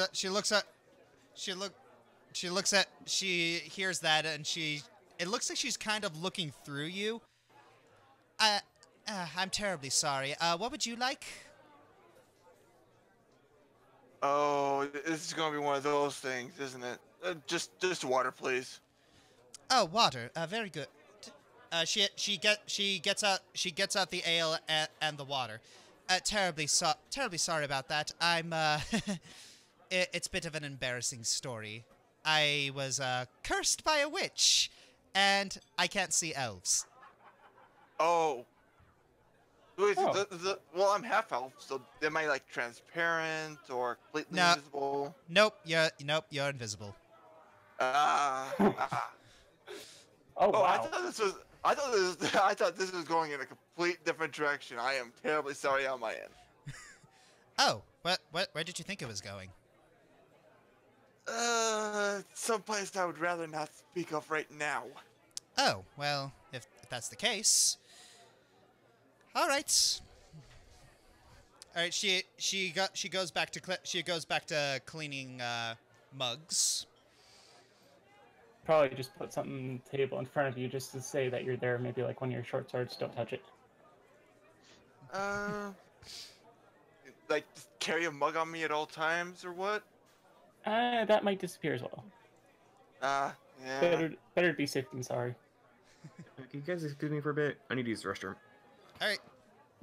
Speaker 1: hears that and it looks like she's kind of looking through you. I'm terribly sorry. What would you like?
Speaker 2: Oh, this is gonna be one of those things, isn't it? Just water, please.
Speaker 1: Oh, water. Very good. She gets out the ale and the water. Terribly sorry about that. It's a bit of an embarrassing story. I was cursed by a witch, and I can't see elves.
Speaker 2: Oh. Wait,
Speaker 3: Oh.
Speaker 2: Well, I'm half elf, so am I like transparent or completely
Speaker 1: No.
Speaker 2: invisible?
Speaker 1: Nope, you're invisible.
Speaker 2: Ah.
Speaker 3: Oh,
Speaker 2: Oh,
Speaker 3: wow.
Speaker 2: I thought this was going in a complete different direction. I am terribly sorry on my end.
Speaker 1: Oh, where did you think it was going?
Speaker 2: Someplace I would rather not speak of right now.
Speaker 1: Oh, well, if that's the case. All right. All right, she goes back to cleaning mugs.
Speaker 3: Probably just put something on the table in front of you just to say that you're there. Maybe like one of your short swords. Don't touch it.
Speaker 2: Like just carry a mug on me at all times or what?
Speaker 3: That might disappear as well.
Speaker 2: Yeah.
Speaker 3: Better to be safe than sorry.
Speaker 6: Can you guys excuse me for a bit? I need to use the restroom.
Speaker 1: All right.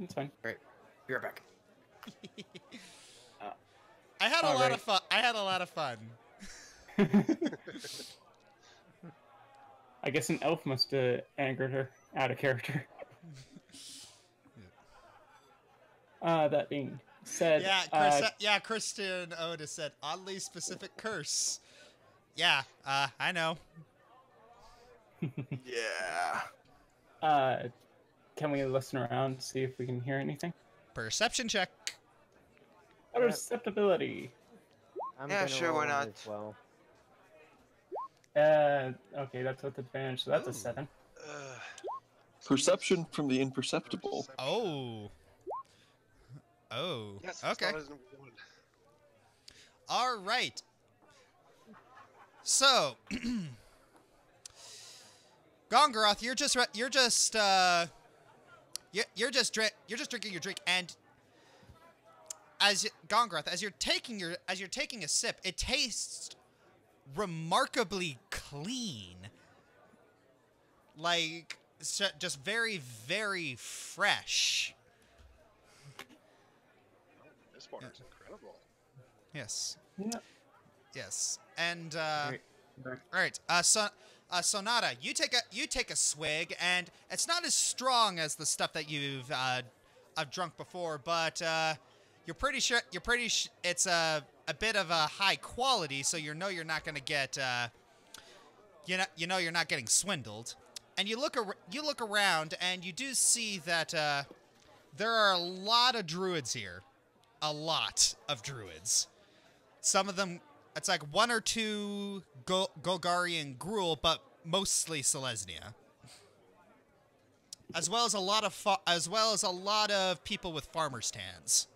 Speaker 3: It's fine.
Speaker 6: Right. Be right back.
Speaker 1: I had a
Speaker 3: All
Speaker 1: lot
Speaker 3: right.
Speaker 1: of fun. I had a lot of fun.
Speaker 3: I guess an elf must have angered her out of character. That being said,
Speaker 1: Yeah, Christian Oda said oddly specific curse. Yeah, I know.
Speaker 2: Yeah.
Speaker 3: Can we listen around see if we can hear anything?
Speaker 1: Perception check.
Speaker 3: Perceptibility.
Speaker 7: I'm
Speaker 2: Yeah,
Speaker 7: gonna
Speaker 2: sure,
Speaker 7: roll
Speaker 2: why
Speaker 7: it
Speaker 2: not?
Speaker 7: as well.
Speaker 3: Okay, that's with advantage, so that's
Speaker 1: Ooh.
Speaker 3: a 7.
Speaker 4: Perception from the imperceptible.
Speaker 1: Oh. Oh.
Speaker 5: Yes,
Speaker 1: Okay.
Speaker 5: it's not as one.
Speaker 1: All right. So, Gongoroth, you're just drinking your drink, and Gongoroth, as you're taking a sip, it tastes remarkably clean, like just very, very fresh.
Speaker 5: This water's incredible.
Speaker 1: Yes.
Speaker 3: Yeah.
Speaker 1: Yes. And
Speaker 6: Alright, back.
Speaker 1: all right. Sonata, you take a swig, and it's not as strong as the stuff that you've drunk before, but you're pretty sure it's a bit of a high quality, so you're not gonna get you're not getting swindled. And you look around, and you do see that there are a lot of druids here, a lot of druids. Some of them, it's like 1 or 2 Golari and Gruul, but mostly Selesnya. As well as a lot of people with farmer stands.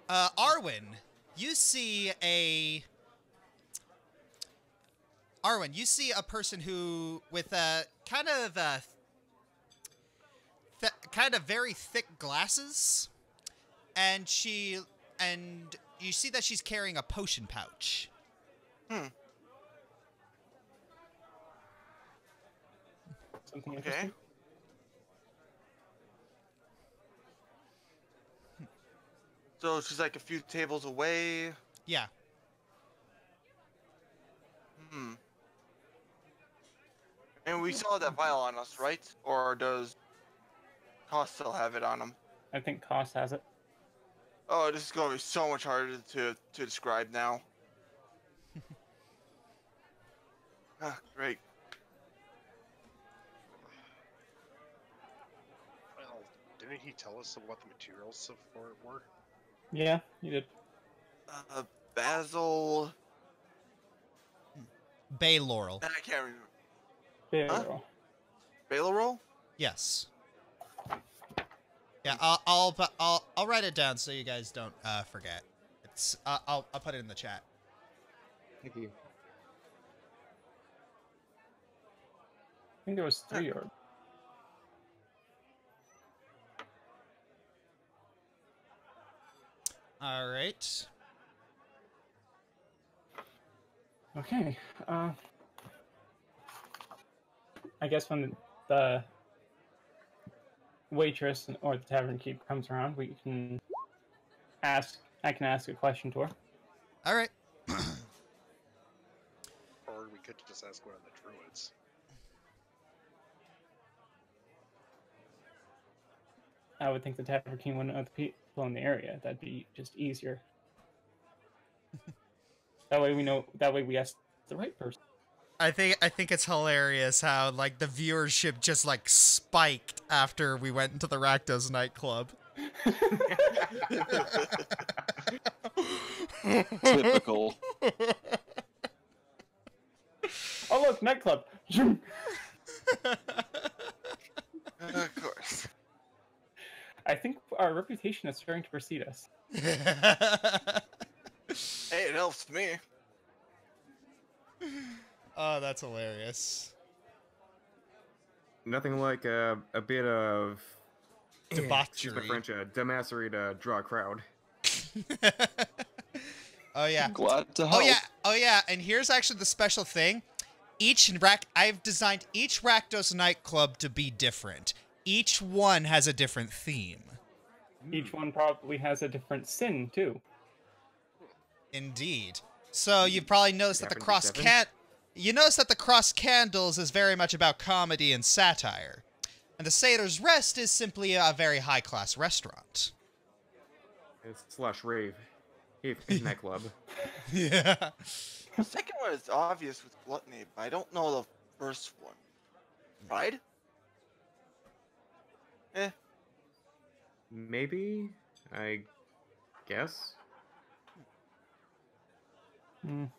Speaker 1: Arwen, you see Arwen, you see a person who, with a kind of very thick glasses, and you see that she's carrying a potion pouch.
Speaker 3: Something
Speaker 2: Okay.
Speaker 3: interesting.
Speaker 2: So she's like a few tables away.
Speaker 1: Yeah.
Speaker 2: And we saw that vial on us, right? Or does Koss still have it on him?
Speaker 3: I think Koss has it.
Speaker 2: Oh, this is going to be so much harder to describe now. Great.
Speaker 5: Well, didn't he tell us what the materials for it were?
Speaker 3: Yeah, you did.
Speaker 2: Basil.
Speaker 1: Bay Laurel.
Speaker 2: I can't remember.
Speaker 3: Yeah.
Speaker 2: Huh? Bailorol?
Speaker 1: Yes. Yeah, I'll write it down so you guys don't forget. It's I'll put it in the chat.
Speaker 6: Thank you.
Speaker 3: I think there was 3 orbs.
Speaker 1: All right.
Speaker 3: Okay. I guess when the waitress or the tavern keep comes around, we can ask. I can ask a question to her.
Speaker 1: All right.
Speaker 5: Or we could just ask one of the druids.
Speaker 3: I would think the tavern king wouldn't know the people in the area. That'd be just easier. That way we know. That way we ask the right person.
Speaker 1: I think it's hilarious how like the viewership just like spiked after we went into the Rakdos nightclub.
Speaker 4: Typical.
Speaker 3: Oh look, nightclub.
Speaker 2: Of course.
Speaker 3: I think our reputation is starting to precede us.
Speaker 2: Hey, it helps me.
Speaker 1: Oh, that's hilarious.
Speaker 6: Nothing like a bit of excuse my
Speaker 1: Debauchery.
Speaker 6: French, dumbassery to draw a crowd.
Speaker 1: Oh yeah.
Speaker 4: Glad to help.
Speaker 1: Oh yeah, and here's actually the special thing. I've designed each Rakdos nightclub to be different. Each one has a different theme.
Speaker 3: Each one probably has a different sin too.
Speaker 1: Indeed. So you've probably noticed that the cross candles is very much about comedy and satire. And the Sailor's Rest is simply a very high-class restaurant.
Speaker 6: It's slash rave. Nightclub.
Speaker 1: Yeah.
Speaker 2: The second one is obvious with gluttony, but I don't know the first one. Pride?
Speaker 6: Maybe? I guess?
Speaker 5: Something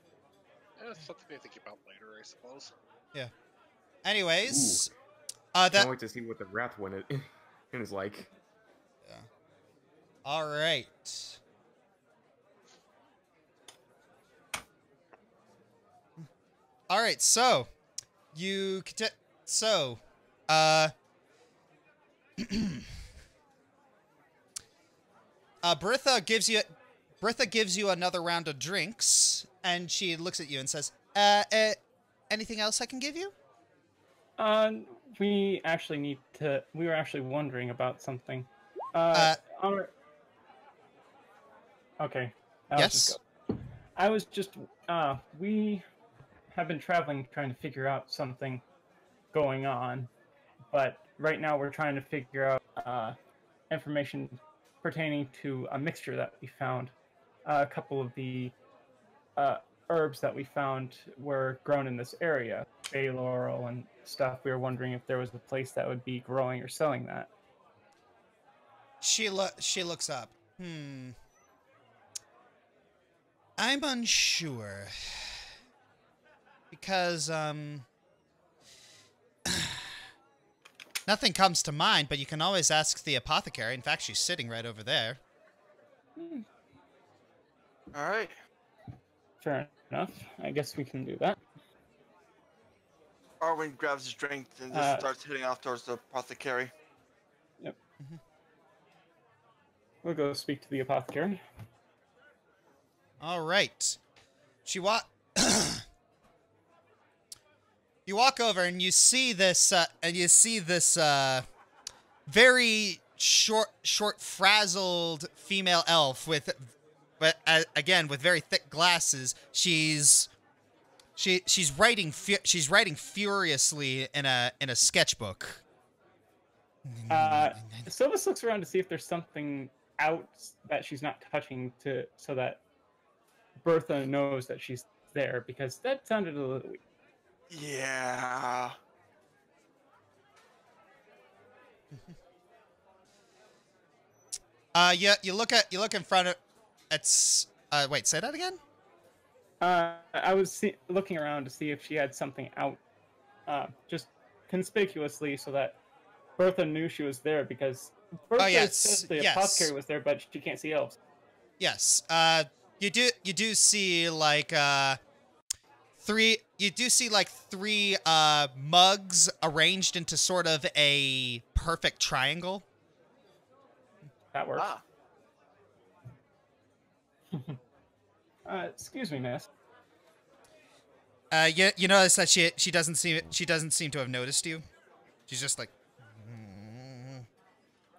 Speaker 5: to think about later, I suppose.
Speaker 1: Yeah. Anyways,
Speaker 6: Can't wait to see what the Wrath one is like.
Speaker 1: Yeah. All right. All right. So, Bertha gives you another round of drinks, and she looks at you and says, anything else I can give you?
Speaker 3: We actually need to. We were actually wondering about something. Okay.
Speaker 1: Yes.
Speaker 3: I was just. We have been traveling, trying to figure out something going on, but right now we're trying to figure out information pertaining to a mixture that we found. A couple of the herbs that we found were grown in this area, bay laurel and stuff. We were wondering if there was a place that would be growing or selling that.
Speaker 1: She looks up. I'm unsure. Because, nothing comes to mind, but you can always ask the apothecary. In fact, she's sitting right over there.
Speaker 2: Alright.
Speaker 3: Fair enough. I guess we can do that.
Speaker 2: Arwen grabs his drink and just starts heading off towards the apothecary.
Speaker 3: Yep. We'll go speak to the apothecary.
Speaker 1: All right. You walk over and you see this very short, frazzled female elf with very thick glasses. She's writing furiously in a sketchbook.
Speaker 3: Sylvas looks around to see if there's something out that she's not touching so that Bertha knows that she's there, because that sounded a little weak.
Speaker 2: Yeah.
Speaker 1: You look in front of it's wait, say that again?
Speaker 3: I was looking around to see if she had something out, just conspicuously, so that Bertha knew she was there, because Bertha says the apothecary was there, but she can't see elves.
Speaker 1: Yes. You do see like three mugs arranged into sort of a perfect triangle.
Speaker 3: That works. Excuse me, miss.
Speaker 1: You notice that she doesn't seem to have noticed you. She's just like.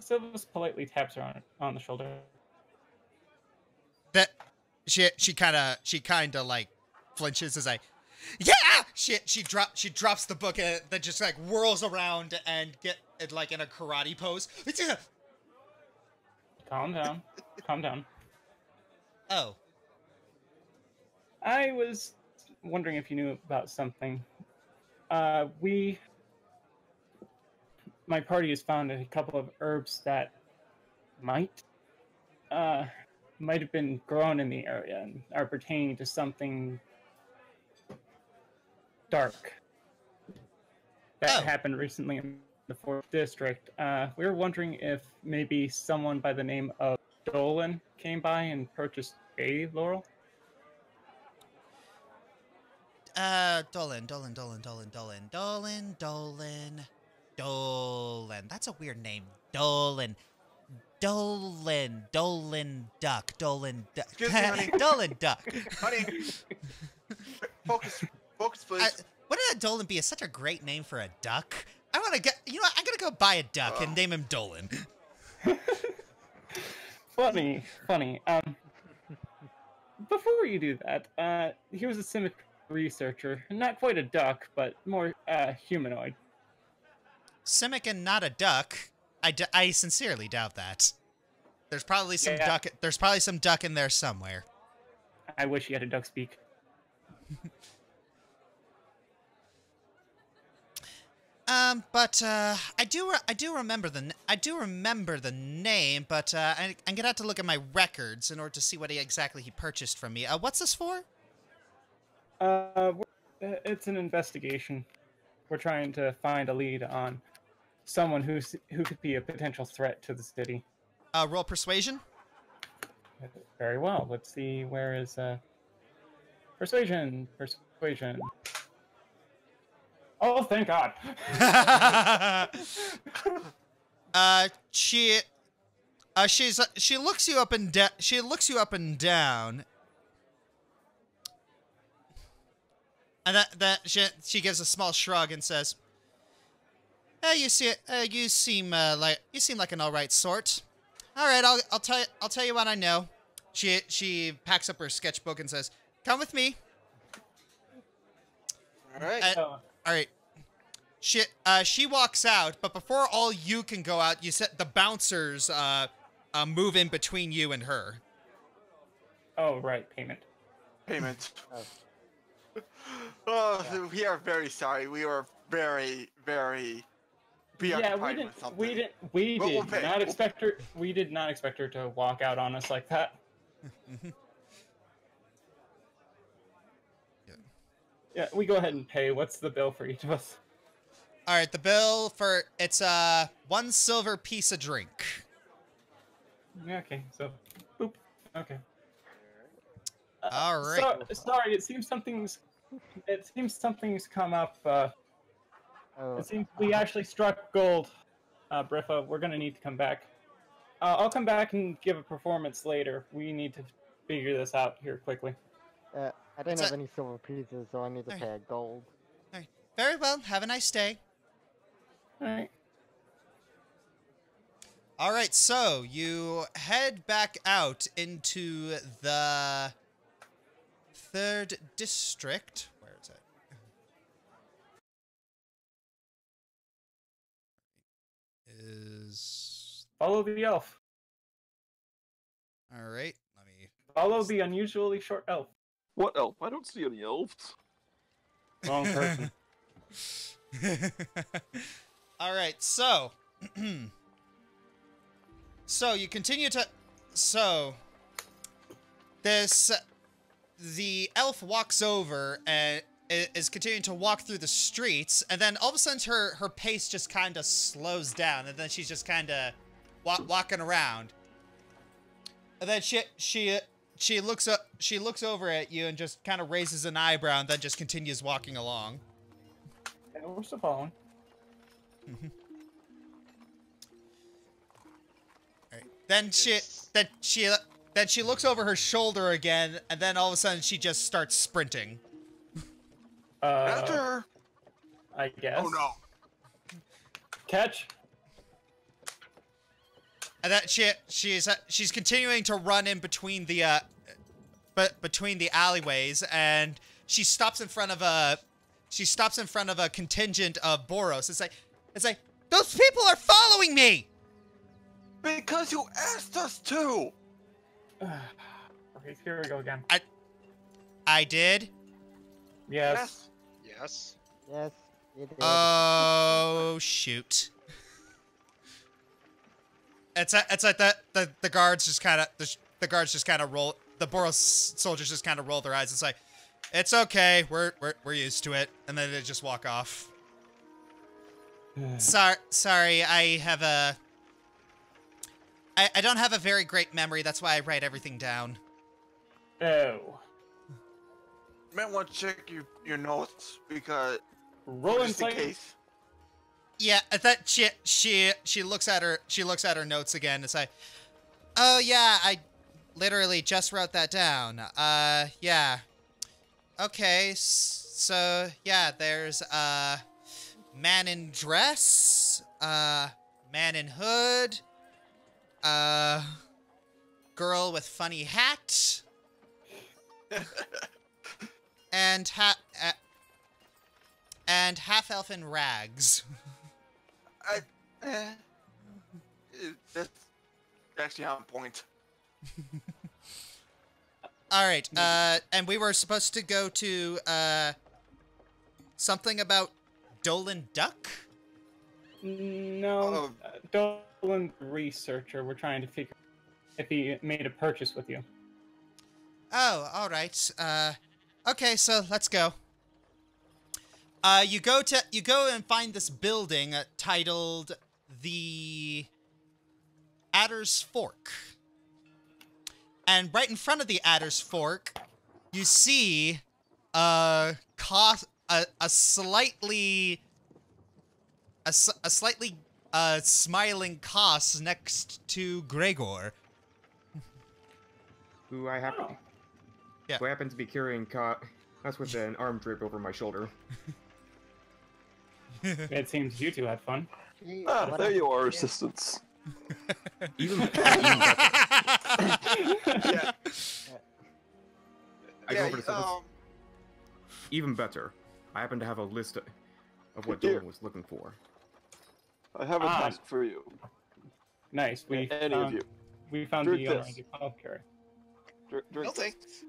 Speaker 3: Sylvas politely taps her on the shoulder.
Speaker 1: That she kind of like flinches as yeah. She drops the book and then just like whirls around and get it like in a karate pose.
Speaker 3: Calm down. Calm down.
Speaker 1: Oh.
Speaker 3: I was wondering if you knew about something. My party has found a couple of herbs that might have been grown in the area and are pertaining to something dark that happened recently in the 4th district. We were wondering if maybe someone by the name of Dolan came by and purchased a laurel.
Speaker 1: Dolan. That's a weird name. Dolan Duck.
Speaker 2: Excuse me, honey.
Speaker 1: Dolan Duck.
Speaker 2: Honey. Focus, please.
Speaker 1: Wouldn't a Dolan be such a great name for a duck? I want to get. You know what? I'm gonna go buy a duck and name him Dolan.
Speaker 3: Funny. Before you do that, he was a Simic researcher. Not quite a duck, but more humanoid.
Speaker 1: Simic and not a duck. I sincerely doubt that. There's probably some duck. There's probably some duck in there somewhere.
Speaker 3: I wish he had a duck speak.
Speaker 1: But I do remember the name, but I'm gonna have to look at my records in order to see what exactly he purchased from me. What's this for?
Speaker 3: It's an investigation. We're trying to find a lead on someone who could be a potential threat to the city.
Speaker 1: Roll persuasion.
Speaker 3: Very well. Let's see. Where is persuasion? Oh, thank God.
Speaker 1: She looks you up and down. She looks you up and down. And she gives a small shrug and says, you seem like an all right sort. All right, I'll tell you what I know." She packs up her sketchbook and says, "Come with me."
Speaker 2: All right.
Speaker 1: All right. She walks out, but before all you can go out, the bouncers move in between you and her.
Speaker 3: Oh, right, payment.
Speaker 2: Oh, we are very sorry. We were very, very preoccupied with something.
Speaker 3: We did not expect her to walk out on us like that. Yeah, we go ahead and pay. What's the bill for each of us?
Speaker 1: All right, the bill for it's 1 silver piece of drink.
Speaker 3: Okay, so boop. Okay.
Speaker 1: All right.
Speaker 3: Sorry, it seems something's come up
Speaker 7: Oh,
Speaker 3: It seems we actually struck gold. Briffa, we're gonna need to come back. I'll come back and give a performance later. We need to figure this out here quickly.
Speaker 7: I didn't
Speaker 1: It's
Speaker 7: have
Speaker 1: a-
Speaker 7: any silver pieces, so I need to pay a gold.
Speaker 1: All right. Very well. Have a nice day.
Speaker 3: Alright.
Speaker 1: All right, so you head back out into the 3rd district. Where is it? Is
Speaker 3: Follow the elf.
Speaker 1: all right. Let me.
Speaker 3: Follow the unusually short elf.
Speaker 4: What elf? I don't see any elves.
Speaker 3: Wrong person.
Speaker 1: All right, so so you continue to the elf walks over and is continuing to walk through the streets, and then all of a sudden her pace just kind of slows down, and then she's just kind of walking around, and then she looks over at you and just kind of raises an eyebrow, and then just continues walking along.
Speaker 3: Yeah, we're still following.
Speaker 1: Right. Then she looks over her shoulder again, and then all of a sudden she just starts sprinting.
Speaker 2: After her.
Speaker 3: I guess.
Speaker 2: Oh no.
Speaker 3: Catch.
Speaker 1: And that she's continuing to run in between the alleyways, and she stops in front of a contingent of Boros. It's like those people are following me.
Speaker 2: Because you asked us to.
Speaker 3: Okay, here we go again.
Speaker 1: I did.
Speaker 3: Yes.
Speaker 5: Yes.
Speaker 7: Yes, you did.
Speaker 1: Oh shoot. It's like the guards just kind of roll, the Boros soldiers just kind of roll their eyes. It's like, it's okay, we're used to it, and then they just walk off. Sorry, I don't have a very great memory. That's why I write everything down.
Speaker 3: Oh.
Speaker 2: Might want to check your notes because
Speaker 3: Roll
Speaker 2: just in
Speaker 3: insight.
Speaker 2: case.
Speaker 1: Yeah, I thought she looks at her notes again. It's like, oh yeah, I literally just wrote that down. Yeah. Okay, so yeah, there's man in dress, man in hood, girl with funny hat, and half-elf in rags.
Speaker 2: That's actually on point.
Speaker 1: All right, and we were supposed to go to something about Dolan Duck.
Speaker 3: No, Dolan researcher. We're trying to figure if he made a purchase with you.
Speaker 1: Oh, all right. Okay, so let's go. You go and find this building titled the Adder's Fork. And right in front of the Adder's Fork, you see a slightly smiling Koss next to Gregor.
Speaker 6: Who I happen,
Speaker 1: Yeah.
Speaker 6: who happen to be carrying Koss with an arm drape over my shoulder.
Speaker 3: It seems you two had fun.
Speaker 7: Gee,
Speaker 4: Ah,
Speaker 7: what
Speaker 4: there
Speaker 7: a-
Speaker 4: you are, assistants.
Speaker 6: Even better.
Speaker 2: Yeah.
Speaker 6: I go over to Sylvas. Even better. I happen to have a list of what
Speaker 4: Here.
Speaker 6: Dolan was looking for.
Speaker 4: I have a task for you.
Speaker 3: Nice.
Speaker 4: Any of you.
Speaker 3: We found
Speaker 4: Drink
Speaker 3: the
Speaker 4: this.
Speaker 3: apothecary.
Speaker 2: No
Speaker 4: Drink this.
Speaker 2: thanks.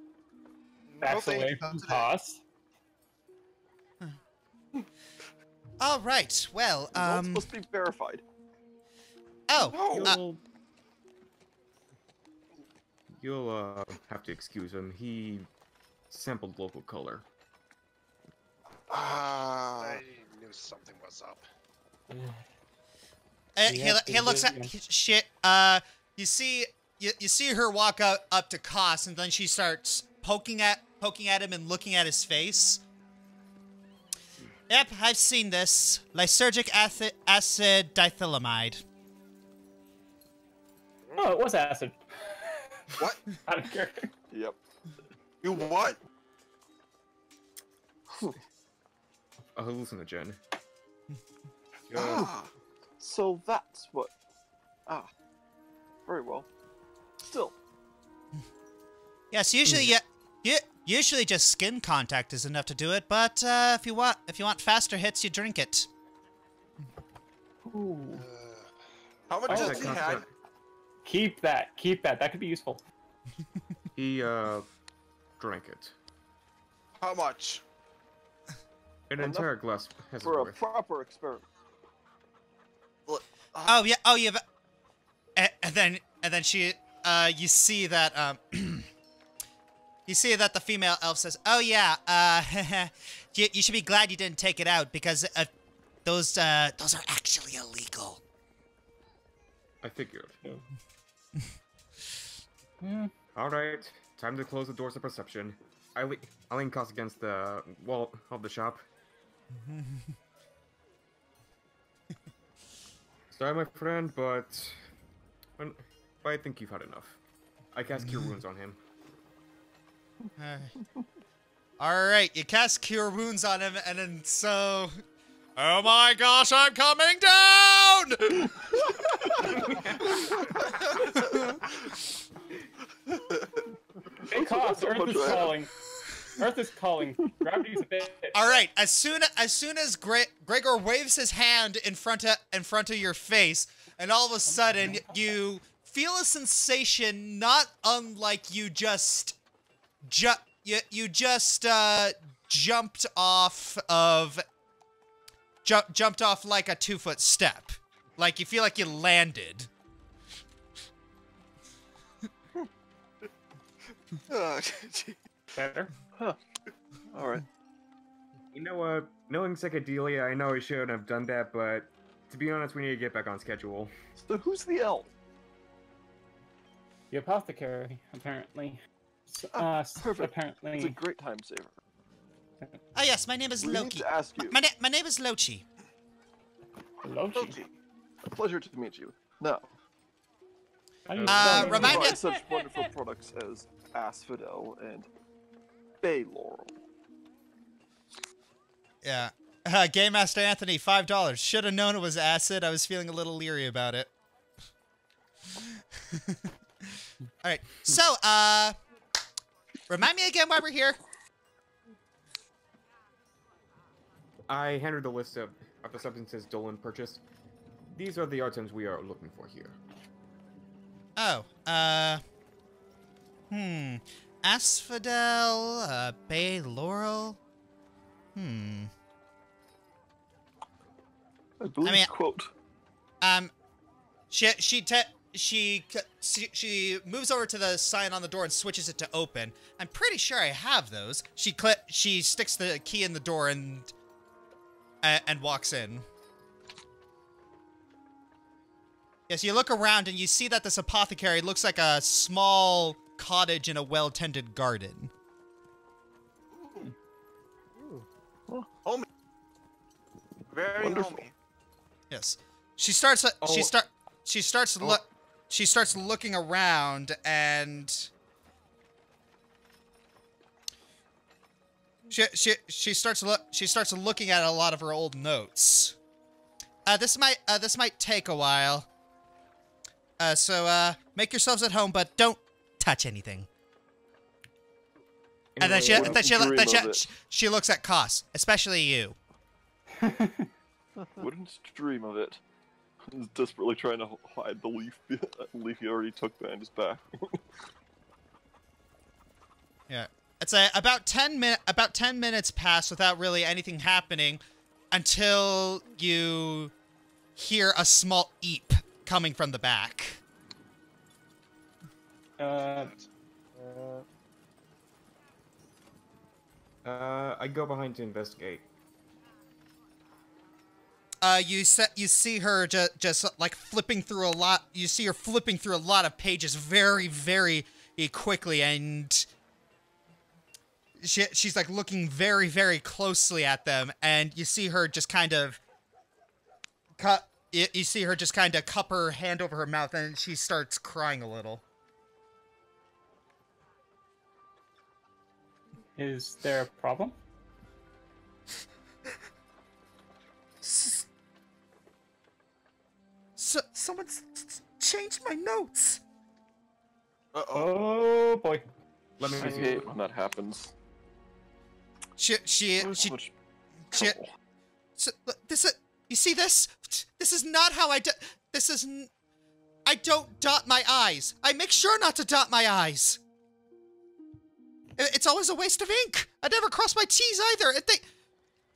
Speaker 3: Backs
Speaker 2: thank
Speaker 3: away
Speaker 2: you.
Speaker 3: from
Speaker 2: Not today.
Speaker 3: Koss.
Speaker 1: All right. Well,
Speaker 4: Results must be verified.
Speaker 1: oh,
Speaker 2: No.
Speaker 6: You'll have to excuse him. He sampled local color.
Speaker 5: I knew something was up.
Speaker 1: he looks at shit. You see her walk up to Koss, and then she starts poking at him and looking at his face. Yep, I've seen this. Lysergic acid dithylamide.
Speaker 3: Oh, it was acid.
Speaker 2: What?
Speaker 3: I don't care.
Speaker 4: Yep.
Speaker 2: You what?
Speaker 6: A hallucinogen.
Speaker 2: Ah.
Speaker 4: So that's what. Ah. Very well. Still.
Speaker 1: Yes, usually usually just skin contact is enough to do it, but if you want faster hits, you drink it.
Speaker 3: Ooh.
Speaker 2: How much
Speaker 3: Oh,
Speaker 2: does he have?
Speaker 3: Keep that. Keep that. That could be useful.
Speaker 6: He drank it.
Speaker 2: How much?
Speaker 6: An
Speaker 4: Enough
Speaker 6: entire glass has
Speaker 4: For a
Speaker 6: worth.
Speaker 4: proper experiment.
Speaker 1: Oh yeah. Oh yeah. And then she you see that you see that the female elf says, "Oh yeah. You should be glad you didn't take it out because those are actually illegal."
Speaker 6: I figured.
Speaker 3: Yeah.
Speaker 6: All right, time to close the doors of perception. I lean Koss against the wall of the shop. Sorry, my friend, but I think you've had enough. I cast Cure Wounds on him.
Speaker 1: Alright, you cast Cure Wounds on him, and then so... Oh my gosh, I'm coming down!
Speaker 3: Hey, Koss, Earth is calling. Earth is calling. Gravity's a bit.
Speaker 1: Alright, as soon as Gregor waves his hand in front of your face, and all of a sudden you feel a sensation not unlike you just jumped off like a 2-foot step. Like you feel like you landed.
Speaker 2: Oh, gee.
Speaker 3: Better.
Speaker 4: Huh. Alright.
Speaker 6: You know what? Knowing psychedelia, I know I shouldn't have done that, but to be honest, we need to get back on schedule.
Speaker 4: So who's the elf?
Speaker 3: The apothecary, apparently.
Speaker 4: Perfect.
Speaker 3: Apparently.
Speaker 4: It's a great time saver.
Speaker 1: Oh yes, my name is
Speaker 4: We need
Speaker 1: Loki.
Speaker 4: to ask you.
Speaker 1: My name is Lochi.
Speaker 3: Loki.
Speaker 2: Loki.
Speaker 4: A pleasure to meet you. Now,
Speaker 3: How do you
Speaker 1: Uh,
Speaker 3: spell it?
Speaker 1: remind me-
Speaker 4: provide such wonderful products as Asphodel and Bay Laurel.
Speaker 1: Yeah. Game Master Anthony, $5. Should have known it was acid. I was feeling a little leery about it. Alright. So, remind me again why we're here.
Speaker 6: I handed the list of the substances Dolan purchased. These are the items we are looking for here.
Speaker 1: Oh, Asphodel, Bay Laurel.
Speaker 4: I believe,
Speaker 1: I mean-
Speaker 4: quote,
Speaker 1: She moves over to the sign on the door and switches it to open. I'm pretty sure I have those. She sticks the key in the door and walks in. Yes, you look around and you see that this apothecary looks like a small cottage in a well-tended garden.
Speaker 2: Homie. Very
Speaker 4: Wonderful.
Speaker 2: homey.
Speaker 1: Yes. She starts looking around and she starts looking at a lot of her old notes. This might take a while. So make yourselves at home, but don't touch anything. And then she looks at Koss, especially you.
Speaker 4: wouldn't dream of it. He's desperately trying to hide the leaf he already took behind his back.
Speaker 1: Yeah. It's about 10 minutes pass without really anything happening until you hear a small eep coming from the back.
Speaker 6: I go behind to investigate.
Speaker 1: You see her just like flipping through a lot. You see her flipping through a lot of pages very, very quickly, and she's like looking very, very closely at them, and you see her just kind of you see her just kind of cup her hand over her mouth, and she starts crying a little.
Speaker 3: Is there a problem?
Speaker 1: Someone's changed my notes.
Speaker 3: Oh boy.
Speaker 6: Let me
Speaker 4: I hate when that happens.
Speaker 1: You see this? This is not how I I don't dot my I's. I make sure not to dot my I's. It's always a waste of ink. I never cross my T's either.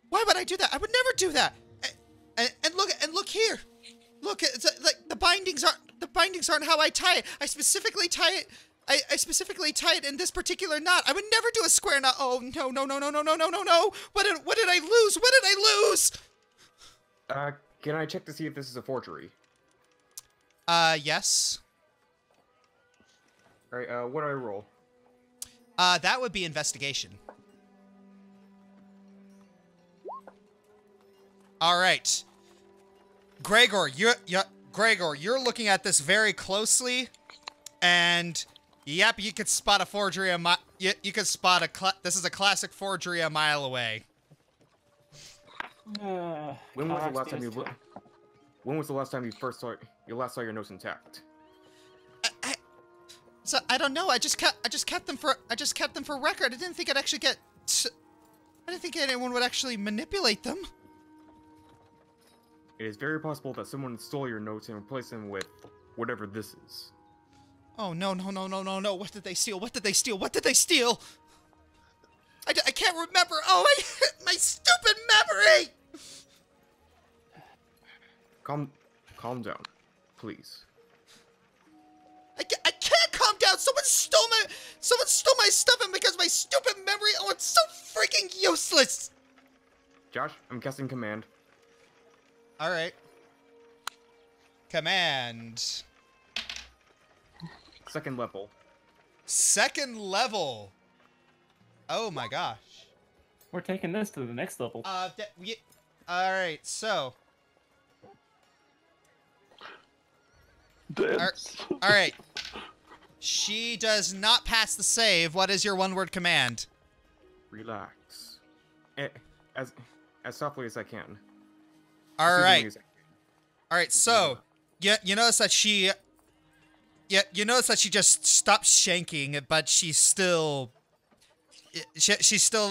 Speaker 1: Why would I do that? I would never do that. And look here. Look, it's like the bindings aren't how I tie it. I specifically tie it. I specifically tie it in this particular knot. I would never do a square knot. Oh no. What did I lose? What did I lose?
Speaker 6: Can I check to see if this is a forgery?
Speaker 1: Yes.
Speaker 6: Alright, what do I roll?
Speaker 1: That would be investigation. All right. Gregor, you're looking at this very closely, and yep, you could spot a forgery you could spot this is a classic forgery a mile away.
Speaker 6: When was the last time you first saw your notes intact?
Speaker 1: So I don't know. I just kept them for record. I didn't think I didn't think anyone would actually manipulate them.
Speaker 6: It is very possible that someone stole your notes and replaced them with whatever this is.
Speaker 1: Oh, no. What did they steal? What did they steal? I can't remember. Oh, my stupid memory!
Speaker 6: Calm down, please.
Speaker 1: I can't calm down. Someone stole my stuff, and because of my stupid memory, oh, it's so freaking useless.
Speaker 6: Josh, I'm casting command.
Speaker 1: All right. Command.
Speaker 6: Second level.
Speaker 1: Second level. Oh my gosh.
Speaker 3: We're taking this to the next level.
Speaker 1: All right. So.
Speaker 4: Dance.
Speaker 1: All right. She does not pass the save. What is your one-word command?
Speaker 6: Relax. As softly as I can.
Speaker 1: All right. All right. So, you notice that she just stops shanking, but she still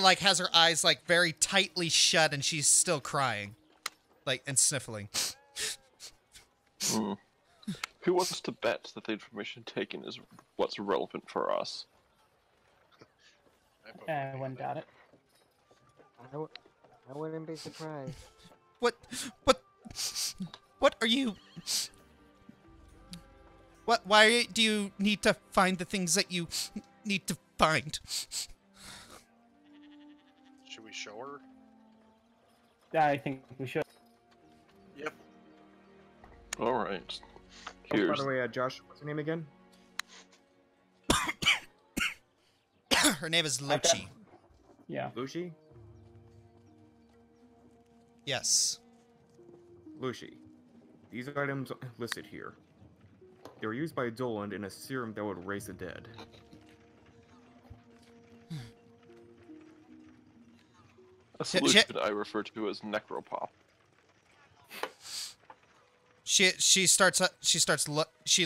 Speaker 1: like has her eyes like very tightly shut, and she's still crying, like, and sniffling.
Speaker 4: Who wants to bet that the information taken is what's relevant for us?
Speaker 3: I wouldn't doubt it.
Speaker 7: I wouldn't be surprised.
Speaker 1: What are you? Why do you need to find the things that you need to find?
Speaker 5: Should we show her?
Speaker 3: I think we should.
Speaker 5: Yep.
Speaker 4: All right.
Speaker 6: Oh, by
Speaker 4: Here's
Speaker 6: the way, Josh, what's your name again?
Speaker 1: Her name is Luchi.
Speaker 3: Yeah.
Speaker 6: Lucy?
Speaker 1: Yes.
Speaker 6: Lucy. These items listed here. They were used by Doland in a serum that would raise the dead.
Speaker 4: a solution I refer to as necropop.
Speaker 1: She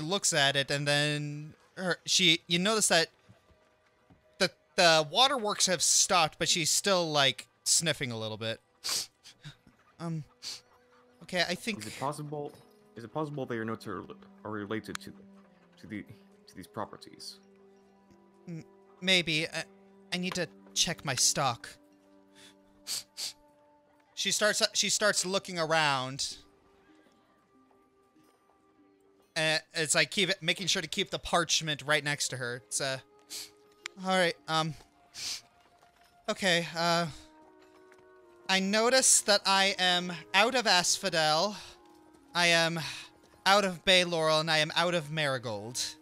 Speaker 1: looks at it, and then you notice that the waterworks have stopped, but she's still like sniffing a little bit. Okay, I think.
Speaker 6: Is it possible that your notes are related to these properties?
Speaker 1: Maybe. I need to check my stock. She starts looking around. It's like making sure to keep the parchment right next to her. It's all right. Okay. I notice that I am out of Asphodel. I am out of Bay Laurel, and I am out of Marigold.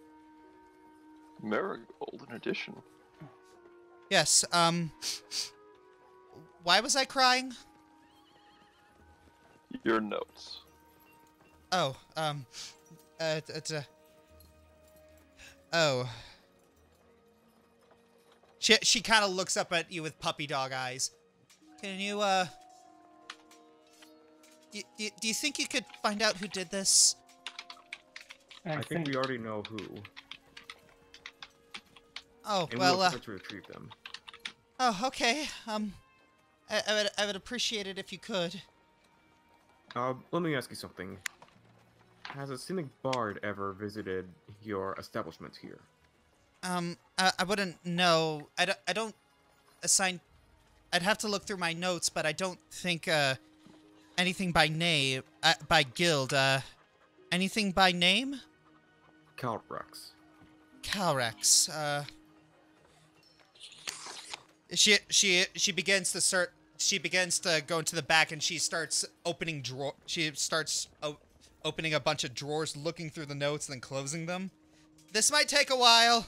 Speaker 4: Marigold, in addition.
Speaker 1: Yes, why was I crying?
Speaker 4: Your notes.
Speaker 1: Oh, oh. She kind of looks up at you with puppy dog eyes. Can you, do you think you could find out who did this?
Speaker 6: I think we already know who.
Speaker 1: Oh,
Speaker 6: And
Speaker 1: well,
Speaker 6: we'll try to retrieve them.
Speaker 1: oh, okay. I would appreciate it if you could.
Speaker 6: Let me ask you something. Has a cynic bard ever visited your establishment here?
Speaker 1: I wouldn't know. I don't assign... I'd have to look through my notes, but I don't think, anything by name, by guild, anything by name?
Speaker 6: Calrex.
Speaker 1: Calrex, She begins to start... She begins to go into the back and she starts opening opening a bunch of drawers, looking through the notes, and then closing them. This might take a while.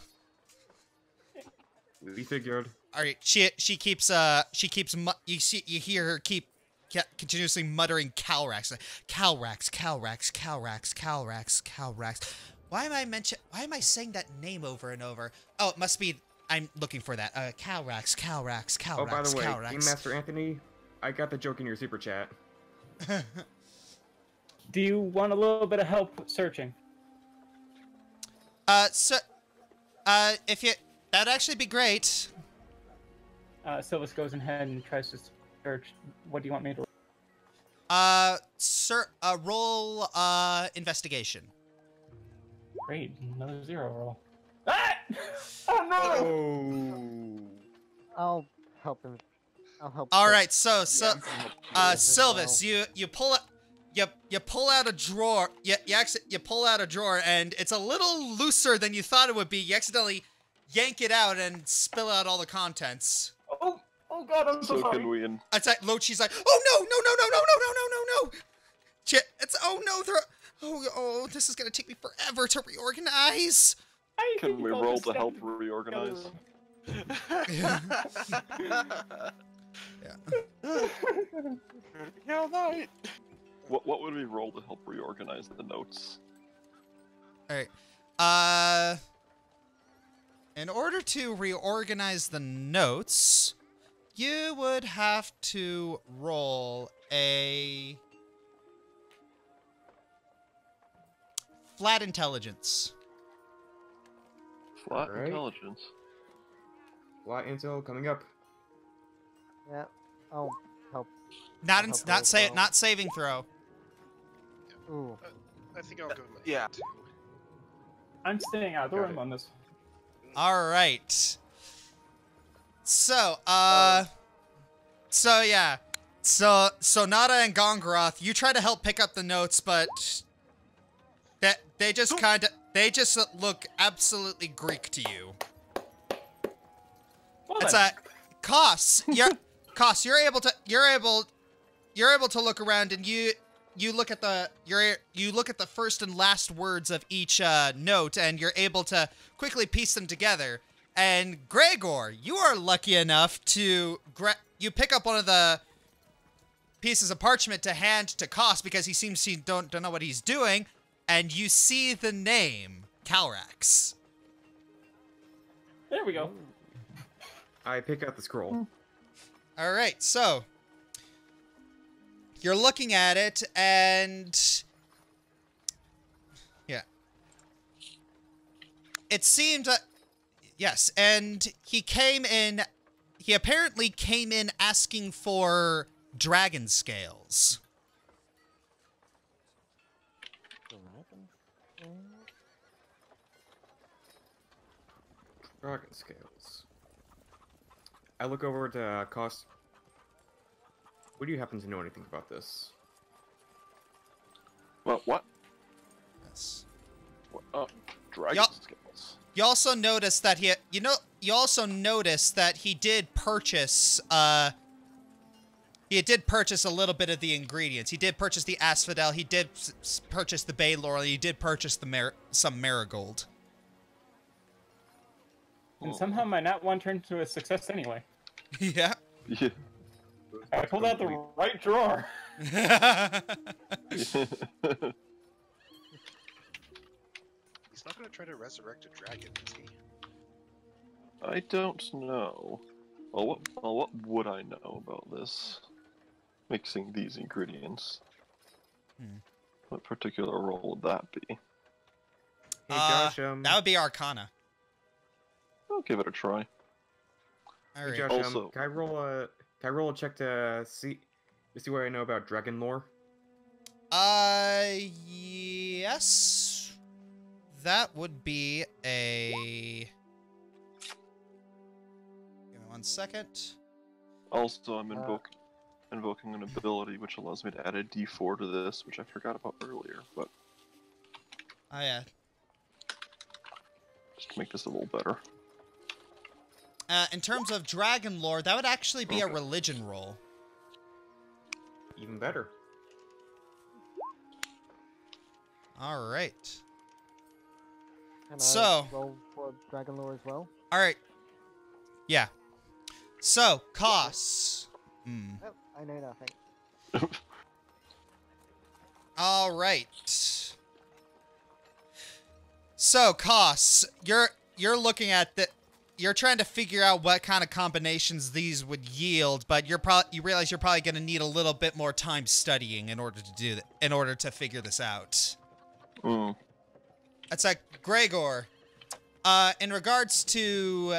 Speaker 6: We figured.
Speaker 1: All right, she keeps you hear her keep continuously muttering Calrax, Calrax, Calrax, Calrax, Calrax, Calrax. Why am I saying that name over and over? Oh, it must be I'm looking for that. Calrax, Calrax, Calrax,
Speaker 6: Oh, by the way,
Speaker 1: Calrax.
Speaker 6: Game Master Anthony, I got the joke in your super chat.
Speaker 3: Do you want a little bit of help searching?
Speaker 1: If you, that'd actually be great.
Speaker 3: Sylvas goes ahead and tries to search. What do you want me to?
Speaker 1: Roll, investigation.
Speaker 3: Great, another 0 roll. Ah! Oh no!
Speaker 6: Oh.
Speaker 7: I'll help him. I'll help.
Speaker 1: All
Speaker 7: him.
Speaker 1: right, so Sylvas,
Speaker 7: well.
Speaker 1: you pull out a drawer. You pull out a drawer, and it's a little looser than you thought it would be. You accidentally yank it out and spill out all the contents.
Speaker 3: Oh God, I'm so
Speaker 4: So
Speaker 3: sorry.
Speaker 4: can we?
Speaker 1: It's like Lochi's like, oh no. It's oh no, oh this is gonna take me forever to reorganize.
Speaker 4: Can we roll to help reorganize?
Speaker 1: Yeah.
Speaker 2: Yeah, night.
Speaker 4: What would we roll to help reorganize the notes?
Speaker 1: All right. In order to reorganize the notes, you would have to roll a flat intelligence.
Speaker 4: Flat
Speaker 6: Alright.
Speaker 4: intelligence.
Speaker 6: Flat intel coming up.
Speaker 7: Yeah. I'll help.
Speaker 1: Not
Speaker 7: I'll help
Speaker 1: not
Speaker 7: roll
Speaker 1: say
Speaker 7: well.
Speaker 1: not saving throw.
Speaker 7: Ooh.
Speaker 5: I think I'll go with my
Speaker 2: Yeah.
Speaker 5: hand, too.
Speaker 3: I'm staying out of the
Speaker 6: Got
Speaker 3: room
Speaker 6: it.
Speaker 3: on this.
Speaker 1: All right. So, yeah. So Sonata and Gongoroth, you try to help pick up the notes, but they just look absolutely Greek to you.
Speaker 3: Well,
Speaker 1: It's
Speaker 3: then.
Speaker 1: a Koss. You're able to look around and you look at the first and last words of each note, and you're able to quickly piece them together. And Gregor, you are lucky enough to you pick up one of the pieces of parchment to hand to Koss because he seems to don't know what he's doing, and you see the name Calrax.
Speaker 3: There we go.
Speaker 6: I pick out the scroll.
Speaker 1: All right, so you're looking at it, and yeah, it seemed yes, and he apparently came in asking for dragon scales.
Speaker 6: Dragon scales. I look over to Koss. Would you happen to know anything about this?
Speaker 4: What?
Speaker 1: Yes.
Speaker 4: Dragon
Speaker 1: Yup.
Speaker 4: scales.
Speaker 1: You also notice that he did purchase a little bit of the ingredients. He did purchase the asphodel, he did purchase the bay laurel, he did purchase some marigold.
Speaker 3: And somehow my nat 1 turned into a success anyway.
Speaker 1: Yeah.
Speaker 4: Yeah.
Speaker 3: I pulled out the right drawer.
Speaker 5: He's not gonna try to resurrect a dragon, is he?
Speaker 4: I don't know. Well, what would I know about this? Mixing these ingredients. What particular role would that be?
Speaker 6: Hey Josh,
Speaker 1: That would be Arcana.
Speaker 4: I'll give it a try.
Speaker 1: All
Speaker 6: hey
Speaker 1: right.
Speaker 6: Josh,
Speaker 4: Also-
Speaker 6: can I roll a check to see what I know about dragon lore?
Speaker 1: Yes. That would be a. Give me 1 second.
Speaker 4: Also, I'm invoking an ability which allows me to add a D4 to this, which I forgot about earlier, but
Speaker 1: Oh yeah.
Speaker 4: just to make this a little better.
Speaker 1: In terms of dragon lore, that would actually be a religion roll.
Speaker 6: Even better.
Speaker 1: All right.
Speaker 7: Can
Speaker 1: So-
Speaker 7: I roll for Dragon Lore as well?
Speaker 1: All right. Yeah. So, Koss.
Speaker 7: Oh, I know nothing.
Speaker 1: All right. So, Koss, you're looking at the. You're trying to figure out what kind of combinations these would yield, but you realize you're probably going to need a little bit more time studying in order to do that, in order to figure this out. It's like Gregor. In regards to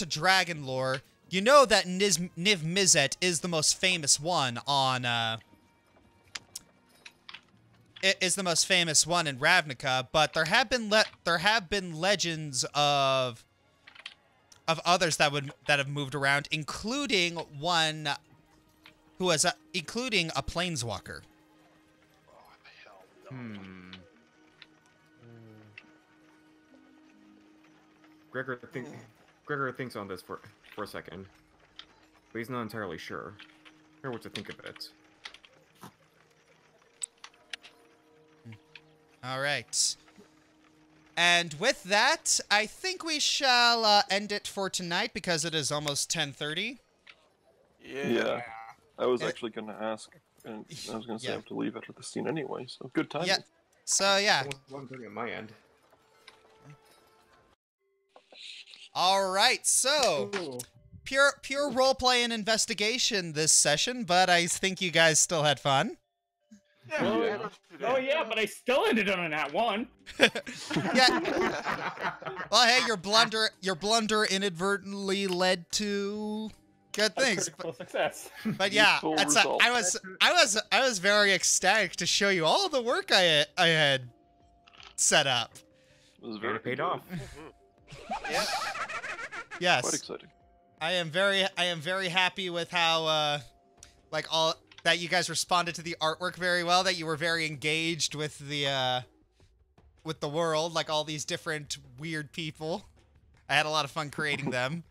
Speaker 1: dragon lore, you know that Niv Mizzet is the most famous one on is the most famous one in Ravnica, but there have been legends of others that have moved around, including one who has including a planeswalker.
Speaker 5: Oh, hell no.
Speaker 6: Gregor thinks on this for a second, but he's not entirely sure what to think of it.
Speaker 1: All right. And with that, I think we shall end it for tonight because it is almost 10:30.
Speaker 4: Yeah. I was actually going to ask, and I was going to say I
Speaker 1: Yeah.
Speaker 4: have to leave after the scene anyway, so good timing.
Speaker 1: Yeah. So yeah.
Speaker 6: Almost 1:30 on my end.
Speaker 1: All right. So
Speaker 3: Ooh.
Speaker 1: pure roleplay and investigation this session, but I think you guys still had fun.
Speaker 3: Oh,
Speaker 2: Yeah,
Speaker 3: yeah.
Speaker 2: let's do
Speaker 3: Oh
Speaker 2: that.
Speaker 3: yeah, but I still ended on a nat 1.
Speaker 1: Yeah. Well, hey, your blunder inadvertently led to good
Speaker 3: A
Speaker 1: things.
Speaker 3: critical success.
Speaker 1: But yeah,
Speaker 4: Useful
Speaker 1: that's
Speaker 4: result.
Speaker 1: I was very ecstatic to show you all the work I had set up.
Speaker 4: It was
Speaker 6: And
Speaker 4: very
Speaker 6: it paid
Speaker 4: good.
Speaker 6: off.
Speaker 2: Yeah.
Speaker 4: Quite
Speaker 1: Yes,
Speaker 4: exciting.
Speaker 1: I am very happy with how like all that you guys responded to the artwork very well. That you were very engaged with the world, like all these different weird people. I had a lot of fun creating them.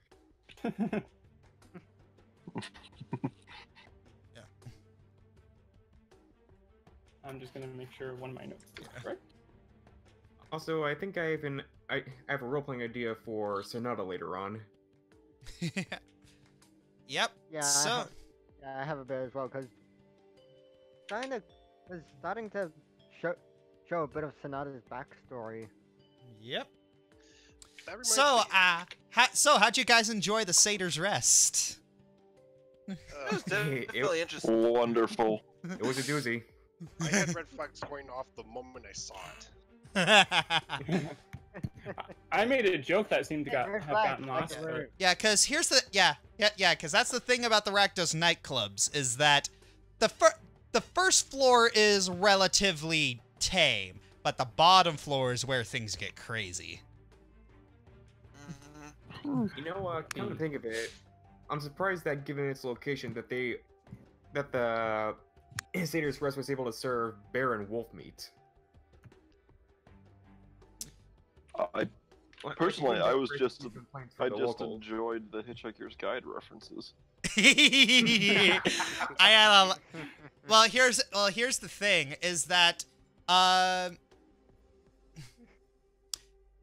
Speaker 3: I'm just gonna make sure one of my notes is correct.
Speaker 6: Also, I think I have a role-playing idea for Sonata later on.
Speaker 1: Yep.
Speaker 7: Yeah,
Speaker 1: So
Speaker 7: I have a bit as well, because was starting to show a bit of Sonata's backstory.
Speaker 1: yep.
Speaker 5: That reminds
Speaker 1: So
Speaker 5: me,
Speaker 1: how'd you guys enjoy the Satyr's Rest?
Speaker 2: It was definitely interesting.
Speaker 4: Wonderful.
Speaker 6: It was a doozy.
Speaker 5: I had red flags going off the moment I saw it.
Speaker 3: I made a joke that seemed to
Speaker 7: Red
Speaker 3: have
Speaker 7: flag,
Speaker 3: gotten
Speaker 7: like
Speaker 3: lost.
Speaker 7: it.
Speaker 3: But
Speaker 1: Yeah, because here's the because that's the thing about the Rakdos nightclubs is that the first floor is relatively tame, but the bottom floor is where things get crazy.
Speaker 2: Mhm.
Speaker 6: You know, come to think of it, I'm surprised that given its location that the Satyr's Rest was able to serve bear and wolf meat.
Speaker 4: Personally, I was just
Speaker 6: complaints
Speaker 4: I
Speaker 6: from the
Speaker 4: just
Speaker 6: local.
Speaker 4: enjoyed the Hitchhiker's Guide references.
Speaker 1: I had a well. Here's the thing: is that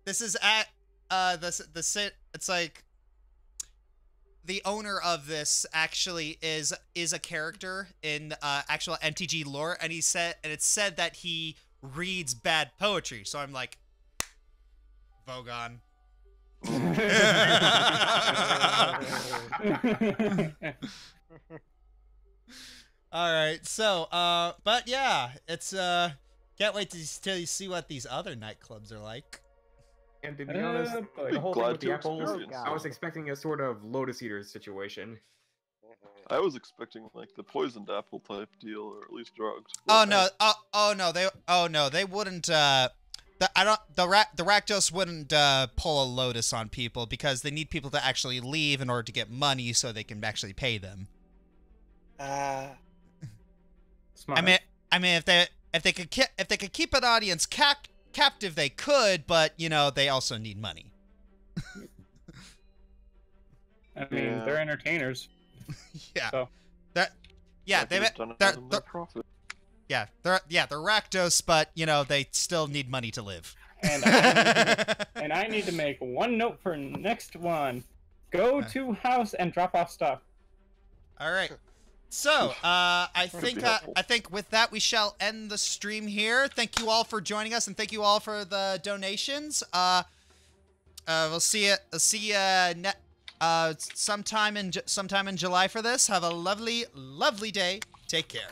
Speaker 1: this is at it's like the owner of this actually is a character in actual MTG lore, and it's said that he reads bad poetry. So I'm like, Vogon. All right, so but yeah, it's can't wait till you see what these other nightclubs are like.
Speaker 6: And to be honest,
Speaker 4: I'd
Speaker 6: the whole
Speaker 4: be
Speaker 6: thing
Speaker 4: glad
Speaker 6: with
Speaker 4: to
Speaker 6: the apples,
Speaker 4: experience
Speaker 6: I was
Speaker 7: that.
Speaker 6: expecting a sort of Lotus Eater situation.
Speaker 4: I was expecting like the poisoned apple type deal, or at least drugs.
Speaker 1: Oh
Speaker 4: but
Speaker 1: no, they wouldn't. The Rakdos wouldn't pull a Lotus on people because they need people to actually leave in order to get money so they can actually pay them.
Speaker 3: Smart.
Speaker 1: I mean, if they could keep an audience captive, they could, but you know they also need money.
Speaker 3: I mean,
Speaker 4: Yeah.
Speaker 3: they're entertainers.
Speaker 1: Yeah.
Speaker 3: So.
Speaker 1: They're Rakdos, but you know they still need money to live.
Speaker 3: And I need to make one note for next one. Go to house and drop off stuff.
Speaker 1: All right. So, I think with that we shall end the stream here. Thank you all for joining us, and thank you all for the donations. We'll see you sometime in July for this. Have a lovely day. Take care.